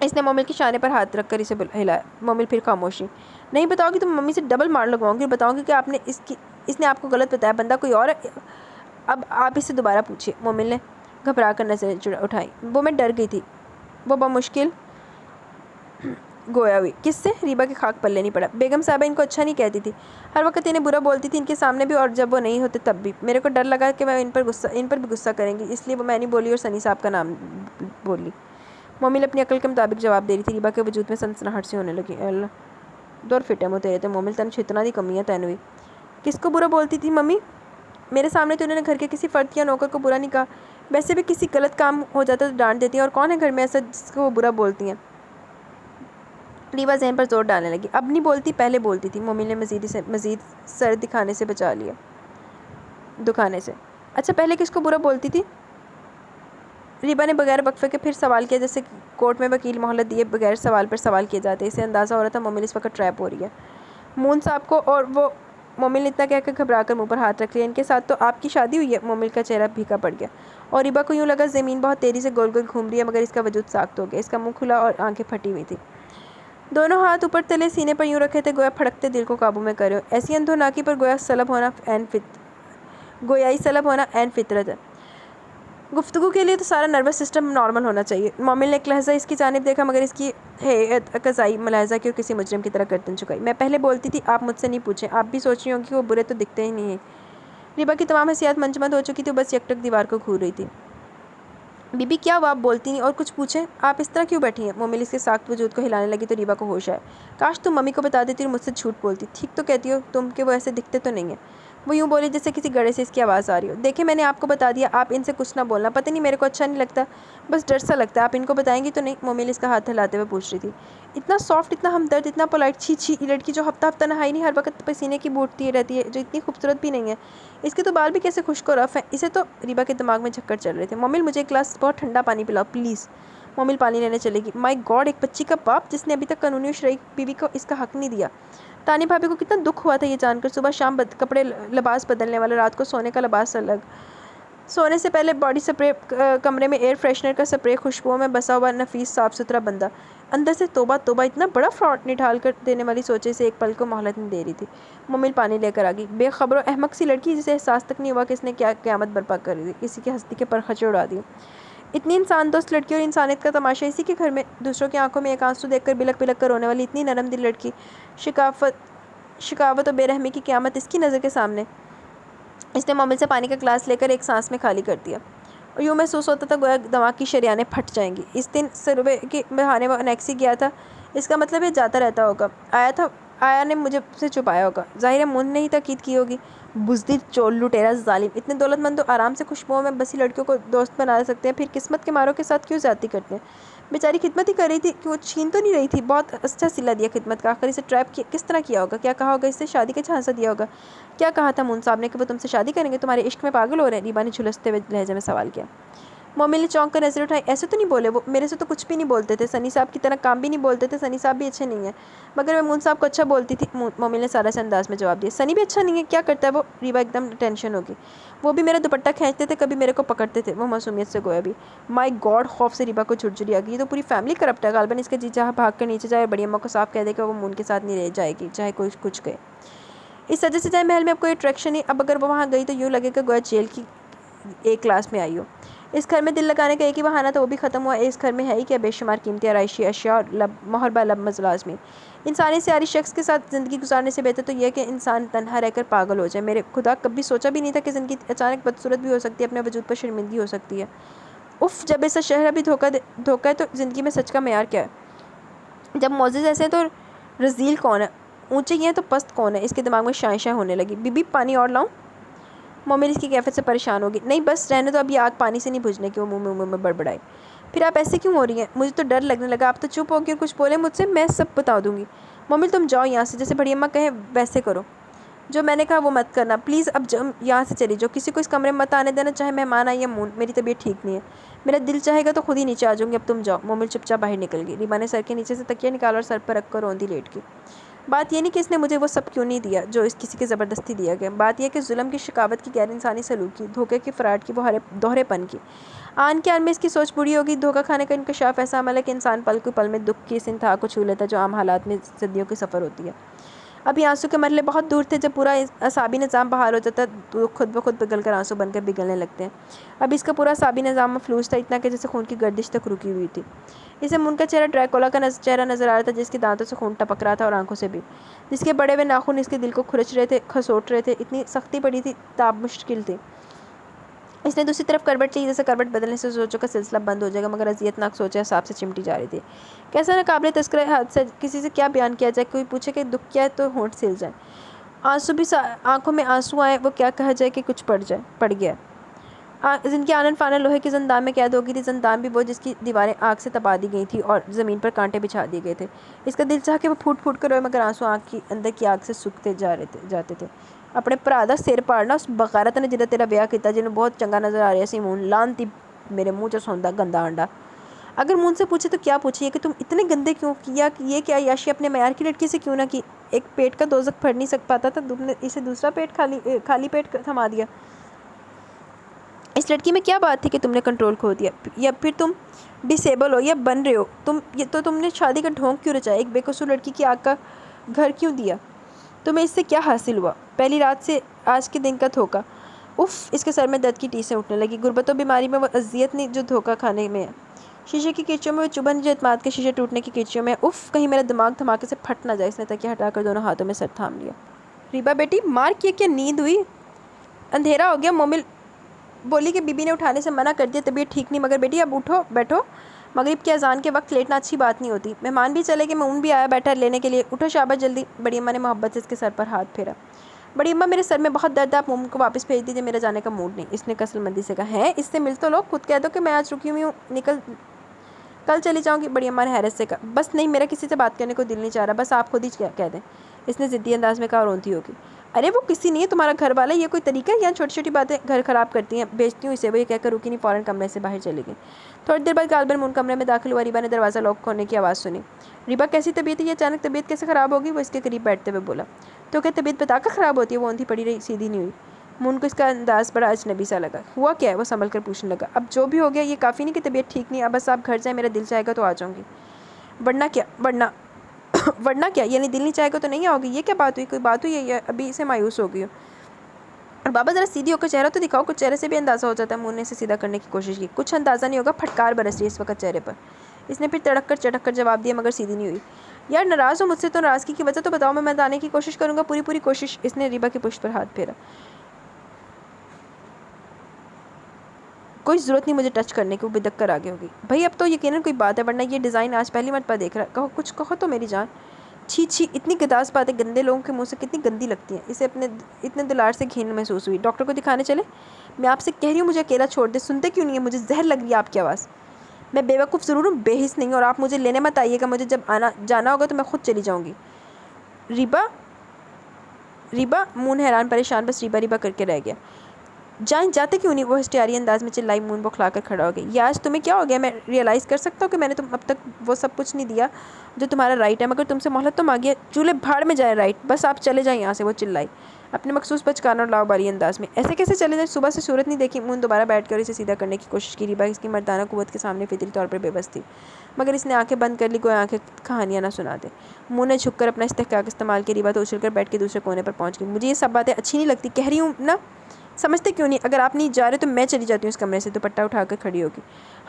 اس نے مومل کے شانے پر ہاتھ رکھ کر اسے ہلایا۔ مومل پھر خاموشی۔ نہیں بتاؤ گی تو ممی سے ڈبل مار لگواؤں گی اور بتاؤں گی کہ اس نے آپ کو غلط بتایا، بندہ کوئی اور ہے۔ اب آپ اس سے دوبارہ پوچھیے۔ مومل نے گھبرا کر نظریں اٹھائیں۔ وہ میں ڈر گئی تھی۔ وہ بمشکل گویا ہوئی۔ کس سے؟ ریبا کے خاک پلے نہیں پڑا۔ بیگم صاحبہ ان کو اچھا نہیں کہتی تھی، ہر وقت انہیں برا بولتی تھی، ان کے سامنے بھی اور جب وہ نہیں ہوتے تب بھی۔ میرے کو ڈر لگا کہ وہ ان پر بھی غصہ کریں گی، اس لیے میں نہیں بولی اور سنی صاحب کا نام بولی۔ مومل اپنی عقل کے مطابق جواب دے رہی تھی۔ ریبا کے وجود میں سنسناہٹ سی ہونے لگی۔ اللہ دور فٹے منہ تیرے تھے مومل، تن چھتنا دی کمیاں تین ہوئی۔ کس کو برا بولتی تھی ممی؟ میرے سامنے تو انہوں نے گھر کے کسی فرد یا نوکر کو برا نہیں کہا، ویسے بھی کسی غلط کام ہو جاتا تو ڈانٹ دیتی ہیں، اور کون ہے گھر میں ایسا جس کو وہ برا بولتی ہیں؟ ریبا ذہن پر زور ڈالنے لگی۔ اب نہیں بولتی، پہلے بولتی تھی۔ مومل نے مزید سر دکھانے سے بچا لیا۔ دکھانے سے اچھا پہلے کس کو برا بولتی تھی؟ ریبا نے بغیر وقفے کے پھر سوال کیا، جیسے کورٹ میں وکیل مہلت دیے بغیر سوال پر سوال کیے جاتے۔ اسے اندازہ ہو رہا تھا مومل اس وقت ٹریپ ہو رہی ہے۔ مون صاحب کو، اور وہ مومل نے اتنا کہہ کر گھبرا کر منہ پر ہاتھ رکھ لیا۔ ان کے ساتھ تو آپ کی شادی ہوئی ہے؟ مومل کا چہرہ پھیکا پڑ گیا اور ریبا کو یوں لگا زمین بہت تیزی سے گول گول گھوم رہی ہے، مگر اس کا وجود ساخت ہو گیا۔ اس کا منہ کھلا اور آنکھیں پھٹی ہوئی تھی۔ دونوں ہاتھ اوپر تلے سینے پر یوں رکھے تھے گویا پھڑکتے دل کو قابو میں کرے ہو۔ ایسی اندھوناکی پر گویائی سلب ہونا عین فطرت ہے۔ گفتگو کے لیے تو سارا نروس سسٹم نارمل ہونا چاہیے۔ مومل نے ایک لحظہ اس کی جانب دیکھا، مگر اس کی ہیئت قضائی ملاحظہ کی اور کسی مجرم کی طرح گردن جھکائی۔ میں پہلے بولتی تھی، آپ مجھ سے نہیں پوچھیں، آپ بھی سوچ رہی ہوں گی کہ وہ برے تو دکھتے ہی نہیں ہیں۔ ریبا کی تمام حسیات منجمد ہو چکی تھی، بس یکٹک دیوار کو گھور رہی تھی۔ بی بی کیا ہوا؟ آپ بولتی نہیں اور کچھ پوچھیں؟ آپ اس طرح کیوں بیٹھی ہیں؟ مومل اس کے ساخت وجود کو ہلانے لگی تو ریبا کو ہوش آیا۔ کاش تم ممی کو بتا دیتی اور مجھ سے جھوٹ بولتی۔ ٹھیک تو کہتی ہو تم کہ وہ ایسے دکھتے تو نہیں ہیں۔ وہ یوں بولی جیسے کسی گڑھے سے اس کی آواز آ رہی ہو۔ دیکھیں میں نے آپ کو بتا دیا، آپ ان سے کچھ نہ بولنا۔ پتہ نہیں میرے کو اچھا نہیں لگتا، بس ڈر سا لگتا ہے۔ آپ ان کو بتائیں گی تو نہیں؟ مومل اس کا ہاتھ ہلاتے ہوئے پوچھ رہی تھی۔ اتنا سافٹ، اتنا ہمدرد، اتنا پولائٹ۔ چھی چھی، یہ لڑکی جو ہفتہ ہفتہ نہائی نہیں، ہر وقت پسینے کی بوٹتی رہتی ہے، جو اتنی خوبصورت بھی نہیں ہے۔ اس کے تو بال بھی کیسے خشک اور رف ہیں۔ اسے تو ریبا کے دماغ میں چکر چل رہے تھے۔ مومل مجھے ایک گلاس بہت ٹھنڈا پانی پلاؤ پلیز۔ مومل پانی لینے چلے گی۔ مائی گاڈ، ایک بچی کا باپ جس نے ابھی تک قانونی اور شرعی بیوی کو اس کا حق نہیں دیا۔ تانی بھابھی کو کتنا دکھ ہوا تھا یہ جان کر، صبح شام کپڑے لباس بدلنے والا، رات کو سونے کا لباس الگ، سونے سے پہلے باڈی سپرے، کمرے میں ایئر فریشنر کا سپرے، خوشبوؤں میں بسا ہوا نفیس صاف ستھرا بندہ۔ اندر سے توبہ توبہ، اتنا بڑا فراڈ نڈھال کر دینے والی سوچے سے ایک پل کو مہلت نہیں دے رہی تھی۔ مومل پانی لے کر آ گئی۔ بے خبر و احمق سی لڑکی، جسے احساس تک نہیں ہوا کہ اس نے کیا قیامت برپا کر دی، کسی کی ہستی کے پرخچے اڑا دیے۔ اتنی انسان دوست لڑکی اور انسانیت کا تماشا اسی کے گھر میں، دوسروں کی آنکھوں میں ایک آنسو دیکھ کر بلک بلک کر رونے والی اتنی نرم دل لڑکی، شکاوت و بے رحمی کی قیامت اس کی نظر کے سامنے۔ اس نے مومل سے پانی کا گلاس لے کر ایک سانس میں خالی کر دیا اور یوں محسوس ہوتا تھا گویا دماغ کی شریانیں پھٹ جائیں گی۔ اس دن سروے کے بہانے وہ انیکسی گیا تھا، اس کا مطلب یہ جاتا رہتا ہوگا۔ آیا نے مجھے سے چھپایا ہوگا، ظاہر ہے مون نے ہی تاکید کی ہوگی۔ بزدل، چول، لٹیرا، ظالم، اتنے دولت مند تو آرام سے خوشبوؤں میں بسی لڑکیوں کو دوست بنا سکتے ہیں، پھر قسمت کے ماروں کے ساتھ کیوں زیادتی کرتے ہیں؟ بیچاری خدمت ہی کر رہی تھی کہ وہ چھین تو نہیں رہی تھی۔ بہت اچھا صلہ دیا خدمت کا، آخر اسے ٹریپ کس طرح کیا ہوگا؟ کیا کہا ہوگا؟ اس سے شادی کا جھانسا دیا ہوگا؟ کیا کہا تھا مون صاحب نے کہ وہ تم سے شادی کریں گے؟ تمہارے عشق میں پاگل ہو رہے ہیں؟ ریبا نے جھلستے ہوئے لہجے میں سوال کیا۔ مومل نے چونک کر نظر اٹھائی۔ ایسے تو نہیں بولے، وہ میرے سے تو کچھ بھی نہیں بولتے تھے، سنی صاحب کی طرح کام بھی نہیں بولتے تھے، سنی صاحب بھی اچھے نہیں ہیں، مگر میں مون صاحب کو اچھا بولتی تھی۔ مومل نے سارا سے انداز میں جواب دیا۔ سنی بھی اچھا نہیں ہے؟ کیا کرتا ہے وہ؟ ریبا ایک دم ٹینشن ہوگی۔ وہ بھی میرا دوپٹہ کھینچتے تھے، کبھی میرے کو پکڑتے تھے، وہ معصومیت سے گویا بھی۔ مائی گاڈ، خوف سے ریبا کو جھرجھری آ گئی۔ یہ تو پوری فیملی کرپٹ ہے، غالباً اس کا جی چاہا بھاگ کر نیچے جائے اور بڑی اماں کو صاف کہہ دے کہ وہ مون کے ساتھ نہیں رہ جائے گی، چاہے کوئی کچھ کہے۔ اس وجہ سے چاہے محل میں اب کوئی اٹریکشن نہیں، اب اگر وہ وہاں گئی تو یوں لگے کہ گویا جیل کی ایک کلاس میں آئی ہو۔ اس گھر میں دل لگانے کا ایک ہی بہانہ تھا، وہ بھی ختم ہوا۔ اس گھر میں ہے ہی کیا، بے شمار قیمتی آرائشی اشیاء اور مہر بہ لب ملازمین۔ انسانی سیاری شخص کے ساتھ زندگی گزارنے سے بہتر تو یہ ہے کہ انسان تنہا رہ کر پاگل ہو جائے۔ میرے خدا، کبھی سوچا بھی نہیں تھا کہ زندگی اچانک بدصورت بھی ہو سکتی ہے، اپنے وجود پر شرمندگی ہو سکتی ہے۔ اف، جب ایسا شہر ابھی دھوکہ ہے تو زندگی میں سچ کا معیار کیا ہے؟ جب معزز ایسے ہیں تو رذیل کون ہے؟ اونچے ہی ہیں تو پست کون ہے؟ اس کے دماغ میں شائیں شائیں ہونے لگی۔ بی بی پانی اور لاؤں؟ مومل اس کی کیفیت سے پریشان ہوگی۔ نہیں بس رہنے دو، اب یہ آگ پانی سے نہیں بجھنے کی، وہ منہ میں بڑبڑائی۔ پھر آپ ایسے کیوں ہو رہی ہیں؟ مجھے تو ڈر لگنے لگا، آپ تو چپ ہو گئی اور کچھ بولے مجھ سے، میں سب بتا دوں گی۔ مومل تم جاؤ یہاں سے، جیسے بڑی اماں کہیں ویسے کرو، جو میں نے کہا وہ مت کرنا پلیز۔ اب یہاں سے چلی جاؤ، کسی کو اس کمرے میں مت آنے دینا، چاہے مہمان آئے یا مون۔ میری طبیعت ٹھیک نہیں ہے، میرا دل چاہے گا تو خود ہی نیچے آ جاؤں گی، اب تم جاؤ۔ مومل چپ چاپ باہر نکل گئی۔ ریبا نے سر کے نیچے سے تکیہ نکالا اور سر پر رکھ کر روندی لیٹ گئی۔ بات یہ نہیں کہ اس نے مجھے وہ سب کیوں نہیں دیا جو اس کسی کے زبردستی دیا گیا، بات یہ کہ ظلم کی، شقاوت کی، غیر انسانی سلوک کی، دھوکے کی، فراڈ کی، وہ دوہرے پن کی۔ آن کے آن میں اس کی سوچ بری ہوگی۔ دھوکہ کھانے کا انکشاف ایسا عمل ہے کہ انسان پل کو پل میں دکھ کی اس انتہا کو چھو لیتا ہے جو عام حالات میں صدیوں کی سفر ہوتی ہے۔ اب یہ آنسو کے مرحلے بہت دور تھے۔ جب پورا اعصابی نظام بحال ہو جاتا تو خود بخود پگھل کر آنسو بن کر پگھلنے لگتے ہیں۔ اب اس کا پورا اعصابی نظام مفلوج تھا، اتنا کہ جیسے خون کی گردش تک رکی ہوئی تھی۔ اسے مون کا چہرہ ڈریکولا کا چہرہ نظر آ رہا تھا، جس کے دانتوں سے خون ٹپک رہا تھا اور آنکھوں سے بھی، جس کے بڑے ہوئے ناخن اس کے دل کو کھرچ رہے تھے، کھسوٹ رہے تھے۔ اتنی سختی پڑی تھی، تاب مشکل تھی۔ اس نے دوسری طرف کروٹ لی، جیسے کروٹ بدلنے سے سوچوں کا سلسلہ بند ہو جائے گا، مگر اذیت ناک سوچیں حساب سے چمٹی جا رہی تھی۔ کیسا ناقابل تذکرہ حادثہ! کسی سے کیا بیان کیا جائے؟ کوئی پوچھے کہ دکھ کیا ہے تو ہونٹ سل جائیں، آنکھوں میں آنسو آئیں، وہ کیا کہا جائے کہ کچھ پڑ گیا۔ زندگی آنن فانن لوہے کے زندان میں قید ہو گئی تھی، زندان بھی وہ جس کی دیواریں آگ سے تپا دی گئی تھیں اور زمین پر کانٹے بچھا دیے گئے تھے۔ اس کا دل چاہا کہ وہ پھوٹ پھوٹ کر روئے، مگر آنسو آنکھ کی اندر کی آگ سے سوکھتے جاتے تھے۔ اپنے پرا دا سر پاڑنا، اس بغیرت نے جنہیں تیرا بیاہ کیتا، جنہوں بہت چنگا نظر آ رہا سی مون، لانتی میرے منہ چ سوندا گندا انڈا۔ اگر مون سے پوچھے تو کیا پوچھے، یہ کہ تم اتنے گندے کیوں کیا، یہ کہ عیاشی اپنے معیار کی لڑکی سے کیوں نہ کی؟ ایک پیٹ کا دوزخ پھڑ نہیں پاتا تھا، تم نے اسے دوسرا پیٹ خالی پیٹ تھما دیا۔ اس لڑکی میں کیا بات تھی کہ تم نے کنٹرول کھو دیا؟ یا پھر تم ڈسیبل ہو یا بن رہے ہو؟ تم نے شادی کا ڈھونگ کیوں رچایا؟ ایک بے قصور لڑکی کی آگ کا گھر کیوں دیا؟ تمہیں اس سے کیا حاصل ہوا؟ پہلی رات سے آج کے دن کا دھوکہ۔ اف! اس کے سر میں درد کی ٹیسیں اٹھنے لگی۔ غربت و بیماری میں وہ اذیت نہیں جو دھوکہ کھانے میں ہے۔ شیشے کی کرچیوں میں وہ چبھن جو اعتماد کے شیشے ٹوٹنے کی کرچیوں میں ہے۔ اف! کہیں میرا دماغ دھماکے سے پھٹ نہ جائے۔ اس نے تکیہ ہٹا کر دونوں ہاتھوں میں سر تھام لیا۔ ریبا بیٹی، مار کیا کیا نیند ہوئی؟ اندھیرا ہو گیا۔ مومل بولی کہ بی بی نے اٹھانے سے منع کر دیا، طبیعت ٹھیک نہیں، مگر بیٹی اب اٹھو بیٹھو، مغرب کی اذان کے وقت لیٹنا اچھی بات نہیں ہوتی۔ مہمان بھی چلے گئے، مون بھی آیا بیٹھا لینے کے لیے۔ اٹھو شاباش جلدی۔ بڑی اماں نے محبت سے اس کے سر پر ہاتھ پھیرا۔ بڑی اماں، میرے سر میں بہت درد ہے، آپ مومن کو واپس بھیج دیجیے، میرا جانے کا موڈ نہیں۔ اس نے کسل مندی سے کہا۔ ہیں؟ اس سے مل تو لو، خود کہہ دو کہ میں آج رکی ہوئی ہوں، کل چلی جاؤں گی۔ بڑی اماں نے حیرت سے کہا۔ بس نہیں، میرا کسی سے بات کرنے کو دل نہیں چاہ رہا، بس آپ خود ہی کہہ دیں، اس نے ضدی انداز میں کہا، رونتی ہوگی۔ ارے وہ کسی نہیں ہے، تمہارا گھر والا، یہ کوئی طریقہ ہے؟ یہاں چھوٹی چھوٹی باتیں گھر خراب کرتی ہیں، بیچتی ہوں اسے۔ وہ یہ کہہ کر رکی نہیں، فوراً کمرے سے باہر چلی گئی۔ تھوڑی دیر بعد غالباً مون کمرے میں داخل ہوا۔ ریبا نے دروازہ لاک ہونے کی آواز سنی۔ ریبا کیسی طبیعت ہے؟ یہ اچانک طبیعت کیسے خراب ہوگی؟ وہ اس کے قریب بیٹھتے ہوئے بولا۔ تو کیا طبیعت بتا کر خراب ہوتی ہے؟ وہ اوندھی پڑی رہی، سیدھی نہیں ہوئی۔ مون کو اس کا انداز بڑا اجنبی سا لگا۔ ہوا کیا ہے؟ وہ سنبھل کر پوچھنے لگا۔ اب جو بھی ہو گیا، یہ کافی نہیں کہ طبیعت ٹھیک نہیں، اب بس آپ گھر جائیں، میرا دل چاہے گا تو آ جاؤں گی۔ ورنہ کیا؟ یعنی دل نہیں چاہے گا تو نہیں آؤ گی؟ یہ کیا بات ہوئی؟ کوئی بات ہوئی ہے یا ابھی سے مایوس ہو گئی ہو؟ اور بابا ذرا سیدھی ہو کر چہرہ تو دکھاؤ، کچھ چہرے سے بھی اندازہ ہو جاتا ہے۔ مون نے اسے سیدھا کرنے کی کوشش کی۔ کچھ اندازہ نہیں ہوگا، پھٹکار برس رہی ہے اس وقت چہرے پر۔ اس نے پھر تڑک کر چٹک کر جواب دیا، مگر سیدھی نہیں ہوئی۔ یار ناراض ہو مجھ سے؟ تو ناراضگی کی وجہ تو بتاؤ، میں بتانے کی کوشش کروں گا، پوری کوشش۔ اس نے ریبا کی پشت پر ہاتھ پھیرا۔ کوئی ضرورت نہیں مجھے ٹچ کرنے کی، وہ بدک کر آگے ہوگی۔ بھائی اب تو یقیناً کوئی بات ہے، ورنہ یہ ڈیزائن آج پہلی مرتبہ دیکھ رہا ہے۔ کہو، کچھ کہو تو میری جان۔ چھی چھی، اتنی گداز باتیں گندے لوگوں کے منہ سے کتنی گندی لگتی ہیں۔ اسے اپنے اتنے دلار سے گھن محسوس ہوئی۔ ڈاکٹر کو دکھانے چلے؟ میں آپ سے کہہ رہی ہوں مجھے اکیلا چھوڑ دے، سنتے کیوں نہیں ہیں؟ مجھے زہر لگ رہی ہے آپ کی آواز۔ میں بے وقوف ضرور ہوں، بے حس نہیں، اور آپ مجھے لینے مت آئیے گا، مجھے جب جانا ہوگا تو میں خود چلی جاؤں گی۔ ریبا مون حیران پریشان بس ریبا کر کے رہ گیا۔ جاتے کیوں نہیں؟ وہ ہسٹیاری انداز میں چلائی۔ مون بوکھلا کر کھڑا ہو گئی۔ یہ آج تمہیں کیا ہو گیا؟ میں ریئلائز کر سکتا ہوں کہ میں نے تم اب تک وہ سب کچھ نہیں دیا جو تمہارا رائٹ ہے، مگر تم سے مہلت تو مانگی ہے۔ چولہے بھاڑ میں جائے رائٹ، بس آپ چلے جائیں یہاں سے، وہ چلائی اپنے مخصوص بچکانہ اور لاؤبالی انداز میں۔ ایسے کیسے چلے جائیں؟ صبح سے صورت نہیں دیکھی؟ مون دوبارہ بیٹھ کر اسے سیدھا کرنے کی کوشش کی۔ ریبا اس کی مردانہ قوت کے سامنے فطری طور پر بے بس تھی، مگر اس نے آنکھیں بند کر لی، گویا آنکھیں کہانیاں نہ سنا دے۔ مون نے جھک کر اپنا استحقاق استعمال کیا۔ ریبا تو اچھل کر بیٹھ کے دوسرے کونے پر پہنچ گئی۔ مجھے یہ سب باتیں اچھی نہیں لگتی، کہہ رہی ہوں نا، سمجھتے کیوں نہیں؟ اگر آپ نہیں جا رہے تو میں چلی جاتی ہوں اس کمرے سے۔ دوپٹہ اٹھا کر کھڑی ہوگی۔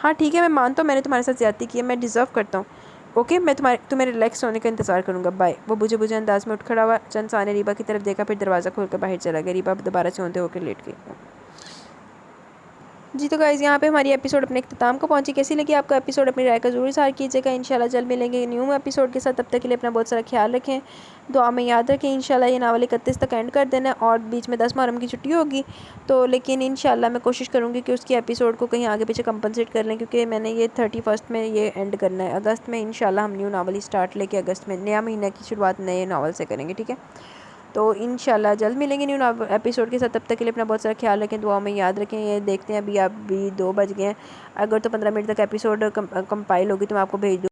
ہاں ٹھیک ہے، میں مانتا ہوں میں نے تمہارے ساتھ زیادتی کی ہے، میں ڈیزرو کرتا ہوں۔ اوکے، میں تمہیں ریلیکس ہونے کا انتظار کروں گا، بائے۔ وہ بجھے انداز میں اٹھ کھڑا ہوا، چند ثانیے ریبا کی طرف دیکھا، پھر دروازہ کھول کر باہر چلا گیا۔ ریبا دوبارہ سے ہوندے ہو کر لیٹ گئی۔ جی تو گائز، یہاں پہ ہماری ایپیسوڈ اپنے اختتام کو پہنچی۔ کیسی لگی آپ کو ایپیسوڈ؟ اپنی رائے کا ضرور اظہار کیجیے گا۔ انشاءاللہ جلد ملیں گے نیو ایپیسوڈ کے ساتھ، تب تک کے لیے اپنا بہت سارا خیال رکھیں، دعا میں یاد رکھیں۔ انشاءاللہ یہ ناول 31 تک اینڈ کر دینا ہے، اور بیچ میں 10 محرم کی چھٹی ہوگی، تو لیکن انشاءاللہ میں کوشش کروں گی کہ اس کی ایپیسوڈ کو کہیں آگے پیچھے کمپنسیٹ کر لیں، کیونکہ میں نے یہ 31 میں یہ اینڈ کرنا ہے۔ اگست میں انشاءاللہ ہم نیو ناول اسٹارٹ لے کے اگست میں نیا مہینہ کی شروعات نئے ناول سے کریں گے، ٹھیک ہے؟ تو انشاءاللہ جلد ملیں گے نیو ایپیسوڈ کے ساتھ، تب تک کے لیے اپنا بہت سارا خیال رکھیں، دعاؤں میں یاد رکھیں۔ یہ دیکھتے ہیں ابھی 2 بج گئے ہیں، اگر تو 15 منٹ تک ایپیسوڈ کمپائل ہوگی تو میں آپ کو بھیج دوں